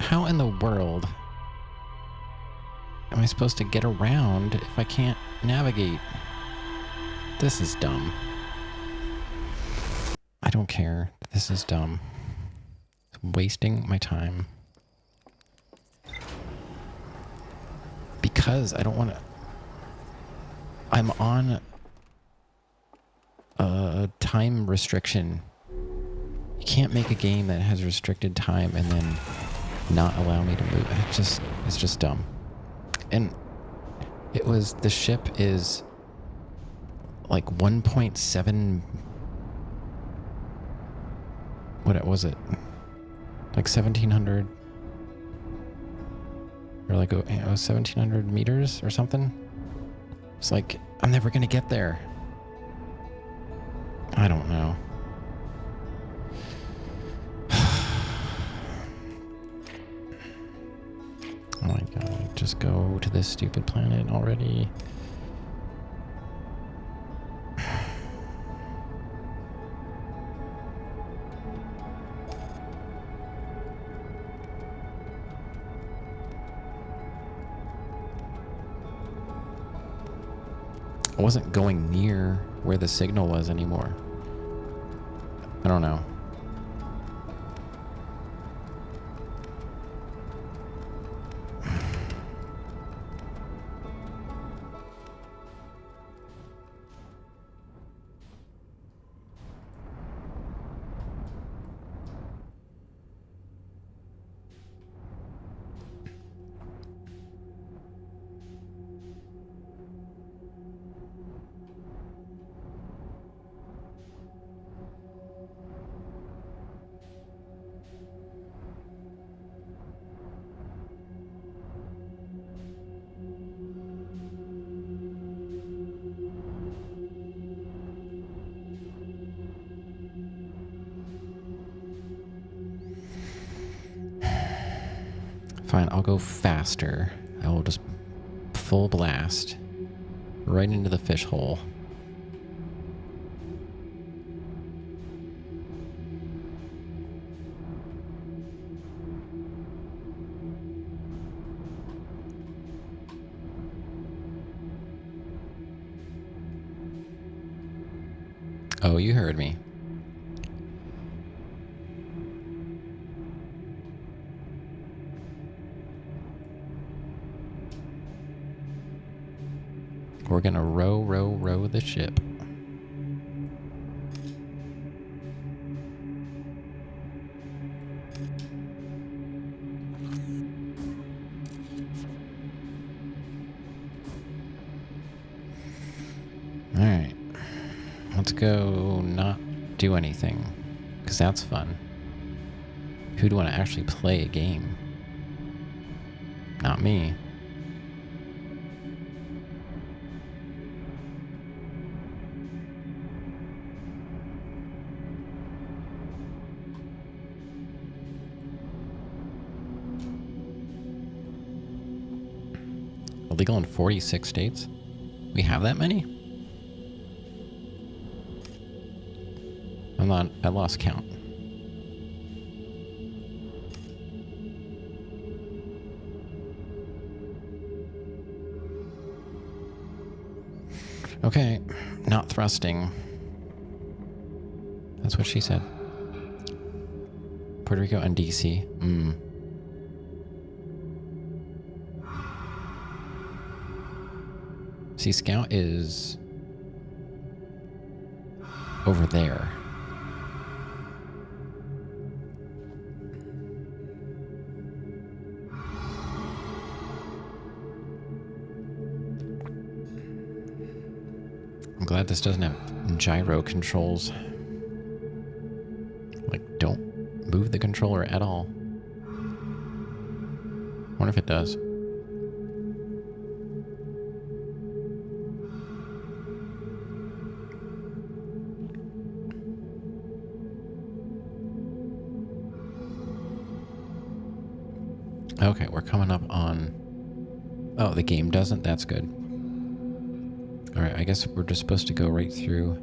Speaker 1: How in the world am I supposed to get around if I can't navigate? This is dumb. I don't care. This is dumb. It's wasting my time. Because I don't want to... I'm on a time restriction. You can't make a game that has restricted time and then not allow me to move. It's just dumb. And the ship is like 1.7, what was it? Like 1,700, or like 1,700 meters or something. It's like, I'm never gonna get there. I don't know. Oh my God, just go to this stupid planet already. I wasn't going near where the signal was anymore. I don't know. Fine, I'll go faster. I will just full blast right into the fish hole. Oh, you heard me. We're gonna row the ship. Alright. Let's go not do anything. Because that's fun. Who'd want to actually play a game? Not me. Illegal in 46 states? We have that many? I lost count. Okay, not thrusting. That's what she said. Puerto Rico and DC. See, Scout is over there. I'm glad this doesn't have gyro controls. Like, don't move the controller at all. Wonder if it does. Okay, we're coming up on... Oh, the game doesn't? That's good. Alright, I guess we're just supposed to go right through...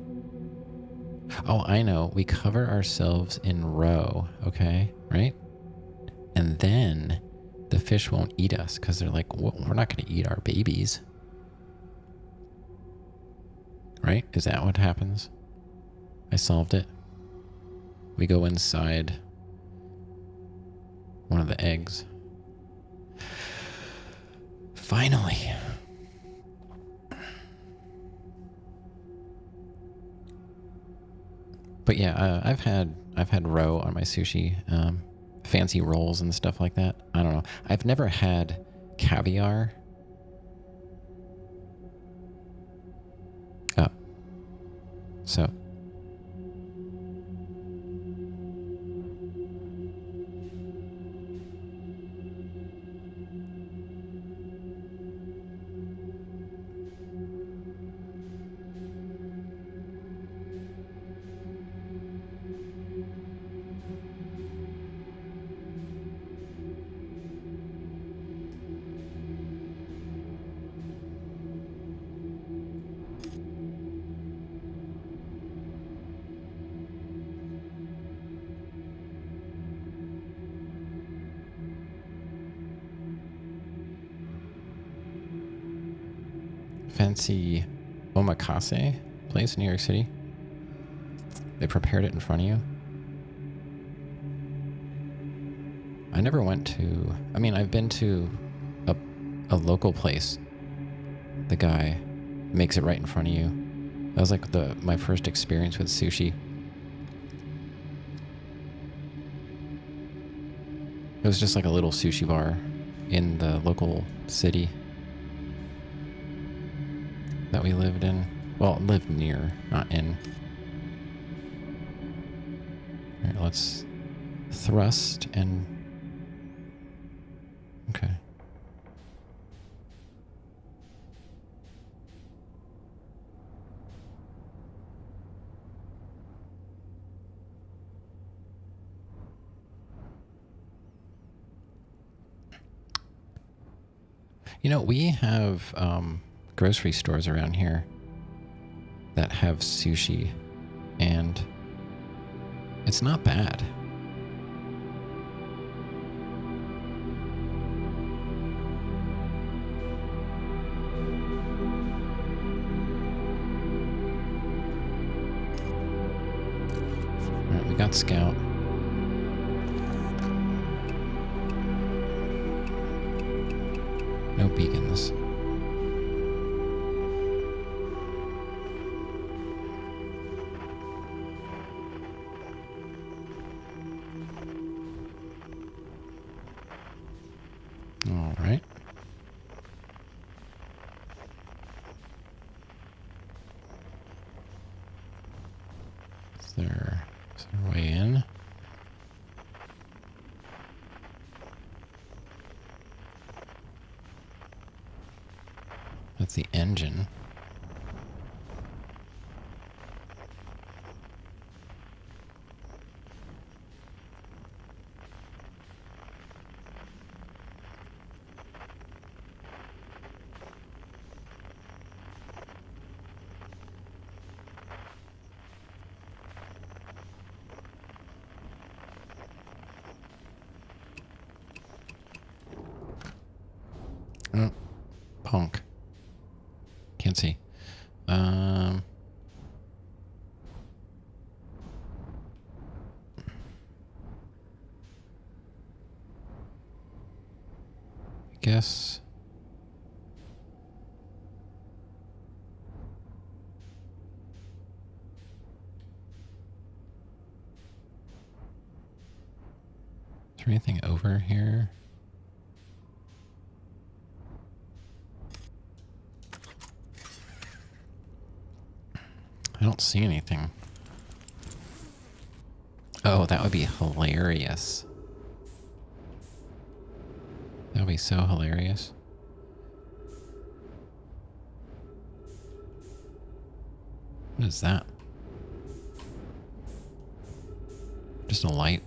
Speaker 1: Oh, I know. We cover ourselves in row, okay? Right? And then the fish won't eat us because they're like, well, we're not going to eat our babies. Right? Is that what happens? I solved it. We go inside one of the eggs. Finally. But yeah, I've had roe on my sushi, fancy rolls and stuff like that. I don't know. I've never had caviar. Oh. So. Fancy omakase place in New York City. They prepared it in front of you. I never went to... I mean, I've been to a local place. The guy makes it right in front of you. That was like my first experience with sushi. It was just like a little sushi bar in the local city that we lived in. Well, lived near, not in. All right, let's thrust and... Okay. You know, we have grocery stores around here that have sushi, and it's not bad. we got Scout. No beacons. All right. Is there a way in? That's the engine. Oh, punk. Can't see. I guess. Is there anything over here? I don't see anything. Oh, that would be hilarious. That would be so hilarious. What is that? Just a light.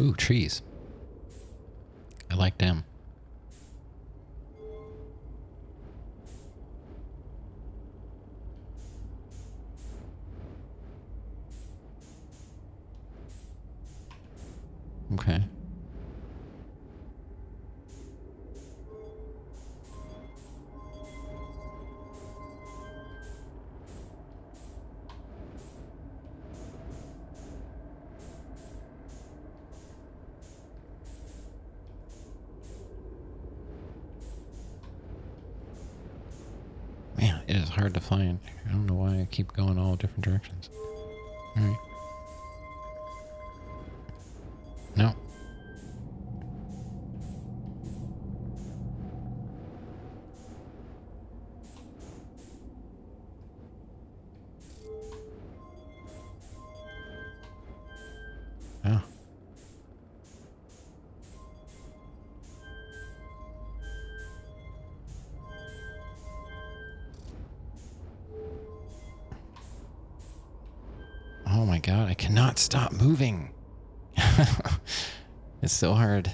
Speaker 1: Ooh, trees. I like them. Okay. Man, it is hard to find. I don't know why I keep going all different directions. All right. No. Oh. Oh my god, I cannot stop moving. It's so hard.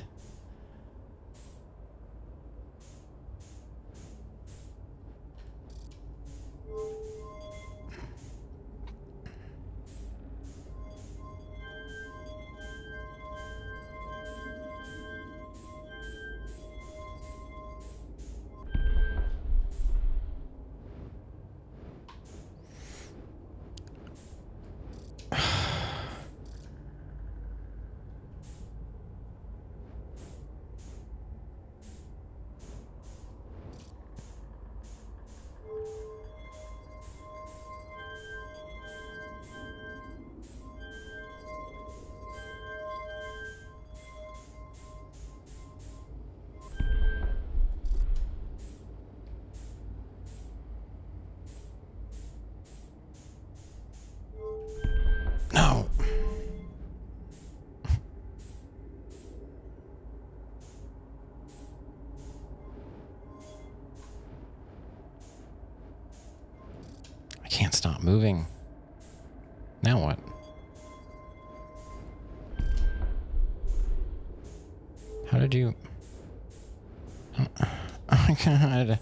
Speaker 1: No. I can't stop moving. Now what? How did you... Oh my god.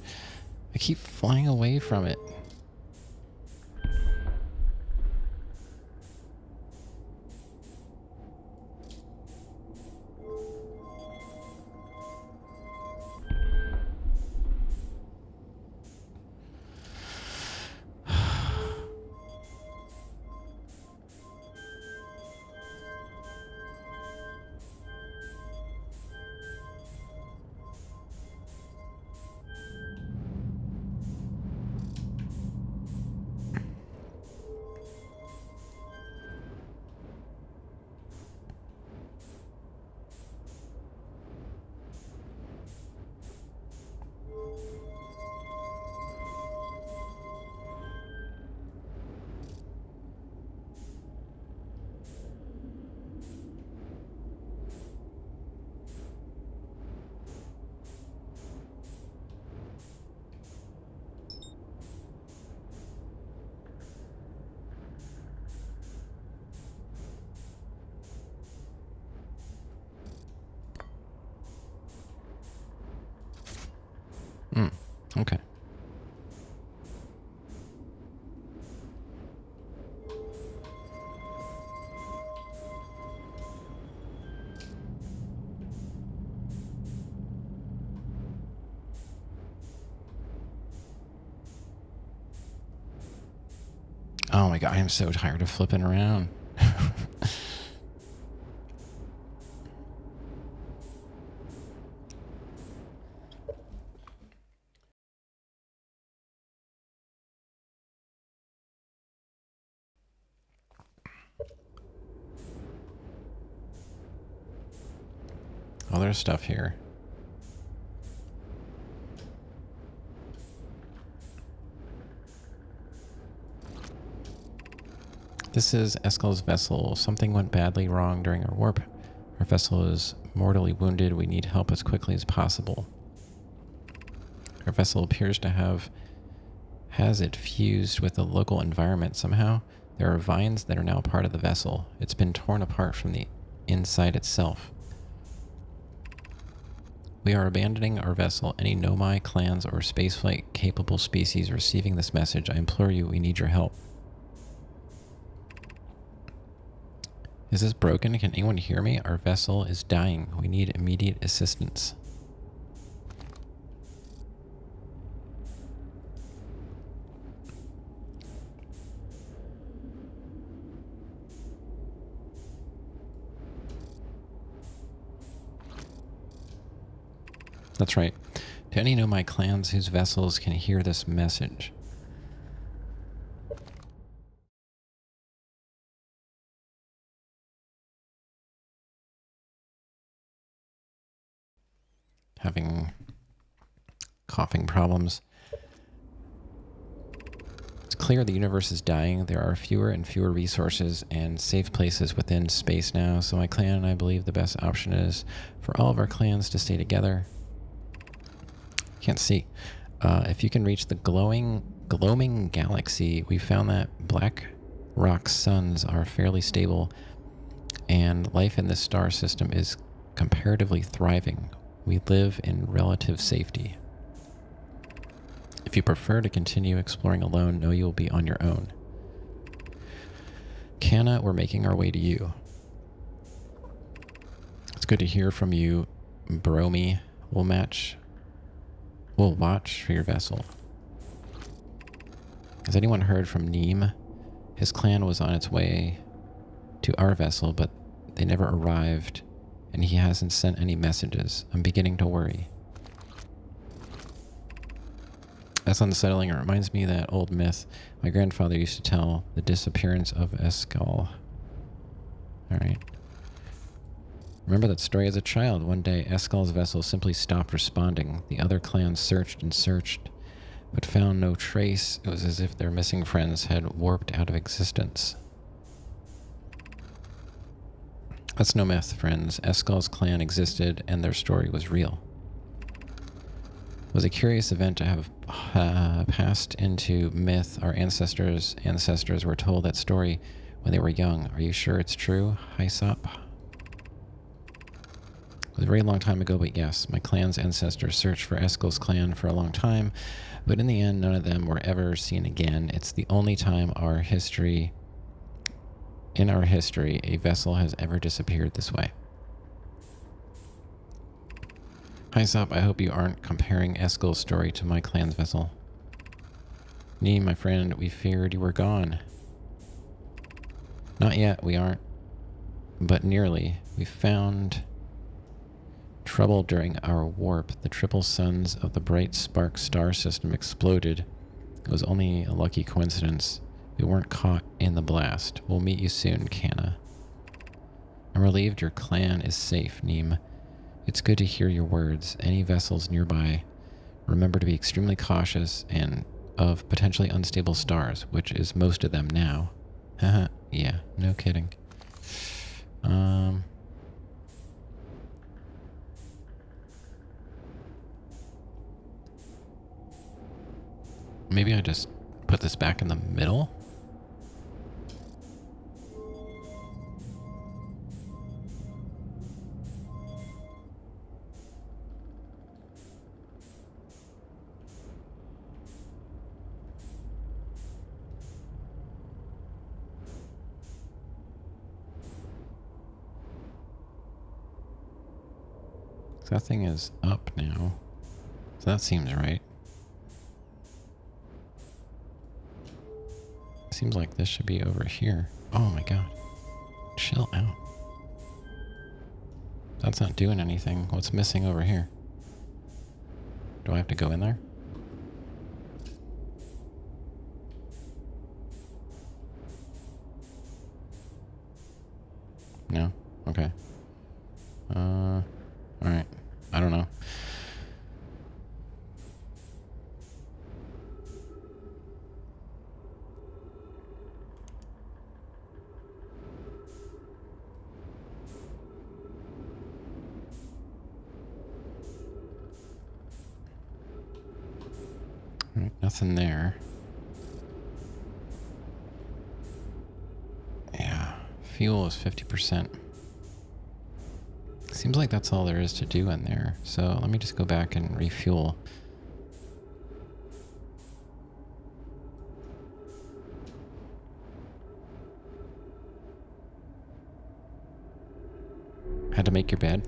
Speaker 1: I keep flying away from it. Okay. Oh my god, I am so tired of flipping around. Oh, there's stuff here. This is Eskel's vessel. Something went badly wrong during our warp. Our vessel is mortally wounded. We need help as quickly as possible. Our vessel appears to have... Has it fused with the local environment somehow? There are vines that are now part of the vessel. It's been torn apart from the inside itself. We are abandoning our vessel. Any Nomai clans or spaceflight capable species receiving this message, I implore you, we need your help. Is this broken? Can anyone hear me? Our vessel is dying. We need immediate assistance. That's right. To any Nomai clans whose vessels can hear this message. Having coughing problems. It's clear the universe is dying. There are fewer and fewer resources and safe places within space now, so my clan and I believe the best option is for all of our clans to stay together. Can't see. If you can reach the gloaming galaxy, we found that black rock suns are fairly stable and life in this star system is comparatively thriving. We live in relative safety. If you prefer to continue exploring alone, know you'll be on your own. Canna, we're making our way to you. It's good to hear from you, Bromi. We'll watch for your vessel. Has anyone heard from Neem? His clan was on its way to our vessel, but they never arrived, and he hasn't sent any messages. I'm beginning to worry. That's unsettling. It reminds me of that old myth my grandfather used to tell, the disappearance of Eskel. Alright. Remember that story as a child. One day, Eskel's vessel simply stopped responding. The other clans searched and searched, but found no trace. It was as if their missing friends had warped out of existence. That's no myth, friends. Eskel's clan existed, and their story was real. It was a curious event to have passed into myth. Our ancestors were told that story when they were young. Are you sure it's true, Hyssop? was a very long time ago, but yes, my clan's ancestors searched for Eskel's clan for a long time, but in the end, none of them were ever seen again. It's the only time in our history, a vessel has ever disappeared this way. Hyssop, I hope you aren't comparing Eskel's story to my clan's vessel. Nee, my friend, we feared you were gone. Not yet, we aren't. But nearly. We found trouble during our warp. The triple suns of the bright spark star system exploded. It was only a lucky coincidence. We weren't caught in the blast. We'll meet you soon, Kana. I'm relieved your clan is safe, Neem. It's good to hear your words. Any vessels nearby, remember to be extremely cautious and of potentially unstable stars, which is most of them now. Haha, yeah, no kidding. Maybe I just put this back in the middle? That thing is up now. So that seems right. Seems like this should be over here. Oh my god. Chill out. That's not doing anything. What's missing over here? Do I have to go in there? No? Okay. Alright. I don't know. Alright, nothing there. Yeah. Fuel is 50%. Seems like that's all there is to do in there. So let me just go back and refuel. Had to make your bed.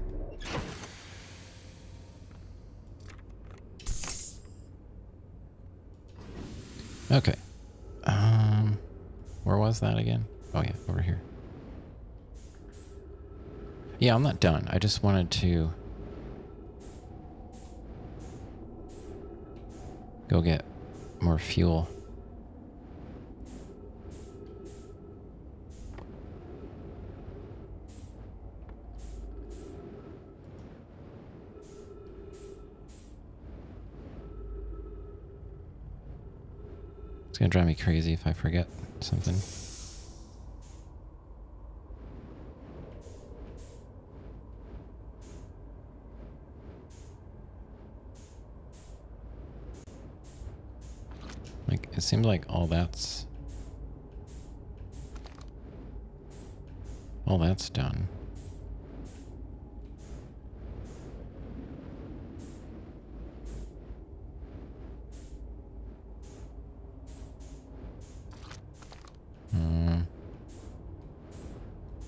Speaker 1: Okay. Where was that again? Oh yeah, over here. Yeah, I'm not done. I just wanted to go get more fuel. It's gonna drive me crazy if I forget something. Like, it seems like all that's done.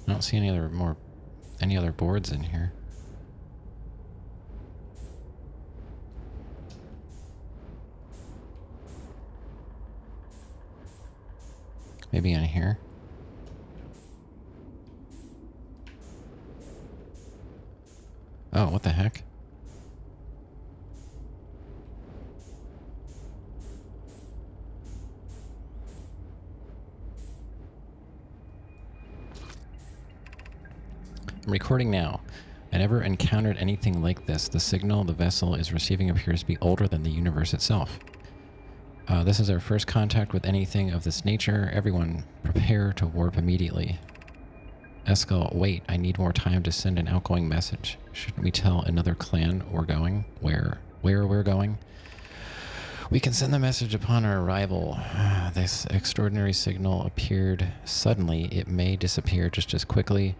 Speaker 1: I don't see any other boards in here. Maybe in here. Oh, what the heck? I'm recording now. I never encountered anything like this. The signal the vessel is receiving appears to be older than the universe itself. This is our first contact with anything of this nature. Everyone, prepare to warp immediately. Eskel, wait, I need more time to send an outgoing message. Shouldn't we tell another clan we're going? Where we're going? We can send the message upon our arrival. This extraordinary signal appeared suddenly. It may disappear just as quickly.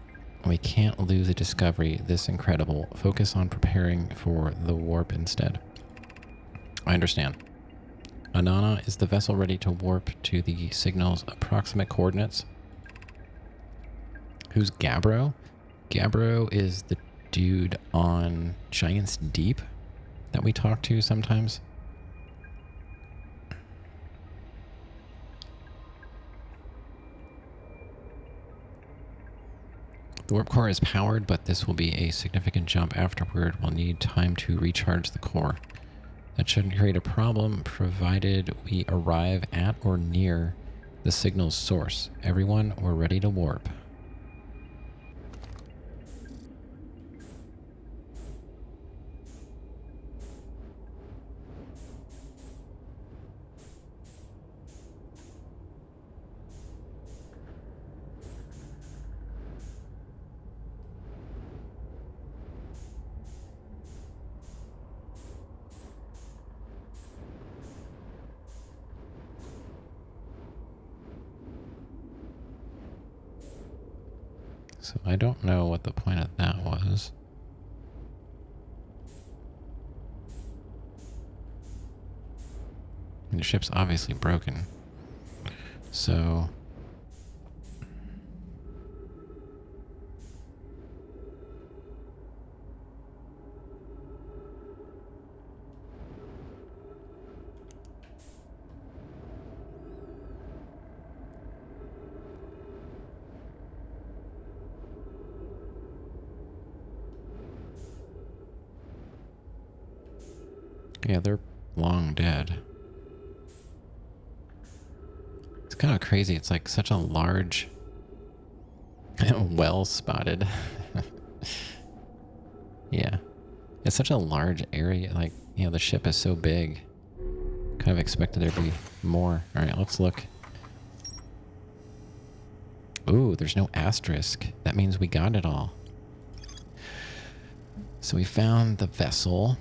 Speaker 1: We can't lose a discovery this incredible. Focus on preparing for the warp instead. I understand. Anana, is the vessel ready to warp to the signal's approximate coordinates? Who's Gabbro? Gabbro is the dude on Giant's Deep that we talk to sometimes. The warp core is powered, but this will be a significant jump afterward. We'll need time to recharge the core. That shouldn't create a problem, provided we arrive at or near the signal's source. Everyone, we're ready to warp. So I don't know what the point of that was. And the ship's obviously broken. So... yeah, they're long dead. It's kind of crazy. It's like such a large, well spotted. Yeah. It's such a large area. Like, you know, the ship is so big. Kind of expected there to be more. All right, let's look. Ooh, there's no asterisk. That means we got it all. So we found the vessel.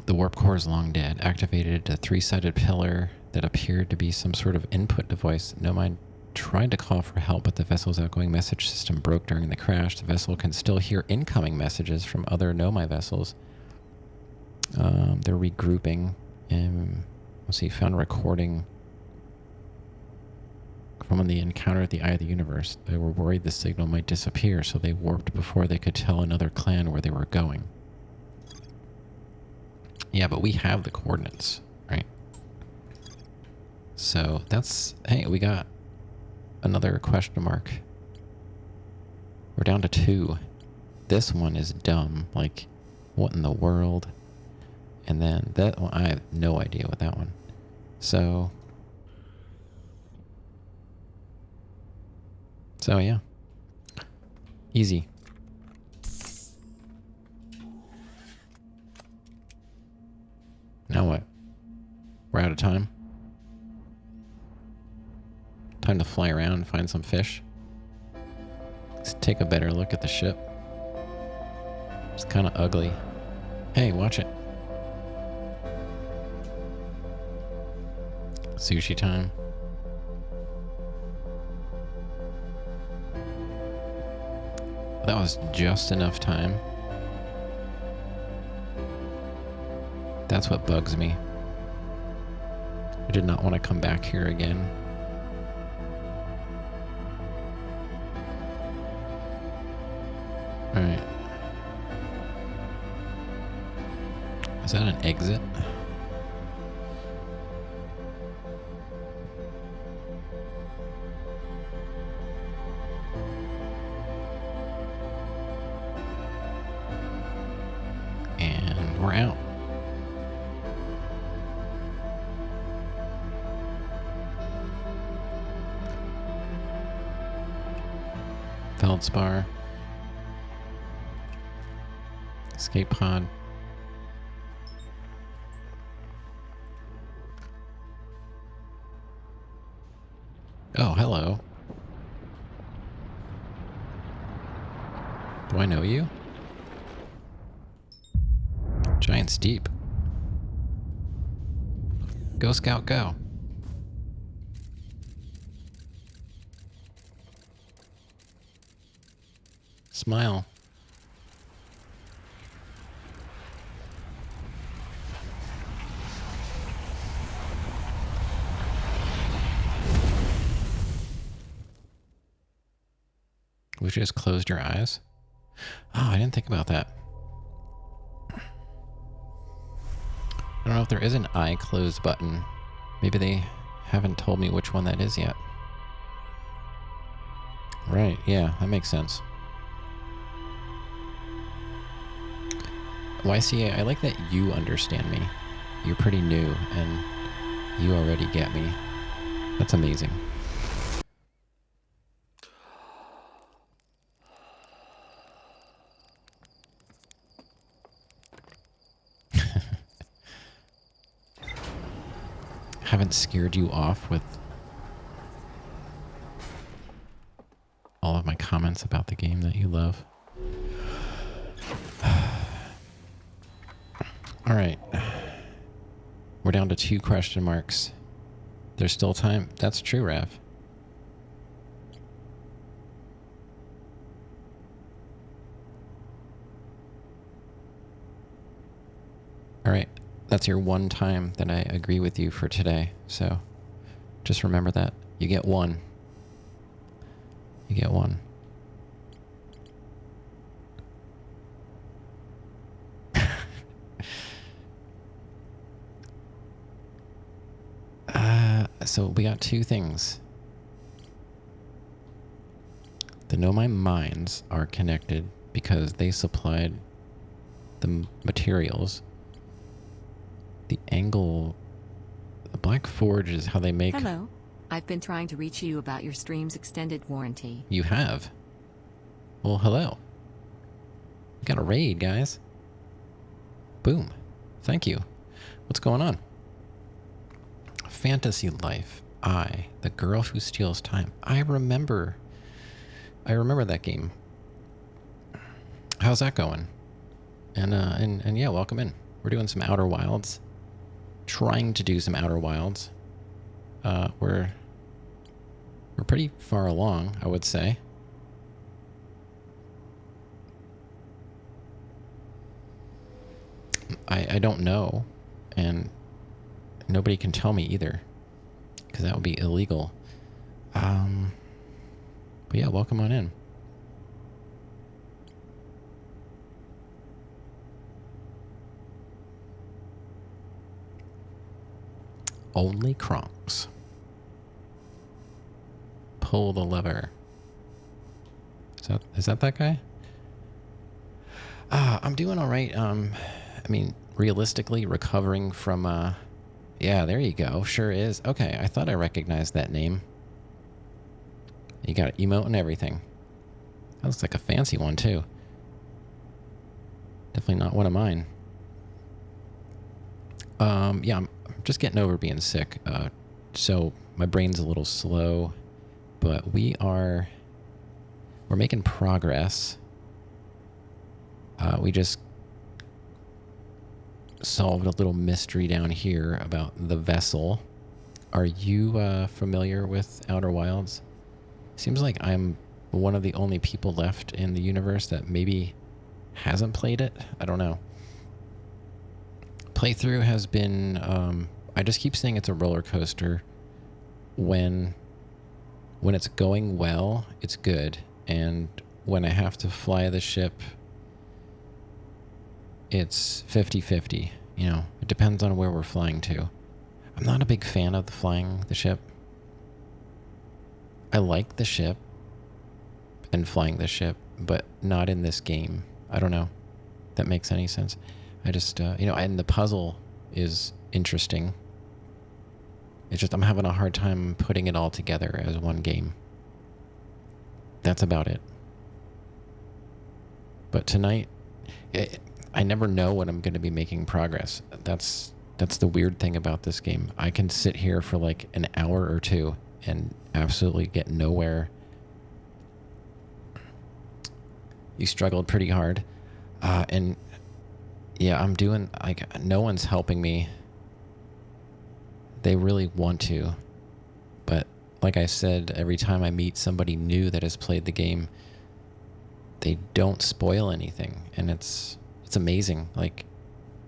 Speaker 1: The warp core is long dead. Activated a 3-sided pillar that appeared to be some sort of input device. Nomai tried to call for help, but the vessel's outgoing message system broke during the crash. The vessel can still hear incoming messages from other Nomai vessels. They're regrouping. Let's see, found a recording from when they encountered the Eye of the Universe. They were worried the signal might disappear, so they warped before they could tell another clan where they were going. Yeah, but we have the coordinates, right? So that's... Hey, we got another question mark. We're down to 2. This one is dumb. Like, what in the world? And then that one, I have no idea what that one. So yeah. Easy. Now what? We're out of time. Time to fly around and find some fish. Let's take a better look at the ship. It's kind of ugly. Hey, watch it. Sushi time. That was just enough time. That's what bugs me. I did not want to come back here again. Alright. Is that an exit? And we're out. Feldspar. Escape pod. Oh, hello. Do I know you? Giant's Deep. Go, Scout, go. Smile. We just closed your eyes? Oh, I didn't think about that. I don't know if there is an eye close button. Maybe they haven't told me which one that is yet. Right, yeah, that makes sense. YCA, I like that you understand me. You're pretty new, and you already get me. That's amazing. Haven't scared you off with all of my comments about the game that you love. All right. We're down to 2 question marks. There's still time. That's true, Rav. All right. That's your one time that I agree with you for today. So just remember that. You get 1. You get 1. So we got 2 things. The Know My Mines are connected because they supplied the materials. The Black Forge is how they make...
Speaker 3: Hello. I've been trying to reach you about your stream's extended warranty.
Speaker 1: You have? Well, hello. We got a raid, guys. Boom. Thank you. What's going on? Fantasy Life. The Girl Who Steals Time. I remember that game. How's that going? And yeah, welcome in. We're doing some Outer Wilds. Trying to do some Outer Wilds. We're pretty far along, I would say. I don't know, and nobody can tell me either, because that would be illegal. But yeah, welcome on in. Only Kronks. Pull the lever. Is that guy? I'm doing all right. I mean, realistically, recovering from yeah, there you go. Sure is. Okay, I thought I recognized that name. You got an emote and everything. That looks like a fancy one too. Definitely not one of mine. Yeah, I'm just getting over being sick. So my brain's a little slow, but we're making progress. We just solved a little mystery down here about the vessel. Are you familiar with Outer Wilds? Seems like I'm one of the only people left in the universe that maybe hasn't played it. I don't know. Playthrough has been, I just keep saying it's a roller coaster. When it's going well, it's good. And when I have to fly the ship, it's 50-50. You know, it depends on where we're flying to. I'm not a big fan of flying the ship. I like the ship and flying the ship, but not in this game. I don't know if that makes any sense. I just, you know, and the puzzle is interesting. It's just I'm having a hard time putting it all together as one game. That's about it. But tonight, I never know when I'm going to be making progress. That's the weird thing about this game. I can sit here for like an hour or 2 and absolutely get nowhere. You struggled pretty hard. And yeah, I'm doing, like, no one's helping me. They really want to. But like I said, every time I meet somebody new that has played the game, they don't spoil anything, and it's amazing. Like,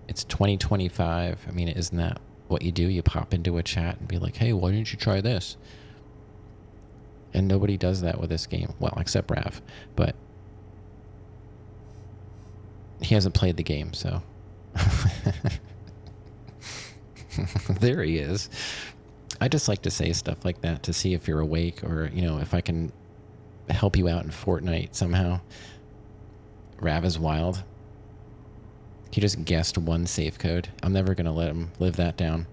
Speaker 1: it's 2025. I mean, isn't that what you do? You pop into a chat and be like, hey, why didn't you try this? And nobody does that with this game. Well, except Rav. But he hasn't played the game, so. There he is. I just like to say stuff like that to see if you're awake, or, you know, if I can help you out in Fortnite somehow. Rav is wild. He just guessed one safe code. I'm never going to let him live that down.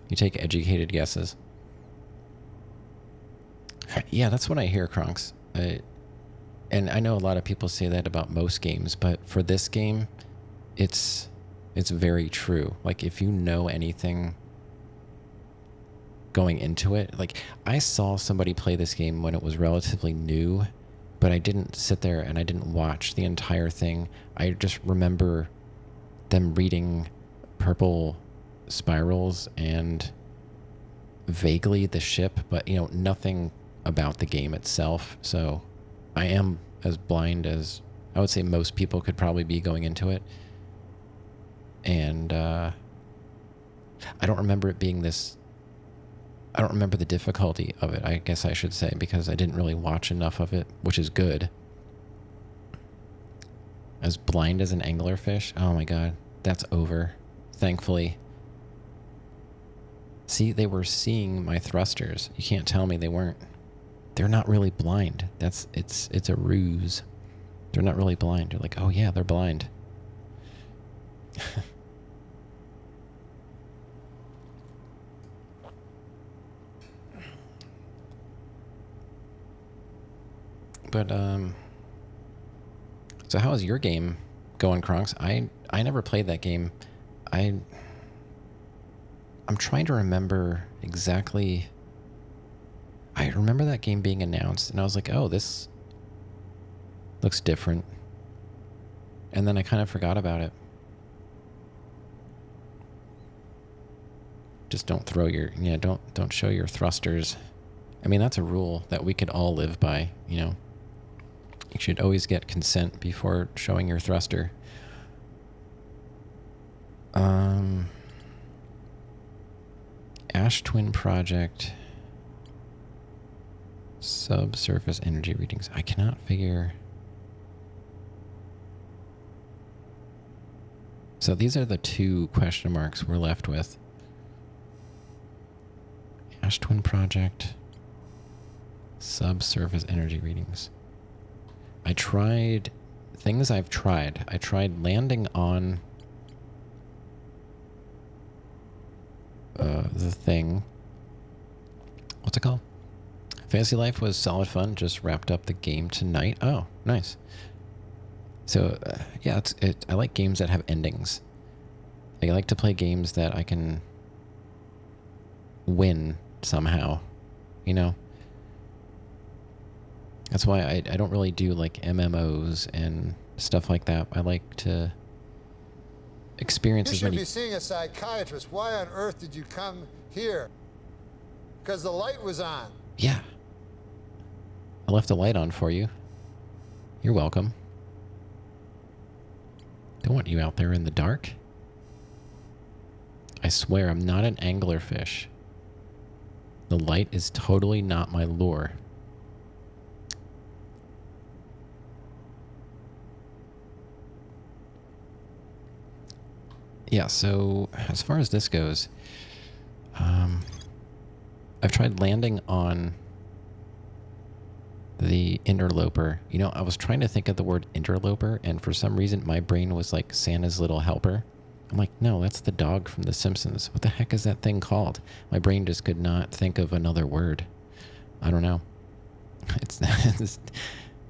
Speaker 1: You take educated guesses. Yeah, that's what I hear, Kronks. And I know a lot of people say that about most games, but for this game, it's very true. Like, if you know anything going into it, like, I saw somebody play this game when it was relatively new, but I didn't sit there and I didn't watch the entire thing. I just remember them reading Purple Spirals and vaguely the ship, but, you know, nothing about the game itself. So I am as blind as I would say most people could probably be going into it. And I don't remember it being this... I don't remember the difficulty of it, I guess I should say, because I didn't really watch enough of it, which is good. As blind as an anglerfish? Oh my god, that's over, thankfully. See, they were seeing my thrusters. You can't tell me they weren't. They're not really blind. It's a ruse. They're not really blind. You're like, oh yeah, they're blind. But, so how is your game going, Kronks? I never played that game. I'm trying to remember exactly... I remember that game being announced, and I was like, oh, this looks different. And then I kind of forgot about it. Just don't throw your... Yeah, don't show your thrusters. I mean, that's a rule that we could all live by, you know. You should always get consent before showing your thruster. Ash Twin Project. Subsurface energy readings. I cannot figure... So these are the two question marks we're left with. Ash Twin Project. Subsurface energy readings. I tried things I've tried. I tried landing on the thing. What's it called? Fantasy Life was solid fun. Just wrapped up the game tonight. Oh, nice. So yeah, I like games that have endings. I like to play games that I can win somehow, you know? That's why I don't really do like MMOs and stuff like that. I like to experience as many...
Speaker 2: You should be seeing a psychiatrist. Why on earth did you come here? Because the light was on.
Speaker 1: Yeah. I left the light on for you. You're welcome. Don't want you out there in the dark. I swear I'm not an anglerfish. The light is totally not my lure. Yeah, so as far as this goes, I've tried landing on the interloper. You know, I was trying to think of the word interloper, and for some reason my brain was like Santa's little helper. I'm like, no, that's the dog from The Simpsons. What the heck is that thing called? My brain just could not think of another word. I don't know. It's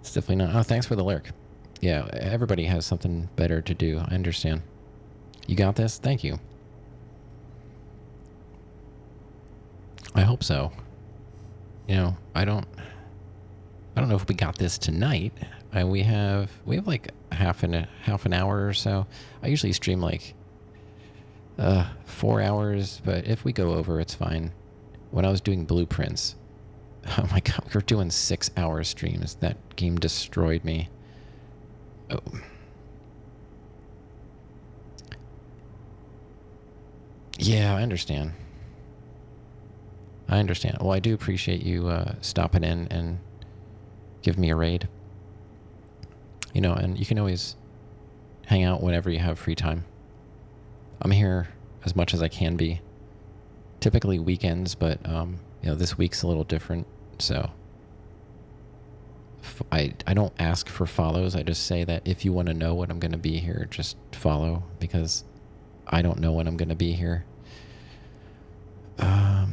Speaker 1: definitely not. Oh, thanks for the lurk. Yeah, everybody has something better to do. I understand. You got this? Thank you. I hope so. You know, I don't know if we got this tonight. We have like half an hour or so. I usually stream like 4 hours, but if we go over, it's fine. When I was doing blueprints, Oh my god, we were doing 6-hour streams. That game destroyed me. Oh. Yeah, I understand. Well, I do appreciate you stopping in and giving me a raid. You know, and you can always hang out whenever you have free time. I'm here as much as I can be. Typically weekends, but this week's a little different. So I don't ask for follows. I just say that if you want to know when I'm going to be here, just follow, because I don't know when I'm going to be here.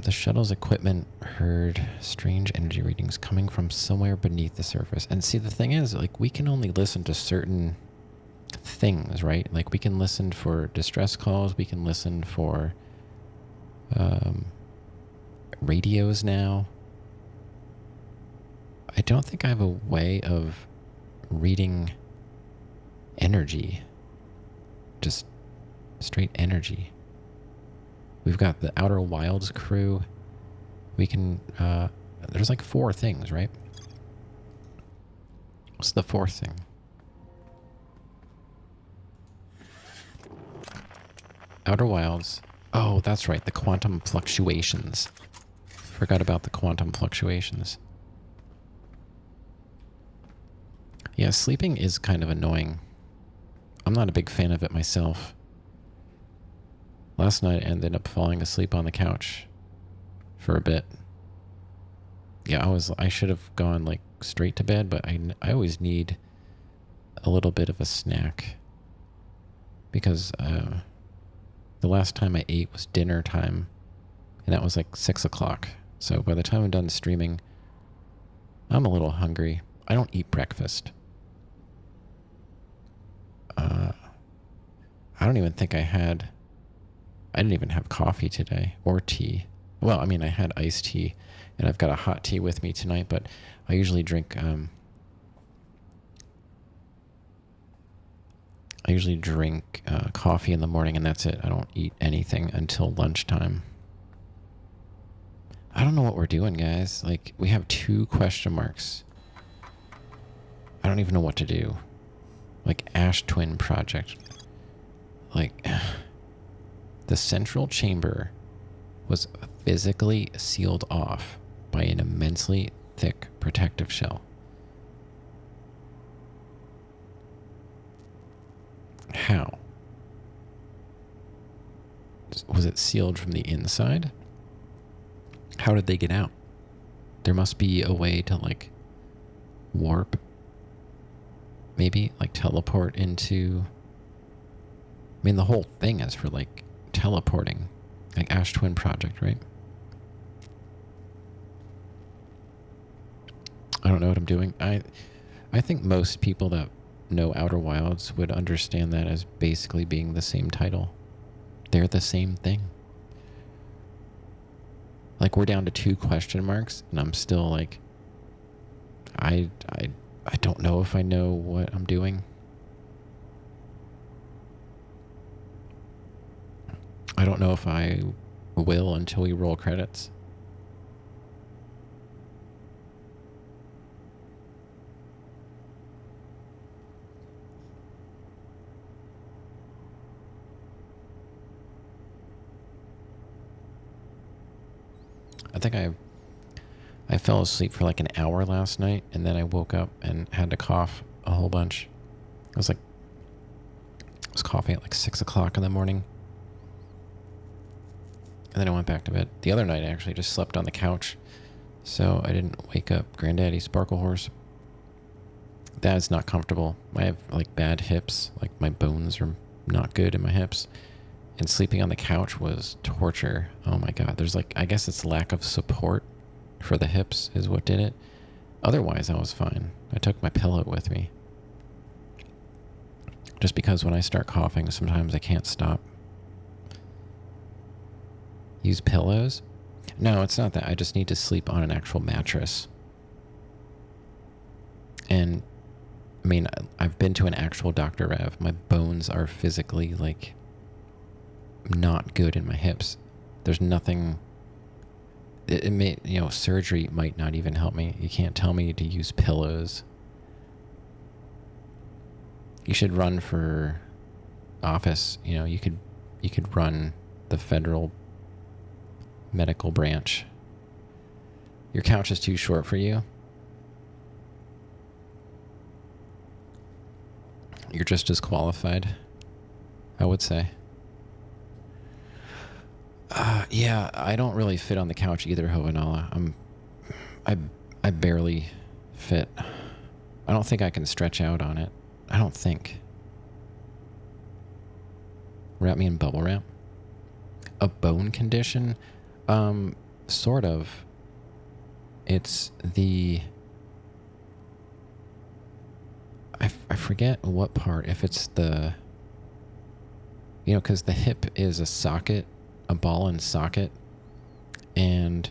Speaker 1: The shuttle's equipment heard strange energy readings coming from somewhere beneath the surface. And see, the thing is, like, we can only listen to certain things, right? Like, we can listen for distress calls. We can listen for radios now. I don't think I have a way of reading energy. Just straight energy. We've got the Outer Wilds crew. We can, there's like 4 things, right? What's the 4th thing? Outer Wilds. Oh, that's right. The quantum fluctuations. Forgot about the quantum fluctuations. Yeah, sleeping is kind of annoying. I'm not a big fan of it myself. Last night I ended up falling asleep on the couch for a bit. Yeah, I should have gone like straight to bed, but I always need a little bit of a snack, because the last time I ate was dinner time, and that was like 6 o'clock. So by the time I'm done streaming, I'm a little hungry. I don't eat breakfast. I don't even think I didn't even have coffee today, or tea. Well, I mean, I had iced tea, and I've got a hot tea with me tonight, but I usually drink, coffee in the morning, and that's it. I don't eat anything until lunchtime. I don't know what we're doing, guys. Like, we have 2 question marks. I don't even know what to do. Like, Ash Twin Project. Like, the central chamber was physically sealed off by an immensely thick protective shell. How? Was it sealed from the inside? How did they get out? There must be a way to, like, warp. Maybe, like, teleport into... I mean, the whole thing is for, like, teleporting. Like Ash Twin Project, right? I don't know what I'm doing. I think most people that know Outer Wilds would understand that as basically being the same title. They're the same thing. Like, we're down to 2 question marks, and I'm still like, I don't know if I know what I'm doing. I don't know if I will until we roll credits. I think I fell asleep for like an hour last night, and then I woke up and had to cough a whole bunch. I was coughing at like 6 o'clock in the morning. And then I went back to bed. The other night I actually just slept on the couch, so I didn't wake up Granddaddy Sparkle Horse. That is not comfortable. I have like bad hips. Like, my bones are not good in my hips. And sleeping on the couch was torture. Oh my God. There's like, I guess it's lack of support for the hips is what did it. Otherwise, I was fine. I took my pillow with me. Just because when I start coughing, sometimes I can't stop. Use pillows? No, it's not that. I just need to sleep on an actual mattress. And, I mean, I've been to an actual Dr. Rev. My bones are physically, like, not good in my hips. There's nothing it may, surgery might not even help me. You can't tell me to use pillows. You should run for office. You could run the federal medical branch. Your couch is too short for you. You're just as qualified, I would say. Yeah, I don't really fit on the couch either, Hovanala. I barely fit. I don't think I can stretch out on it. I don't think. Wrap me in bubble wrap? A bone condition? Sort of. It's the... I forget what part. If it's the... because the hip is a socket, a ball and socket, and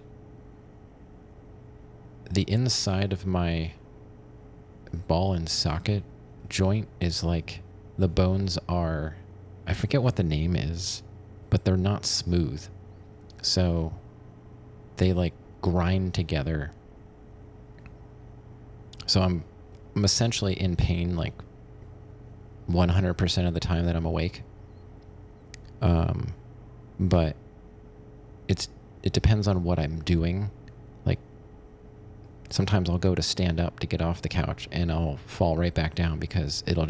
Speaker 1: the inside of my ball and socket joint is like, the bones are, I forget what the name is, but they're not smooth. So they like grind together. So I'm essentially in pain like 100% of the time that I'm awake. But it depends on what I'm doing. Like sometimes I'll go to stand up to get off the couch and I'll fall right back down because it'll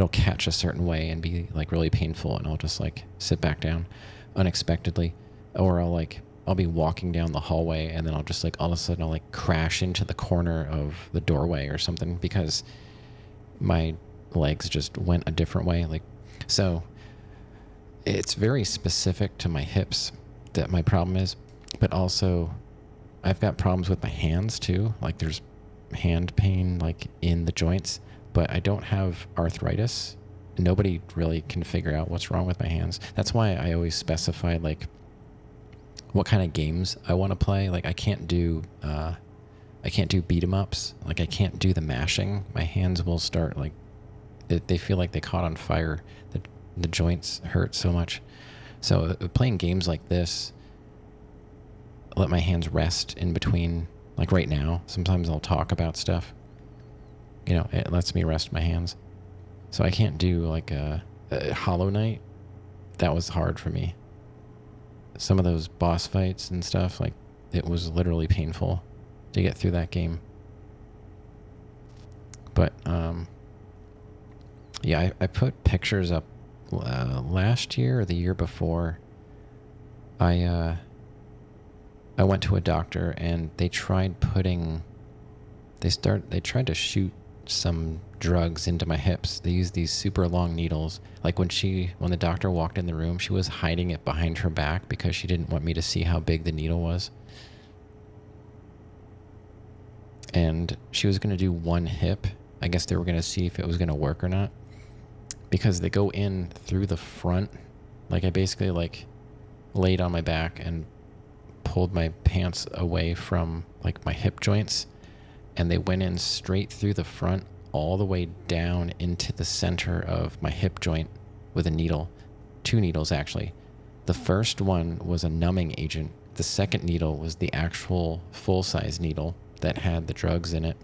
Speaker 1: catch a certain way and be like really painful, and I'll just like sit back down unexpectedly. Or I'll be walking down the hallway and then I'll just like all of a sudden I'll like crash into the corner of the doorway or something because my legs just went a different way. So it's very specific to my hips that my problem is, but also I've got problems with my hands too. Like there's hand pain like in the joints, but I don't have arthritis. Nobody really can figure out what's wrong with my hands. That's why I always specify like what kind of games I want to play. Like I can't do beat 'em ups. Like I can't do the mashing. My hands will start like they feel like they caught on fire. The joints hurt so much. So playing games like this, let my hands rest in between. Like right now, sometimes I'll talk about stuff. It lets me rest my hands. So I can't do like a Hollow Knight. That was hard for me. Some of those boss fights and stuff, like it was literally painful to get through that game. But yeah, I put pictures up last year or the year before. I went to a doctor and they tried to shoot some drugs into my hips. They used these super long needles. Like when the doctor walked in the room, she was hiding it behind her back because she didn't want me to see how big the needle was. And she was going to do one hip. I guess they were going to see if it was going to work or not. Because they go in through the front. Like I basically like laid on my back and pulled my pants away from like my hip joints, and they went in straight through the front all the way down into the center of my hip joint with a needle. 2 needles actually. The first one was a numbing agent. The second needle was the actual full-size needle that had the drugs in it.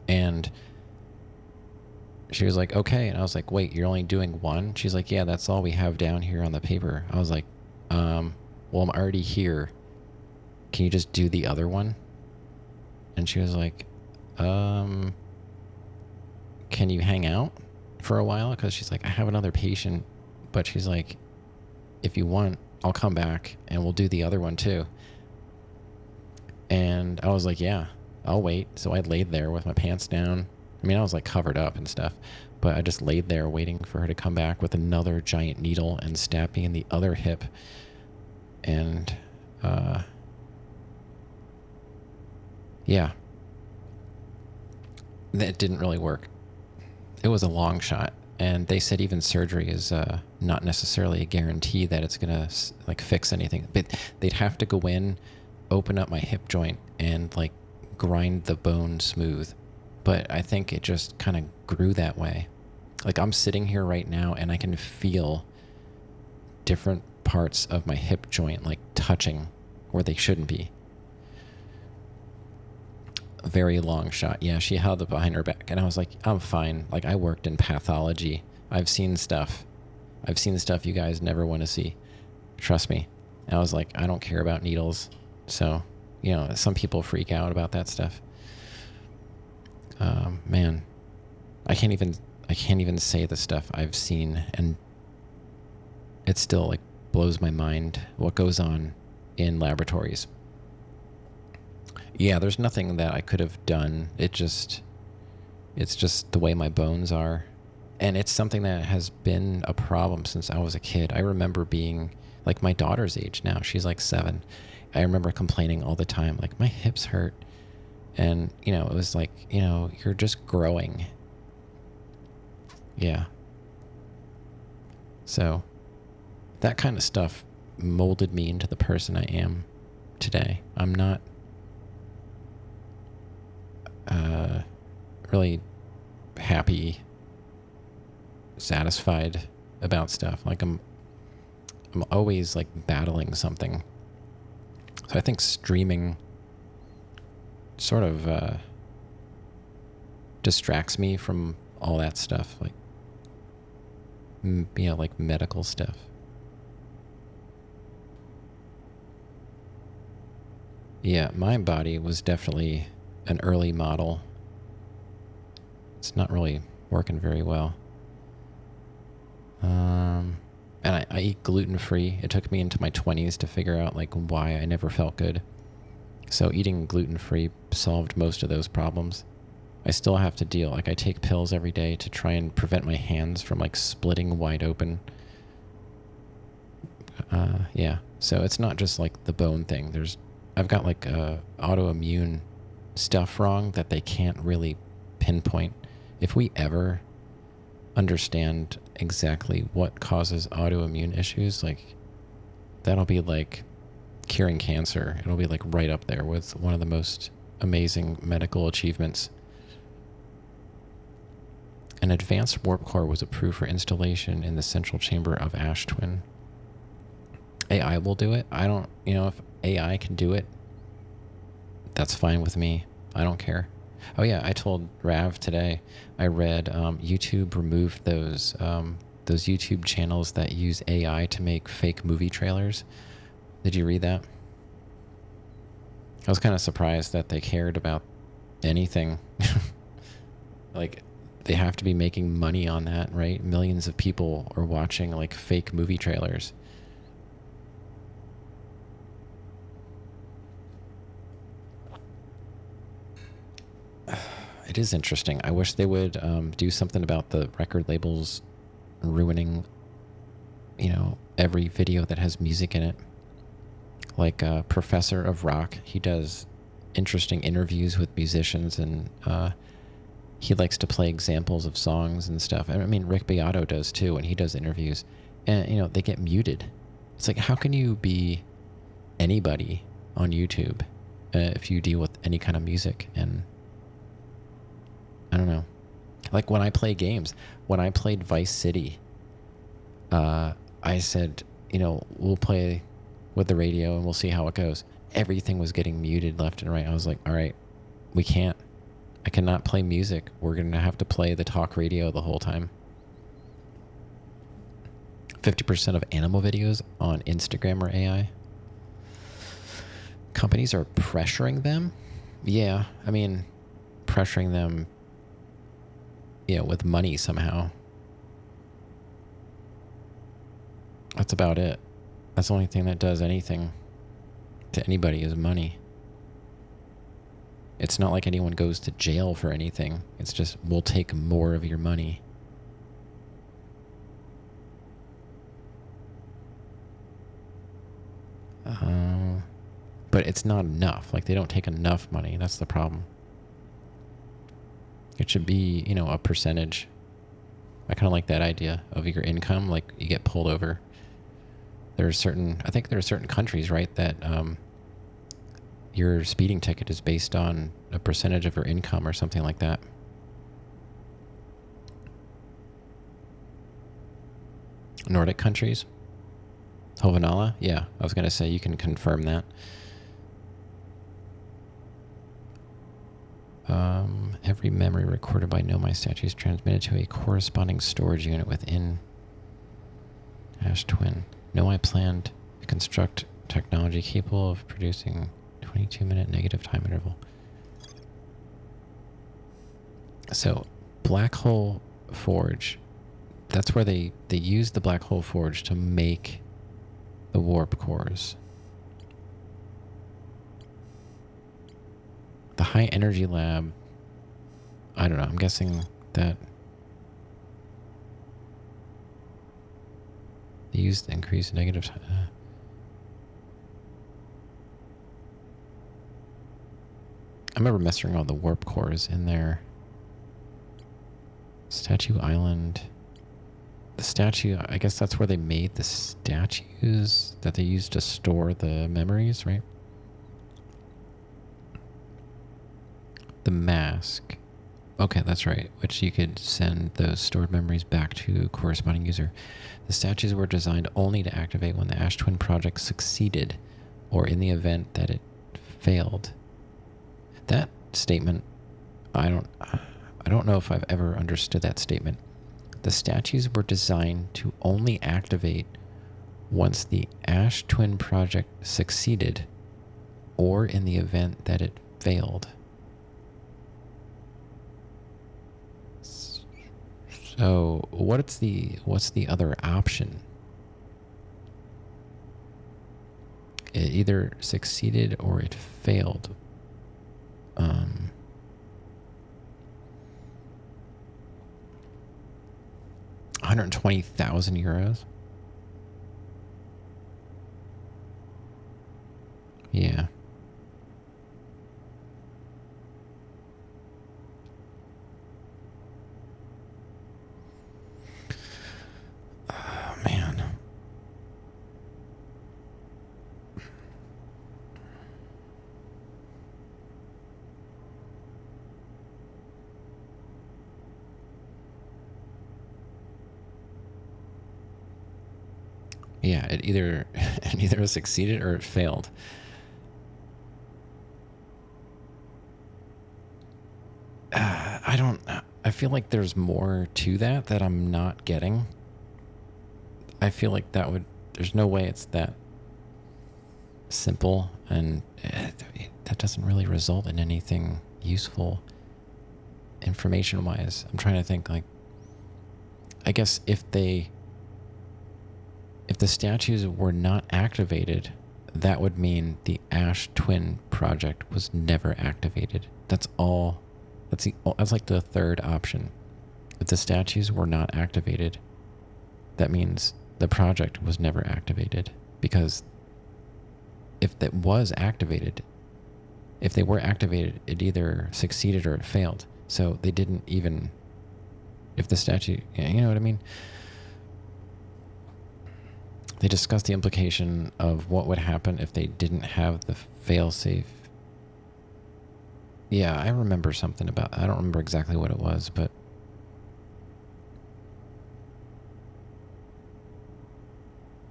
Speaker 1: And she was like, okay. And I was like, wait, you're only doing one? She's like, yeah, that's all we have down here on the paper. I was like, well, I'm already here. Can you just do the other one? And she was like, can you hang out for a while? Because she's like, I have another patient. But she's like, if you want, I'll come back and we'll do the other one too. And I was like, yeah, I'll wait. So I laid there with my pants down. I mean, I was like covered up and stuff, but I just laid there waiting for her to come back with another giant needle and stab me in the other hip. And, yeah, that didn't really work. It was a long shot. And they said even surgery is not necessarily a guarantee that it's going to like fix anything. But they'd have to go in, open up my hip joint and like grind the bone smooth. But I think it just kind of grew that way. Like I'm sitting here right now and I can feel different parts of my hip joint like touching where they shouldn't be. A very long shot. Yeah, she held it behind her back. And I was like, I'm fine. Like, I worked in pathology. I've seen stuff. I've seen stuff you guys never want to see. Trust me. And I was like, I don't care about needles. So, you know, some people freak out about that stuff. Man, I can't even say the stuff I've seen, and it still like blows my mind what goes on in laboratories. Yeah, there's nothing that I could have done. It's just the way my bones are. And it's something that has been a problem since I was a kid. I remember being like my daughter's age now. She's like 7. I remember complaining all the time, like, my hips hurt. And, you know, it was like, you know, you're just growing. Yeah. So that kind of stuff molded me into the person I am today. I'm not really happy, satisfied about stuff. Like I'm always like battling something. So I think streaming sort of distracts me from all that stuff, like, you know, like medical stuff. Yeah, my body was definitely an early model. It's not really working very well. And I eat gluten-free. It took me into my 20s to figure out like why I never felt good. So eating gluten-free solved most of those problems. I still have to deal. Like, I take pills every day to try and prevent my hands from like splitting wide open. Yeah. So it's not just like the bone thing. I've got like autoimmune stuff wrong that they can't really pinpoint. If we ever understand exactly what causes autoimmune issues, like, that'll be like curing cancer. It'll be like right up there with one of the most amazing medical achievements. An advanced warp core was approved for installation in the central chamber of Ash Twin. AI will do it. I don't, you know, if AI can do it, that's fine with me. I don't care. Oh yeah, I told Rav today, I read YouTube removed those YouTube channels that use AI to make fake movie trailers. Did you read that? I was kind of surprised that they cared about anything. Like, they have to be making money on that, right? Millions of people are watching like fake movie trailers. It is interesting. I wish they would do something about the record labels ruining, you know, every video that has music in it. Like Professor of Rock, he does interesting interviews with musicians, and he likes to play examples of songs and stuff. I mean, Rick Beato does too, and he does interviews. And, you know, they get muted. It's like, how can you be anybody on YouTube if you deal with any kind of music? And I don't know. Like, when I play games, when I played Vice City, I said, you know, we'll play with the radio and we'll see how it goes. Everything was getting muted left and right. I was like, all right, we can't. I cannot play music. We're going to have to play the talk radio the whole time. 50% of animal videos on Instagram are AI. Companies are pressuring them. Yeah, I mean, pressuring them, you know, with money somehow. That's about it. That's the only thing that does anything to anybody is money. It's not like anyone goes to jail for anything. It's just, we'll take more of your money. But it's not enough. Like, they don't take enough money. That's the problem. It should be, you know, a percentage. I kind of like that idea of your income. Like, you get pulled over. I think there are certain countries, right, that your speeding ticket is based on a percentage of your income or something like that. Nordic countries? Hovanala? Yeah, I was going to say you can confirm that. Every memory recorded by Nomai statue is transmitted to a corresponding storage unit within Ash Twin. Nomai planned to construct technology capable of producing 22-minute negative time interval. So, Black Hole Forge, that's where they use the Black Hole Forge to make the warp cores. The High Energy Lab, I don't know, I'm guessing that they used increased negative time. I remember messing around with the warp cores in there. Statue Island. The statue, I guess that's where they made the statues that they used to store the memories, right? The mask. Okay, that's right. Which you could send those stored memories back to corresponding user. The statues were designed only to activate when the Ash Twin project succeeded, or in the event that it failed. That statement, I don't know if I've ever understood that statement. The statues were designed to only activate once the Ash Twin project succeeded, or in the event that it failed. So what's the other option? It either succeeded or it failed. 120,000 euros. Yeah. Oh, man. Yeah, it either succeeded or it failed. I feel like there's more to that I'm not getting. I feel like there's no way it's that simple, and that doesn't really result in anything useful information-wise. I'm trying to think, like, I guess if the statues were not activated, that would mean the Ash Twin project was never activated. That's all. That's like the third option. If the statues were not activated, that means the project was never activated. Because if that was activated, if they were activated, it either succeeded or it failed. So they didn't even. If the statue, you know what I mean? They discussed the implication of what would happen if they didn't have the failsafe. Yeah, I remember something about. I don't remember exactly what it was, but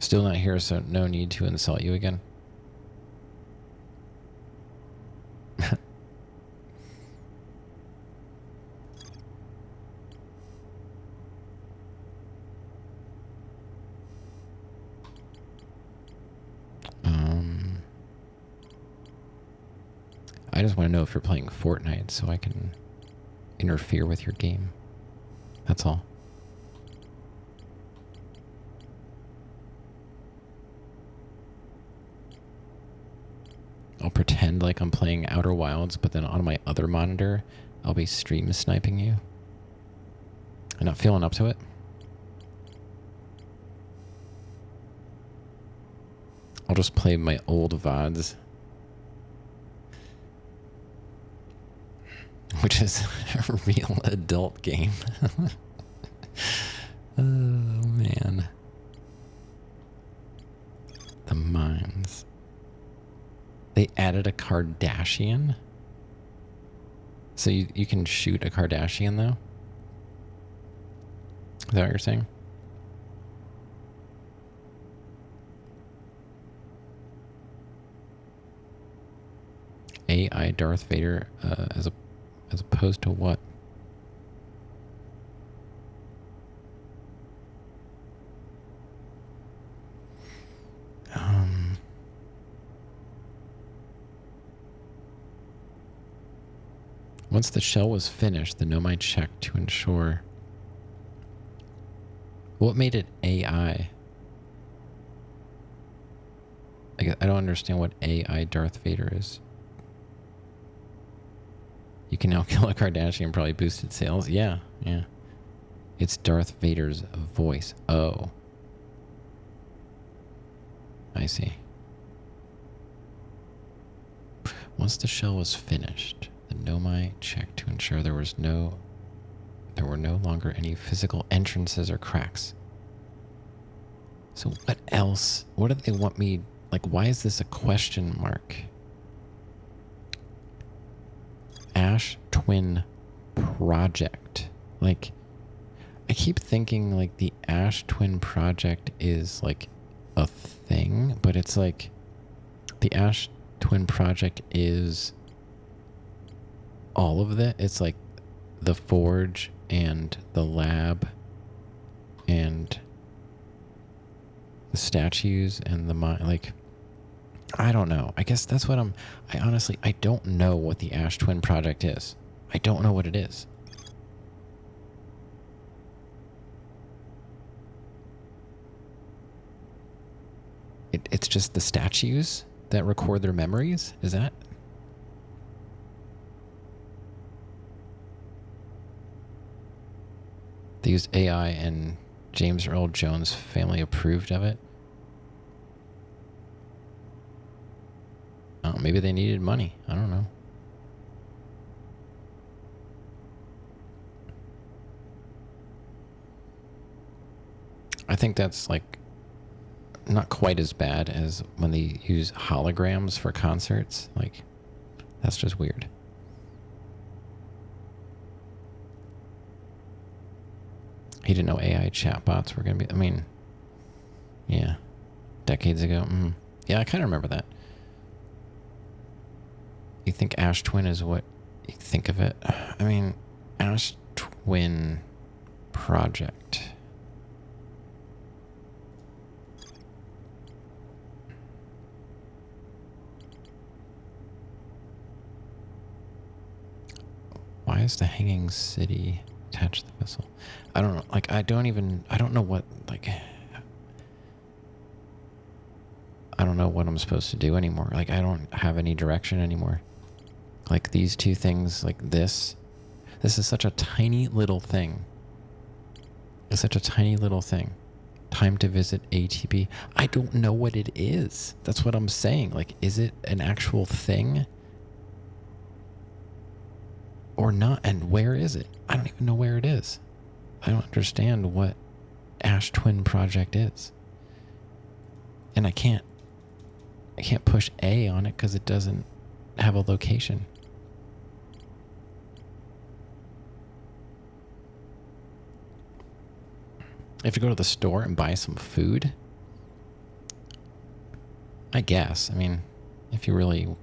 Speaker 1: still not here, so no need to insult you again. I just want to know if you're playing Fortnite so I can interfere with your game. That's all. I'll pretend like I'm playing Outer Wilds, but then on my other monitor, I'll be stream sniping you. I'm not feeling up to it. I'll just play my old VODs. Which is a real adult game. Oh, man. The mines. They added a Kardashian? So you can shoot a Kardashian, though? Is that what you're saying? AI Darth Vader as a opposed to what? Once the shell was finished, the Nomai checked to ensure. What made it AI? I don't understand what AI Darth Vader is. You can now kill a Kardashian and probably boosted sales. Yeah, yeah. It's Darth Vader's voice. Oh. I see. Once the shell was finished, the Nomai checked to ensure there were no longer any physical entrances or cracks. So what else? What do they want me... Like, why is this a question mark? Ash Twin Project. Like, I keep thinking, like, the Ash Twin Project is, like, a thing. But it's, like, the Ash Twin Project is all of it. It's, like, the forge and the lab and the statues and the mine. Like... I don't know. I guess that's what I honestly, I don't know what the Ash Twin Project is. I don't know what it is. It's just the statues that record their memories? Is that? They used AI and James Earl Jones family approved of it. Oh, maybe they needed money. I don't know. I think that's like not quite as bad as when they use holograms for concerts. Like, that's just weird. He didn't know AI chatbots were going to be... I mean, yeah. Decades ago. Yeah, I kind of remember that. You think Ash Twin is what you think of it? I mean, Ash Twin Project. Why is the Hanging City attached to the vessel? I don't know. Like, I don't know what, like... I don't know what I'm supposed to do anymore. Like, I don't have any direction anymore. Like, these two things, like this is such a tiny little thing. It's such a tiny little thing. Time to visit ATB. I don't know what it is. That's what I'm saying. Like, is it an actual thing? Or not? And where is it? I don't even know where it is. I don't understand what Ash Twin Project is. And I can't push A on it because it doesn't have a location. I have to go to the store and buy some food? I guess. I mean, if you really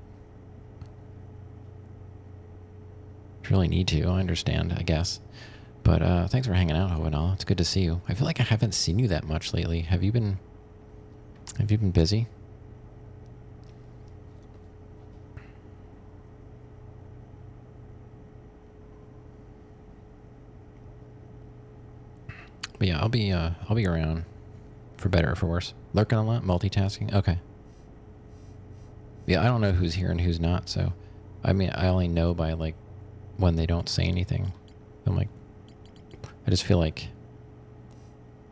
Speaker 1: need to, I understand, I guess. But thanks for hanging out, Hoenal. It's good to see you. I feel like I haven't seen you that much lately. Have you been busy? But yeah, I'll be around, for better or for worse. Lurking a lot, multitasking. Okay. Yeah, I don't know who's here and who's not, so I mean, I only know by like when they don't say anything. I'm like, I just feel like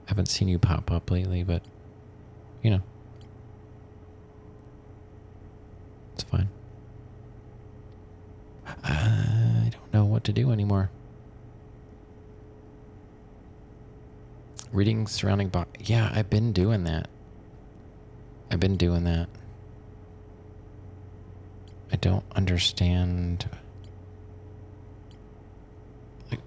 Speaker 1: I haven't seen you pop up lately, but you know, it's fine. I don't know what to do anymore. Reading surrounding box. Yeah, I've been doing that. I don't understand. Like,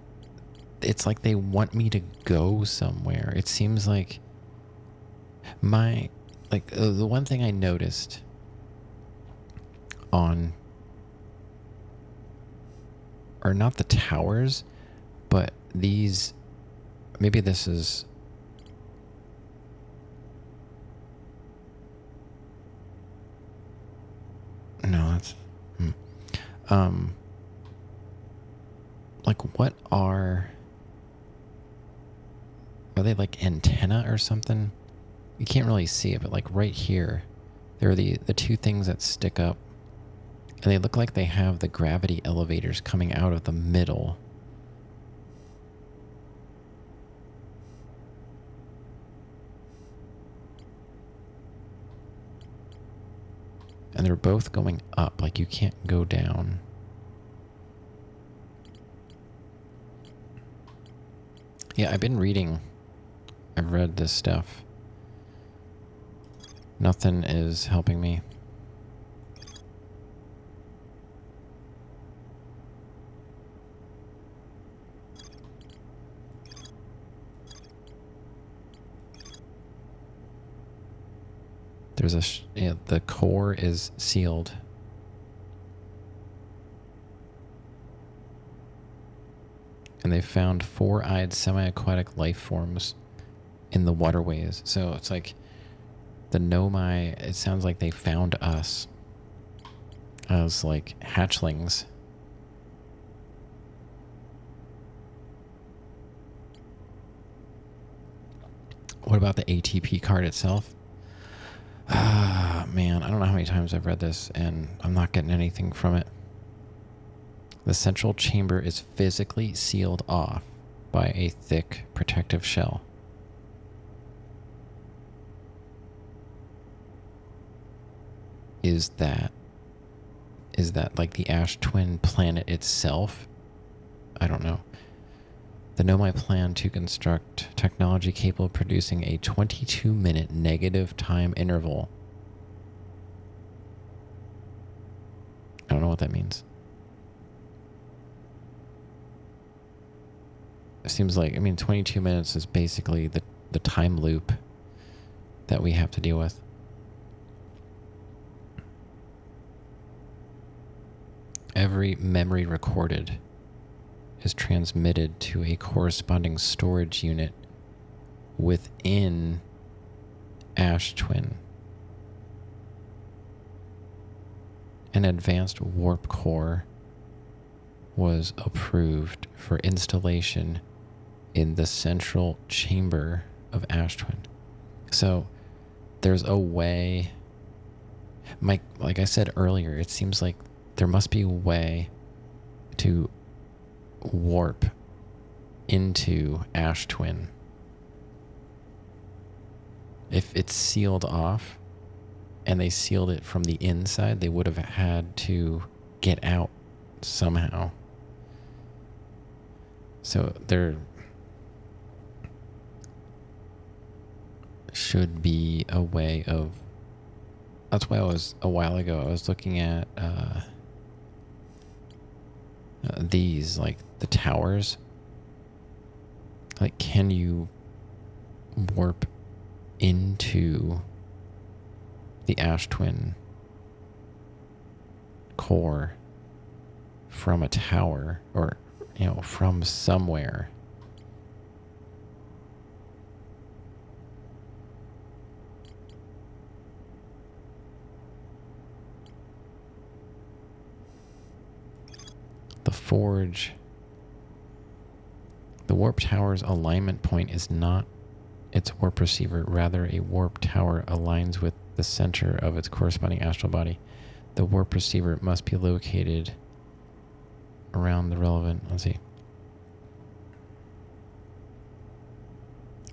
Speaker 1: it's like they want me to go somewhere. It seems like the one thing I noticed on or not the towers, but these, maybe this is, no, that's, like what are they like antenna or something? You can't really see it, but like right here, there are the two things that stick up, and they look like they have the gravity elevators coming out of the middle. And they're both going up, like you can't go down. Yeah, I've been reading. I've read this stuff. Nothing is helping me. There's a the core is sealed. And they found 4-eyed semi-aquatic life forms in the waterways. So it's like the Nomai, it sounds like they found us as like hatchlings. What about the ATP card itself? Ah, man, I don't know how many times I've read this and I'm not getting anything from it. The central chamber is physically sealed off by a thick protective shell. Is that like the Ash Twin planet itself? I don't know. The Nomai plan to construct technology capable of producing a 22-minute negative time interval. I don't know what that means. It seems like, 22 minutes is basically the time loop that we have to deal with. Every memory recorded is transmitted to a corresponding storage unit within Ash Twin. An advanced warp core was approved for installation in the central chamber of Ash Twin. So there's a way, like I said earlier, it seems like there must be a way to warp into Ash Twin. If it's sealed off and they sealed it from the inside, they would have had to get out somehow. So there should be a way of... That's why a while ago, I was looking at these, like the towers. Like, can you warp into the Ash Twin core from a tower, or from somewhere? The forge, the warp tower's alignment point is not its warp receiver, rather a warp tower aligns with the center of its corresponding astral body. The warp receiver must be located around the relevant, let's see.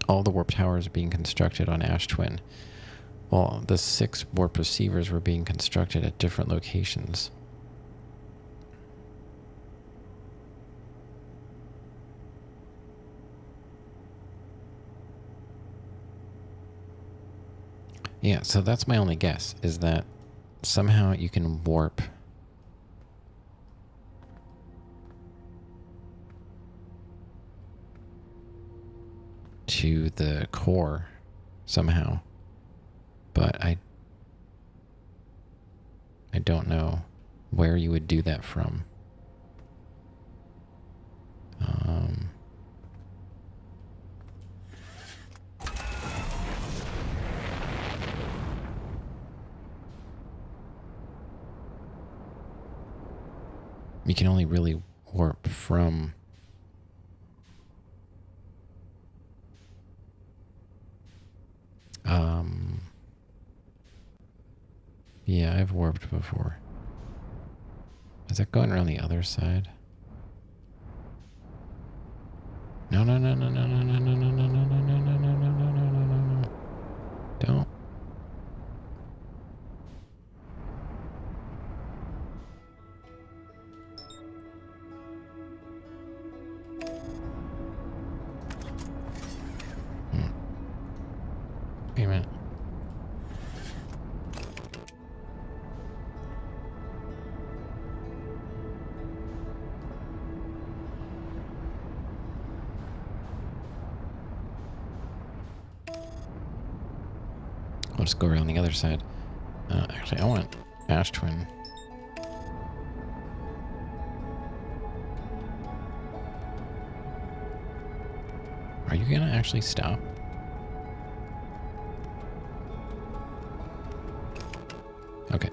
Speaker 1: All the warp towers are being constructed on Ash Twin. Well, the 6 warp receivers were being constructed at different locations. Yeah, so that's my only guess, is that somehow you can warp to the core somehow. But I don't know where you would do that from. You can only really warp from... Yeah, I've warped before. Is that going around the other side? No, no, no, no, no, no, no, no, no, no, no, no, no, no, no, no, no, no, no, no. Don't. Wait a minute. I'll just go around the other side. Actually, I want Ash Twin. Are you gonna actually stop? Okay.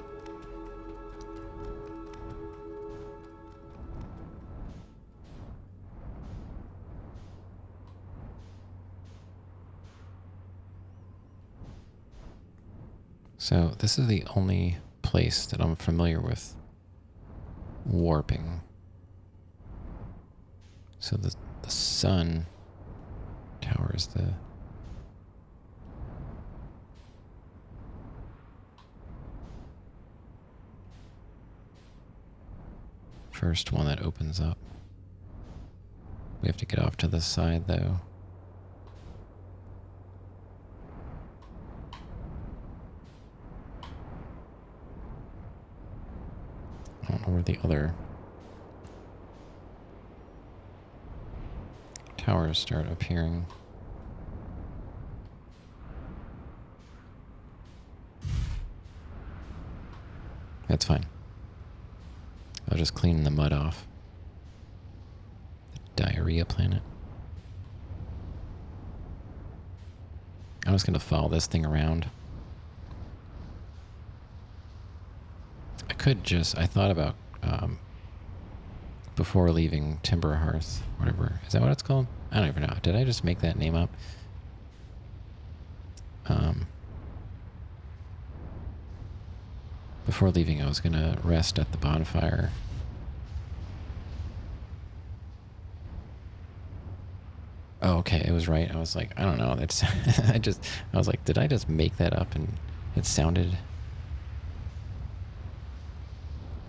Speaker 1: So this is the only place that I'm familiar with warping. So the sun tower is the... first one that opens up. We have to get off to the side though. I don't know where the other towers start appearing. That's fine. I'll just clean the mud off. The diarrhea planet. I'm just going to follow this thing around. I thought about, before leaving Timber Hearth, whatever. Is that what it's called? I don't even know. Did I just make that name up? Before leaving, I was going to rest at the bonfire. Oh, okay. It was right. I was like, I don't know. It's, I was like, did I just make that up? And it sounded...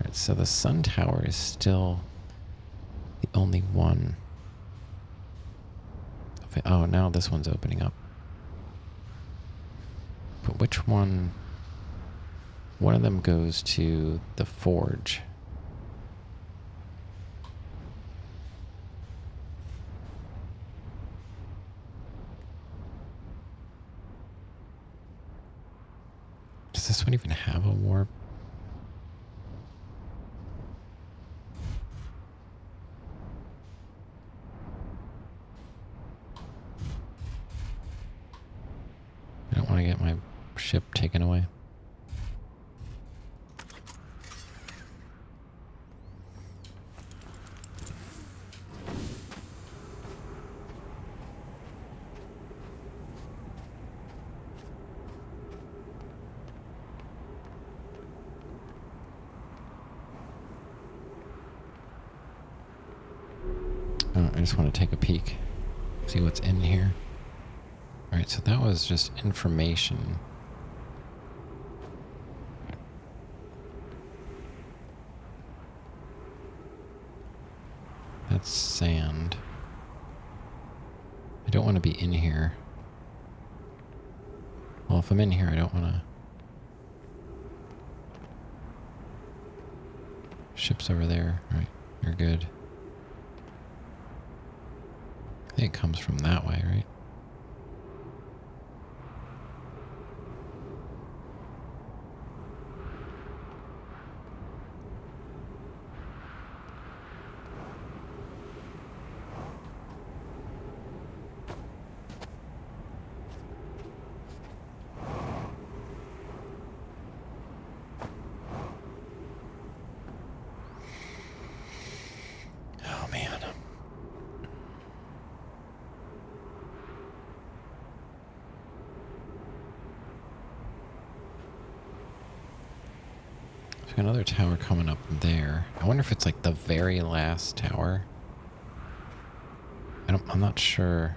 Speaker 1: Alright, so the sun tower is still the only one. Oh, now this one's opening up. But which one? One of them goes to the forge. Does this one even have a warp? I don't want to get my ship taken away. I just want to take a peek, see what's in here. Alright, so that was just information. That's sand. I don't want to be in here. Well, if I'm in here, I don't want to... Ship's over there. Alright, you're good. I think it comes from that way, right? got another tower coming up there. I wonder if it's like the very last tower. I'm not sure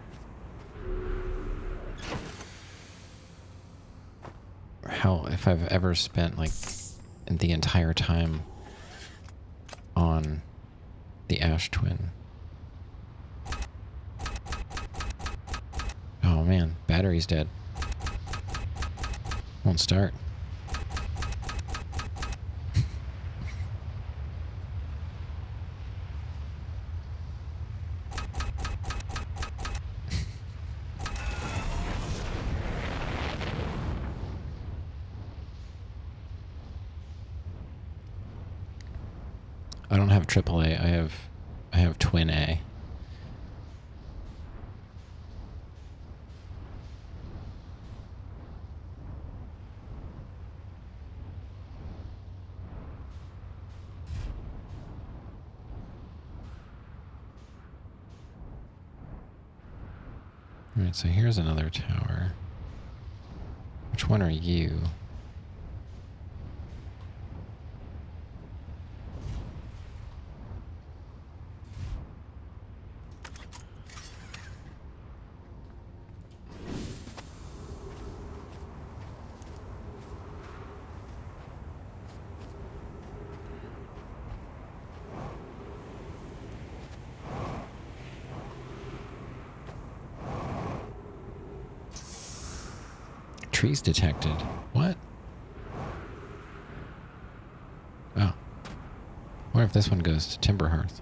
Speaker 1: if I've ever spent like the entire time on the Ash Twin. Oh man, battery's dead. Won't start. I don't have AAA. I have Twin A. All right, so here's another tower. Which one are you? Trees detected. What? Oh. What if this one goes to Timberhearth?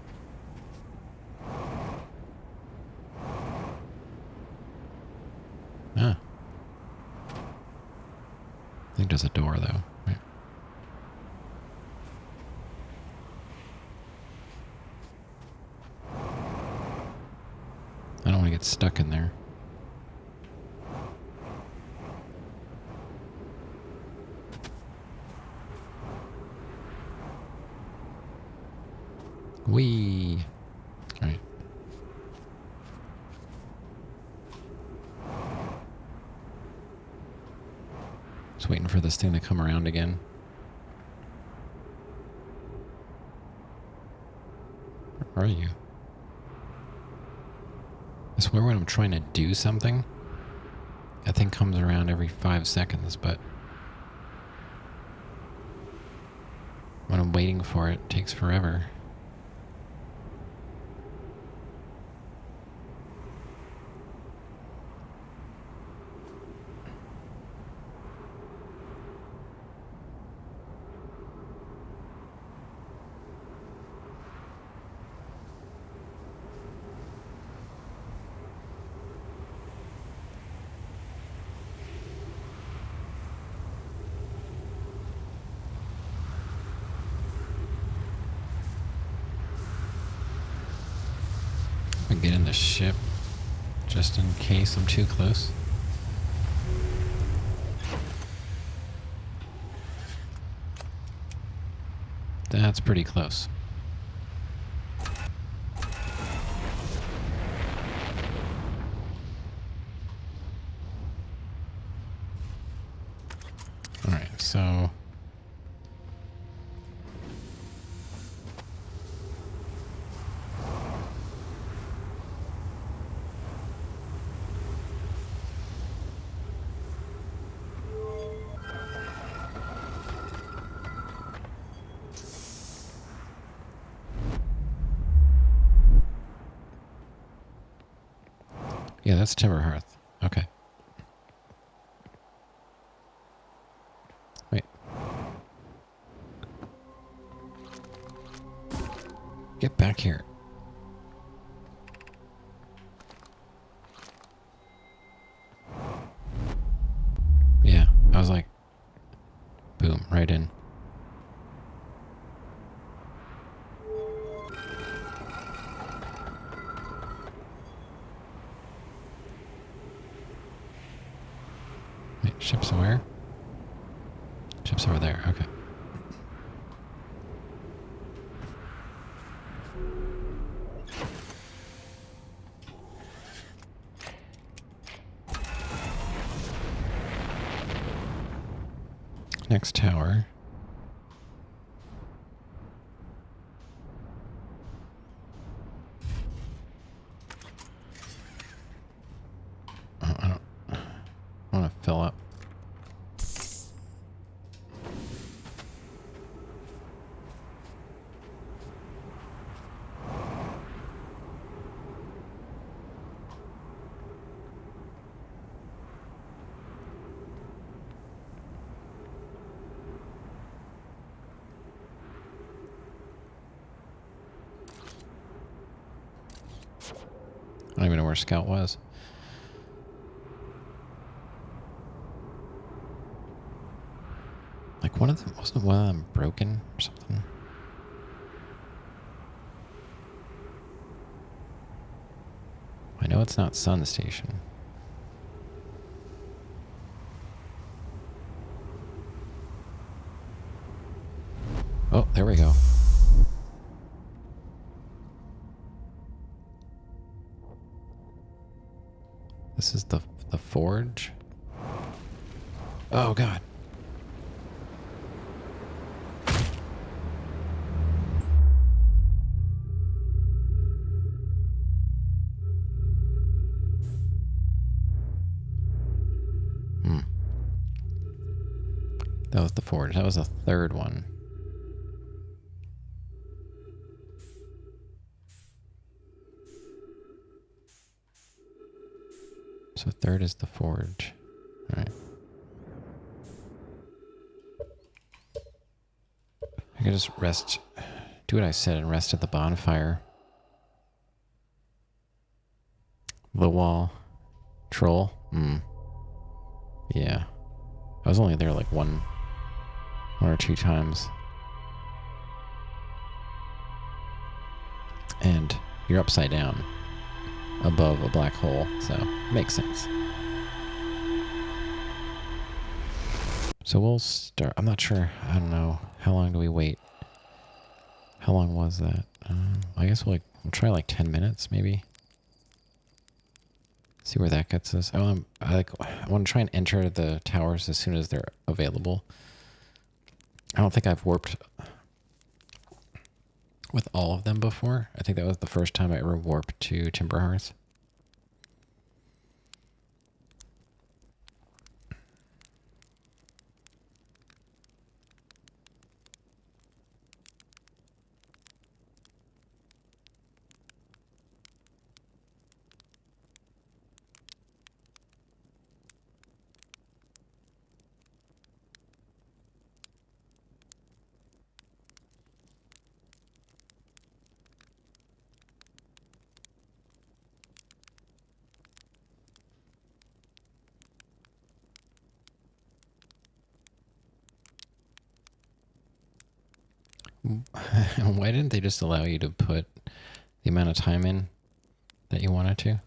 Speaker 1: Ah. I think there's a door, though. Right. I don't want to get stuck in there. Whee! Alright. Just waiting for this thing to come around again. Where are you? I swear when I'm trying to do something, that thing comes around every 5 seconds, but when I'm waiting for it, it takes forever. I get in the ship just in case I'm too close. That's pretty close. All right, so yeah, that's Timberhearth. Okay. Wait. Get back here. Yeah, I was like, boom, right in. Wait, ship's where? Ship's over there, okay. Next tower. fill up. I don't even know where Scout was. Like wasn't one of them broken or something? I know it's not Sun Station. Oh, there we go. This is the forge. Oh God. That was the forge. That was the third one. So third is the forge. All right. I could just rest, do what I said and rest at the bonfire. The wall. Troll? Yeah. I was only there like one or two times. And you're upside down above a black hole, so makes sense. So we'll start. I'm not sure. I don't know. How long do we wait? How long was that? I guess we'll try like 10 minutes, maybe. See where that gets us. I want to try and enter the towers as soon as they're available. I don't think I've warped with all of them before. I think that was the first time I ever warped to Timber Hearth. Why didn't they just allow you to put the amount of time in that you wanted to?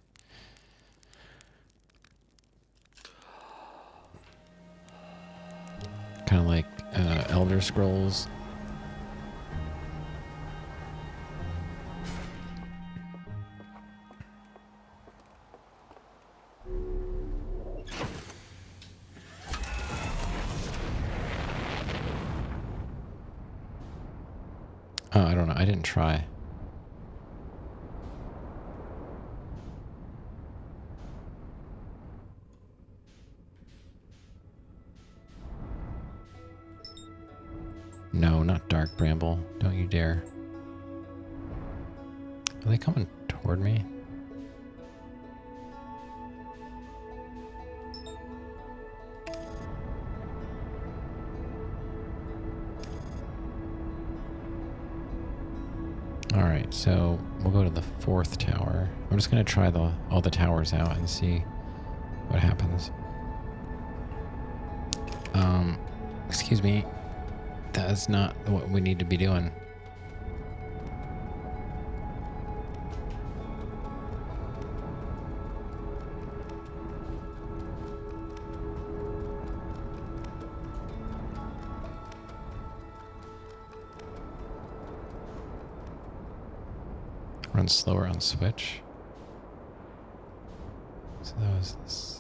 Speaker 1: Kind of like Elder Scrolls. Oh, I don't know. I didn't try. No, not Dark Bramble. Don't you dare. Are they coming toward me? Alright, so we'll go to the fourth tower. I'm just going to try all the towers out and see what happens. Excuse me. That is not what we need to be doing. Run slower on switch. So that was this.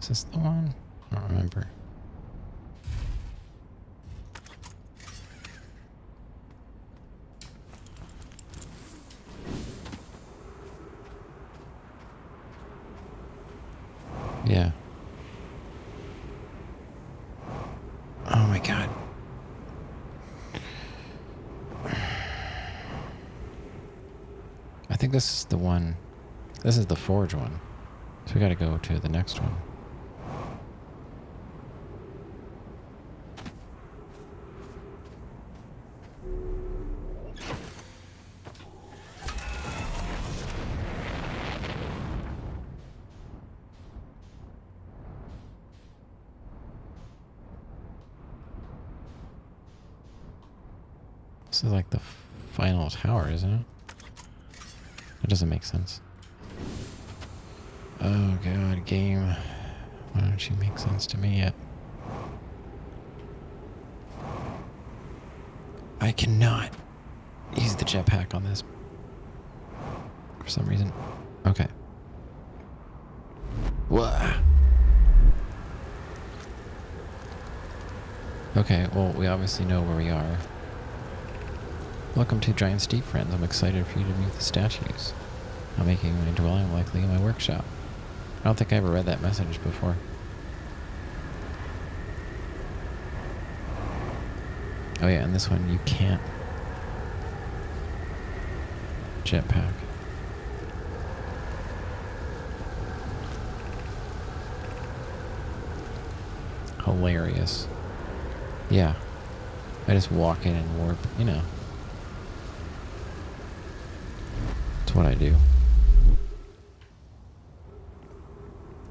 Speaker 1: Is this the one? I don't remember. Yeah. Oh my god. I think this is the one. This is the forge one. So we gotta go to the next one. This is like the final tower, isn't it? That doesn't make sense. Oh god, game. Why don't you make sense to me yet? I cannot use the jetpack on this. For some reason. Okay. Whoa. Okay, well, we obviously know where we are. Welcome to Giant Steep, friends. I'm excited for you to meet the statues. I'm making my dwelling likely in my workshop. I don't think I ever read that message before. Oh yeah, and this one you can't jetpack. Hilarious. Yeah. I just walk in and warp, you know. That's what I do.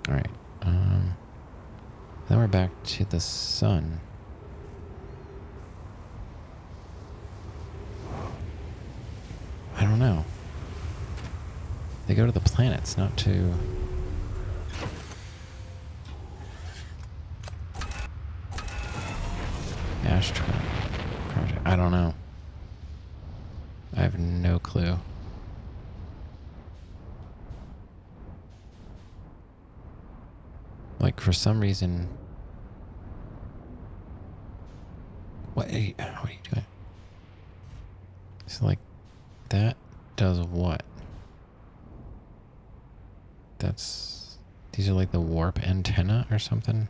Speaker 1: Alright. Then we're back to the sun. I don't know. They go to the planets, not to... Ash Twin Project. I don't know. I have no clue. Like, for some reason... What are you doing? So, like, that does what? That's... These are like the warp antenna or something?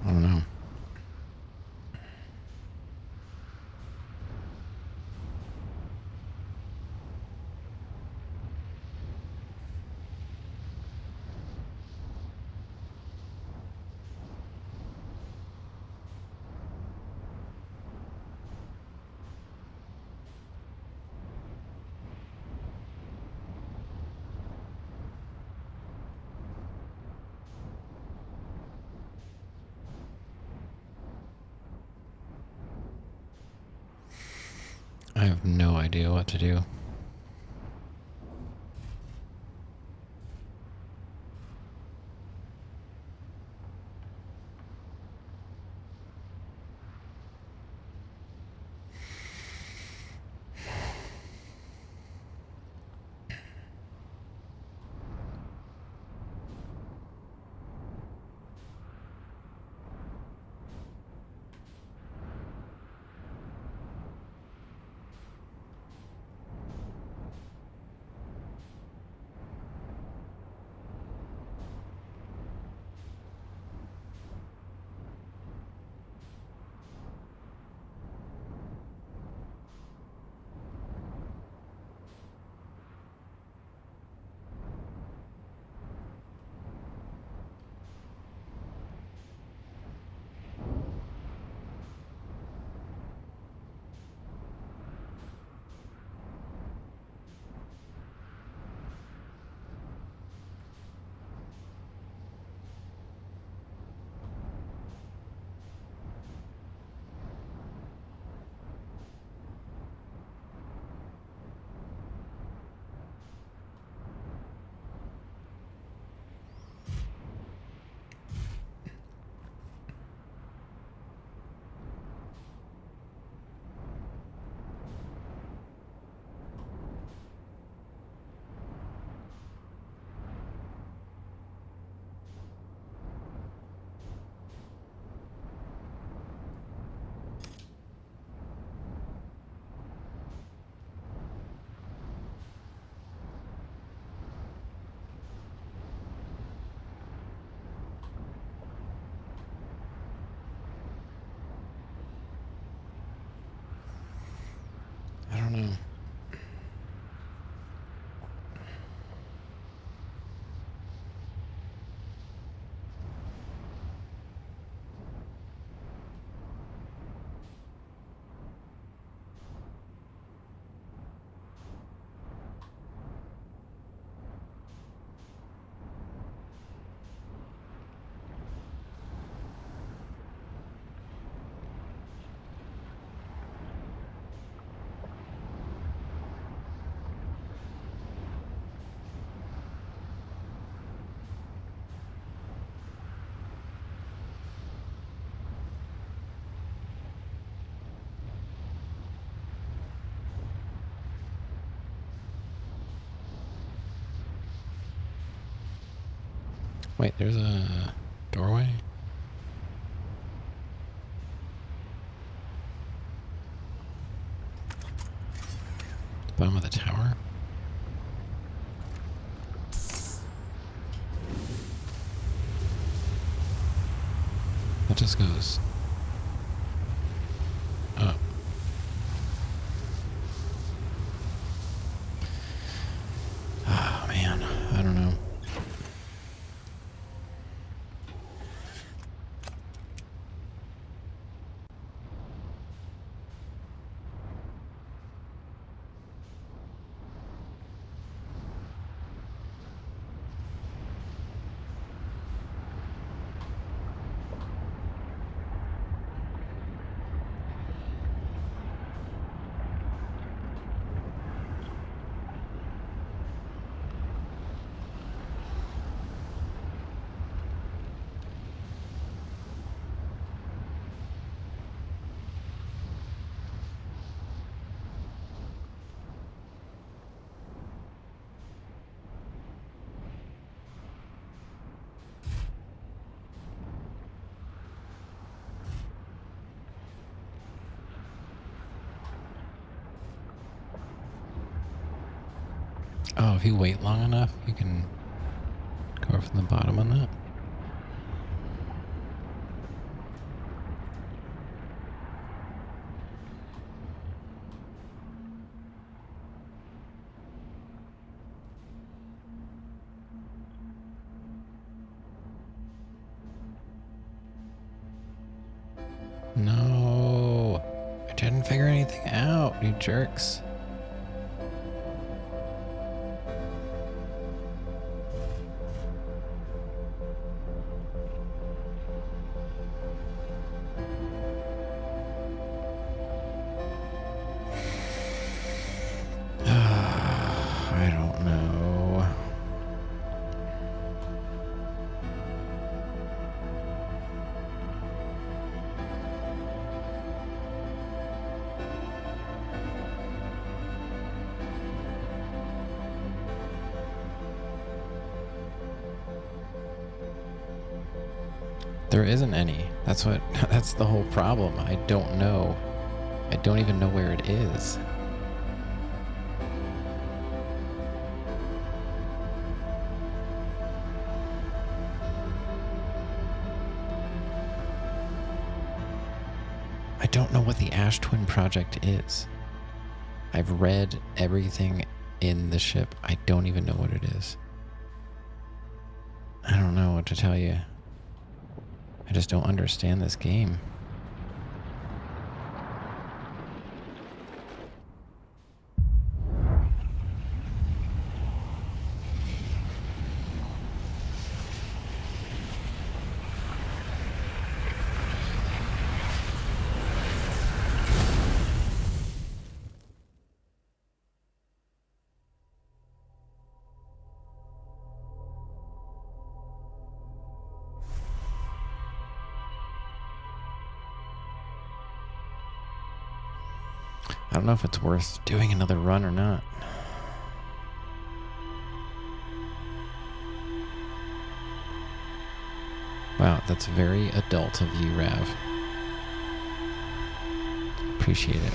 Speaker 1: I don't know. I have no idea what to do. Wait, there's a doorway? Bottom of the tower? That just goes up. Oh man, I don't know. Oh, if you wait long enough, you can go from the bottom on that. No, I didn't figure anything out, you jerks. I don't know. There isn't any. That's the whole problem. I don't know. I don't even know where it is. I don't know what the Ash Twin Project is. I've read everything in the ship. I don't even know what it is. I don't know what to tell you. I just don't understand this game. I don't know if it's worth doing another run or not. Wow, that's very adult of you, Rav. Appreciate it.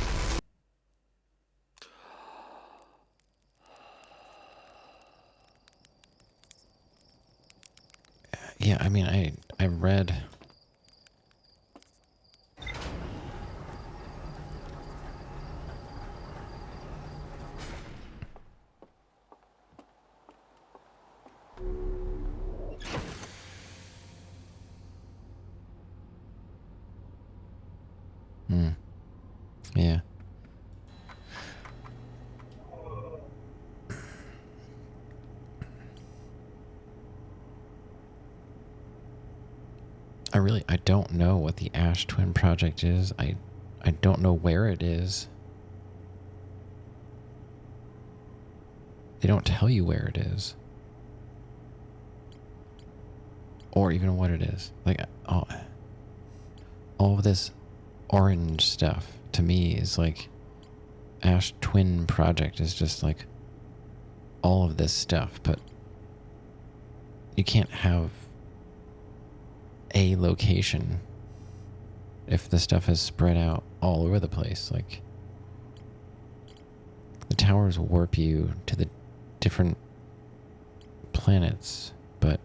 Speaker 1: Yeah, I mean, I read... Yeah. I don't know what the Ash Twin Project is. I don't know where it is. They don't tell you where it is. Or even what it is. Like, all of this orange stuff to me is like Ash Twin Project is just like all of this stuff, but you can't have a location if the stuff is spread out all over the place. Like, the towers warp you to the different planets, but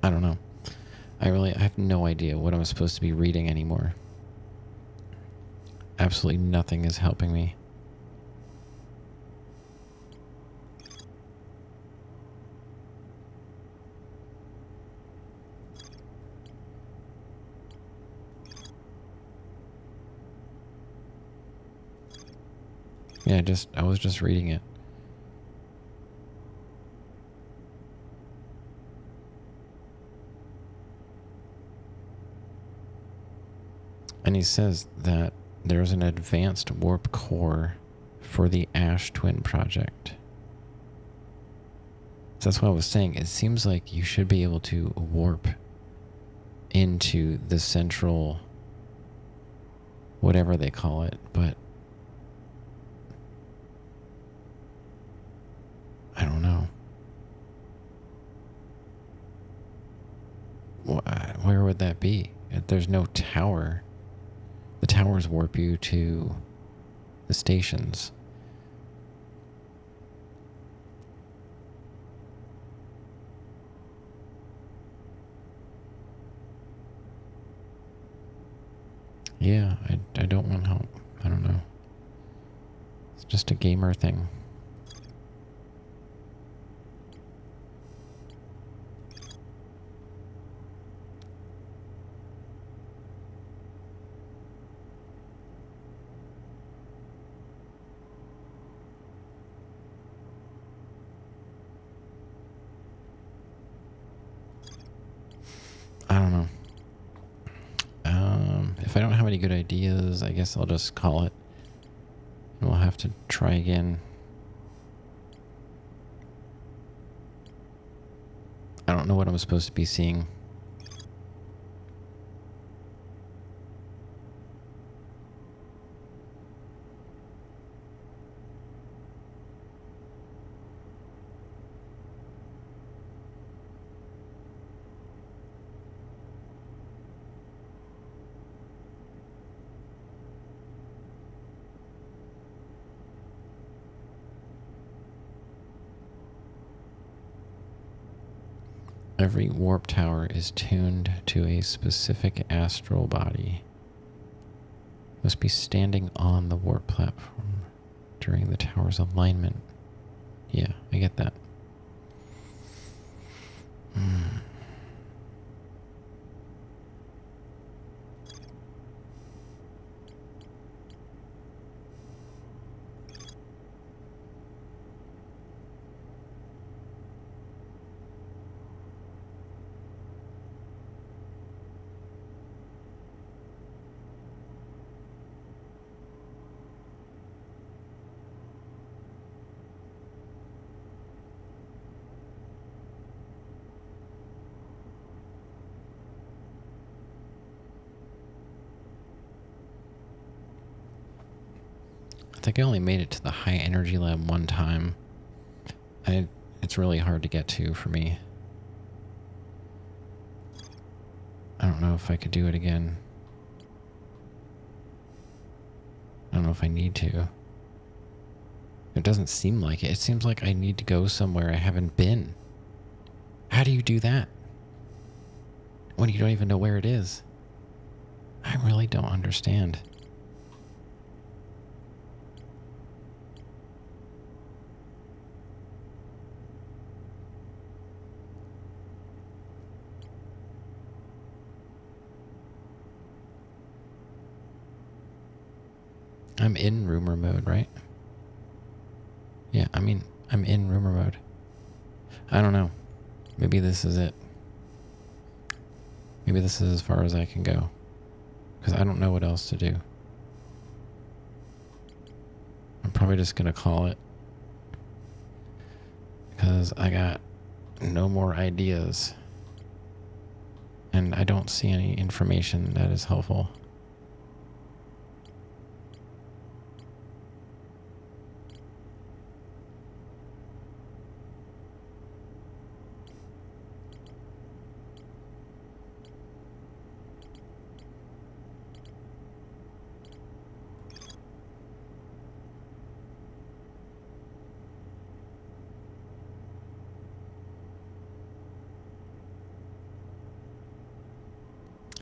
Speaker 1: I don't know. I have no idea what I'm supposed to be reading anymore. Absolutely nothing is helping me. Yeah, I was just reading it. And he says that there's an advanced warp core for the Ash Twin project. So that's what I was saying. It seems like you should be able to warp into the central, whatever they call it, but I don't know. Where would that be? There's no tower. The towers warp you to the stations. Yeah, I don't want help. I don't know. It's just a gamer thing. I don't know. If I don't have any good ideas, I guess I'll just call it. And we'll have to try again. I don't know what I'm supposed to be seeing. Every warp tower is tuned to a specific astral body. Must be standing on the warp platform during the tower's alignment. Yeah, I get that. I think I only made it to the high energy lab one time. It's really hard to get to for me. I don't know if I could do it again. I don't know if I need to. It doesn't seem like it. It seems like I need to go somewhere I haven't been. How do you do that when you don't even know where it is? I really don't understand. I'm in rumor mode, right? Yeah, I mean, I'm in rumor mode. I don't know. Maybe this is it. Maybe this is as far as I can go. Because I don't know what else to do. I'm probably just going to call it. Because I got no more ideas. And I don't see any information that is helpful.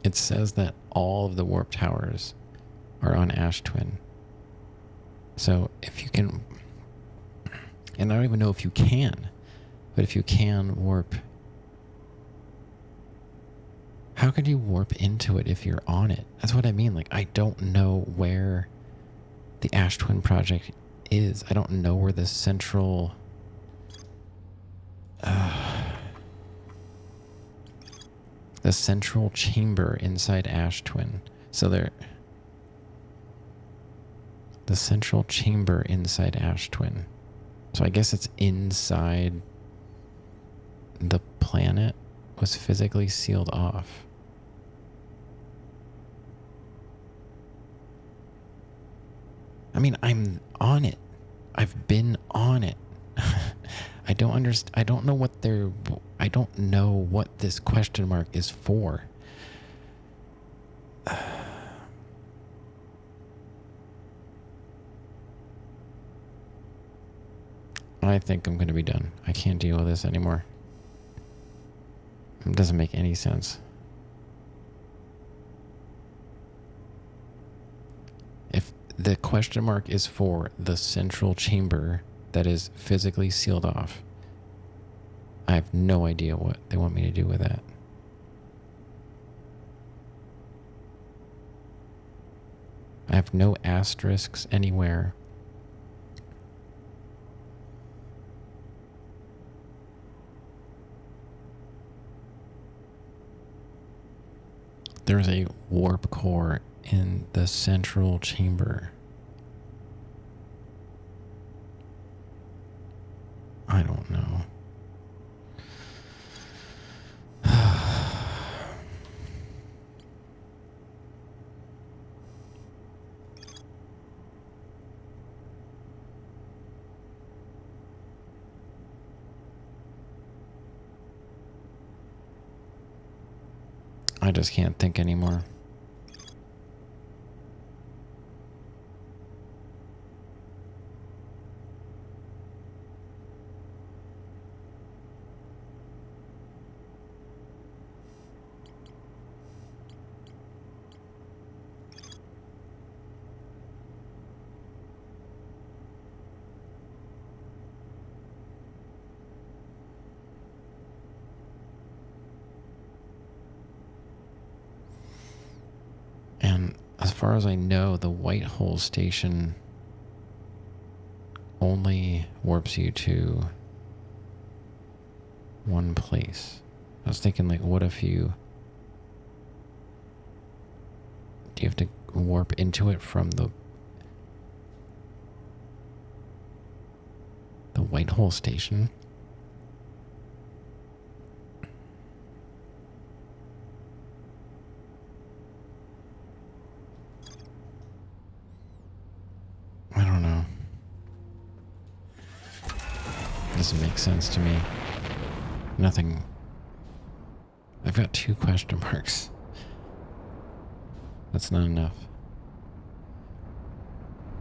Speaker 1: It says that all of the warp towers are on Ash Twin. So if you can, and I don't even know if you can, but if you can warp, how could you warp into it if you're on it? That's what I mean. Like, I don't know where the Ash Twin project is. I don't know where the central... the central chamber inside Ash Twin. So there... the central chamber inside Ash Twin. So I guess it's inside the planet was physically sealed off. I mean, I'm on it. I've been on it. I don't understand. I don't know what they're... I don't know what this question mark is for. I think I'm going to be done. I can't deal with this anymore. It doesn't make any sense. If the question mark is for the central chamber that is physically sealed off, I have no idea what they want me to do with that. I have no asterisks anywhere. There's a warp core in the central chamber. I don't know. I just can't think anymore. And as far as I know, the White Hole Station only warps you to one place. I was thinking, like, what if you... do you have to warp into it from the White Hole Station? I don't know. Doesn't make sense to me. Nothing. I've got 2 question marks. That's not enough.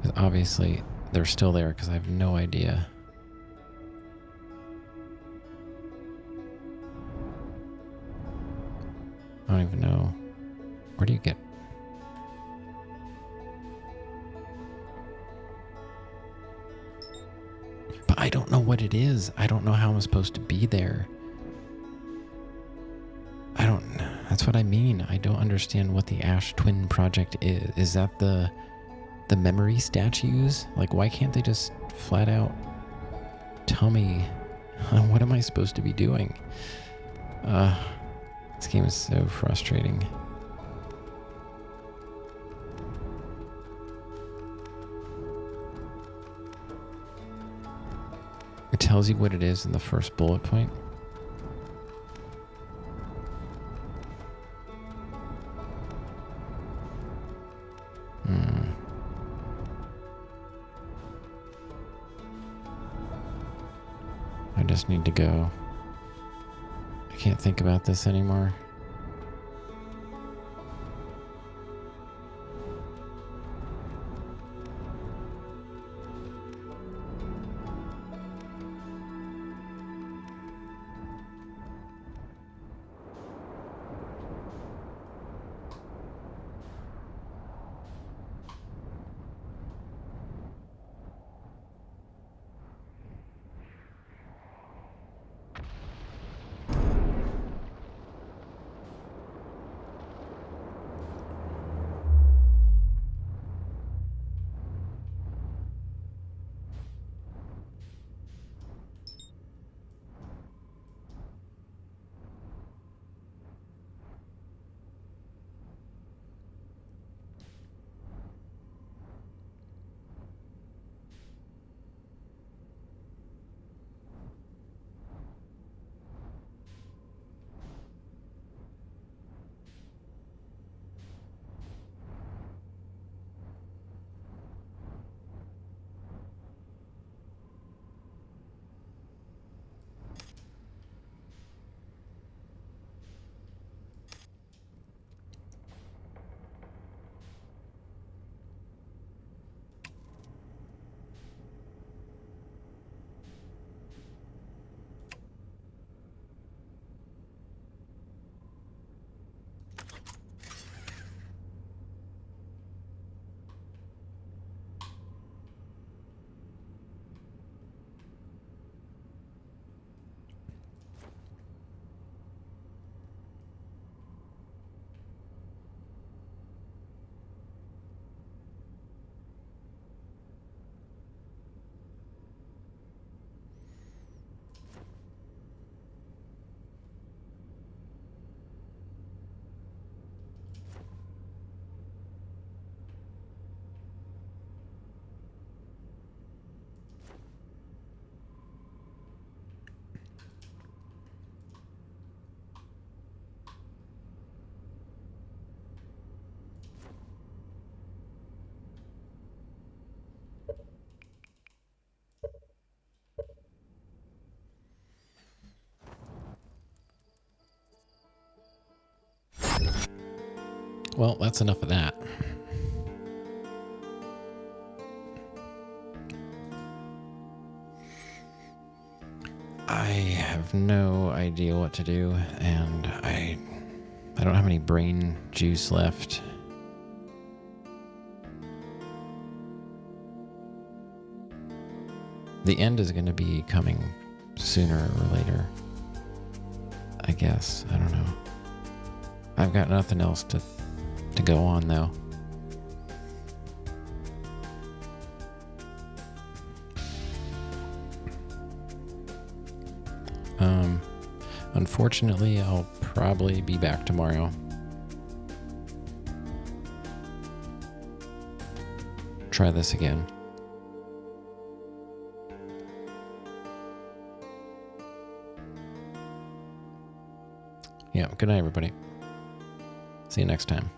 Speaker 1: 'Cause obviously, they're still there because I have no idea. I don't even know. Where do you get... But I don't know what it is. I don't know how I'm supposed to be there. I don't... That's what I mean. I don't understand what the Ash Twin project is. Is that the memory statues? Like, why can't they just flat out tell me what am I supposed to be doing? This game is so frustrating. It tells you what it is in the first bullet point. just need to go. I can't think about this anymore. Well, that's enough of that. I have no idea what to do, and I don't have any brain juice left. The end is going to be coming sooner or later, I guess. I don't know. I've got nothing else to go on, though. Unfortunately, I'll probably be back tomorrow. Try this again. Yeah, good night, everybody. See you next time.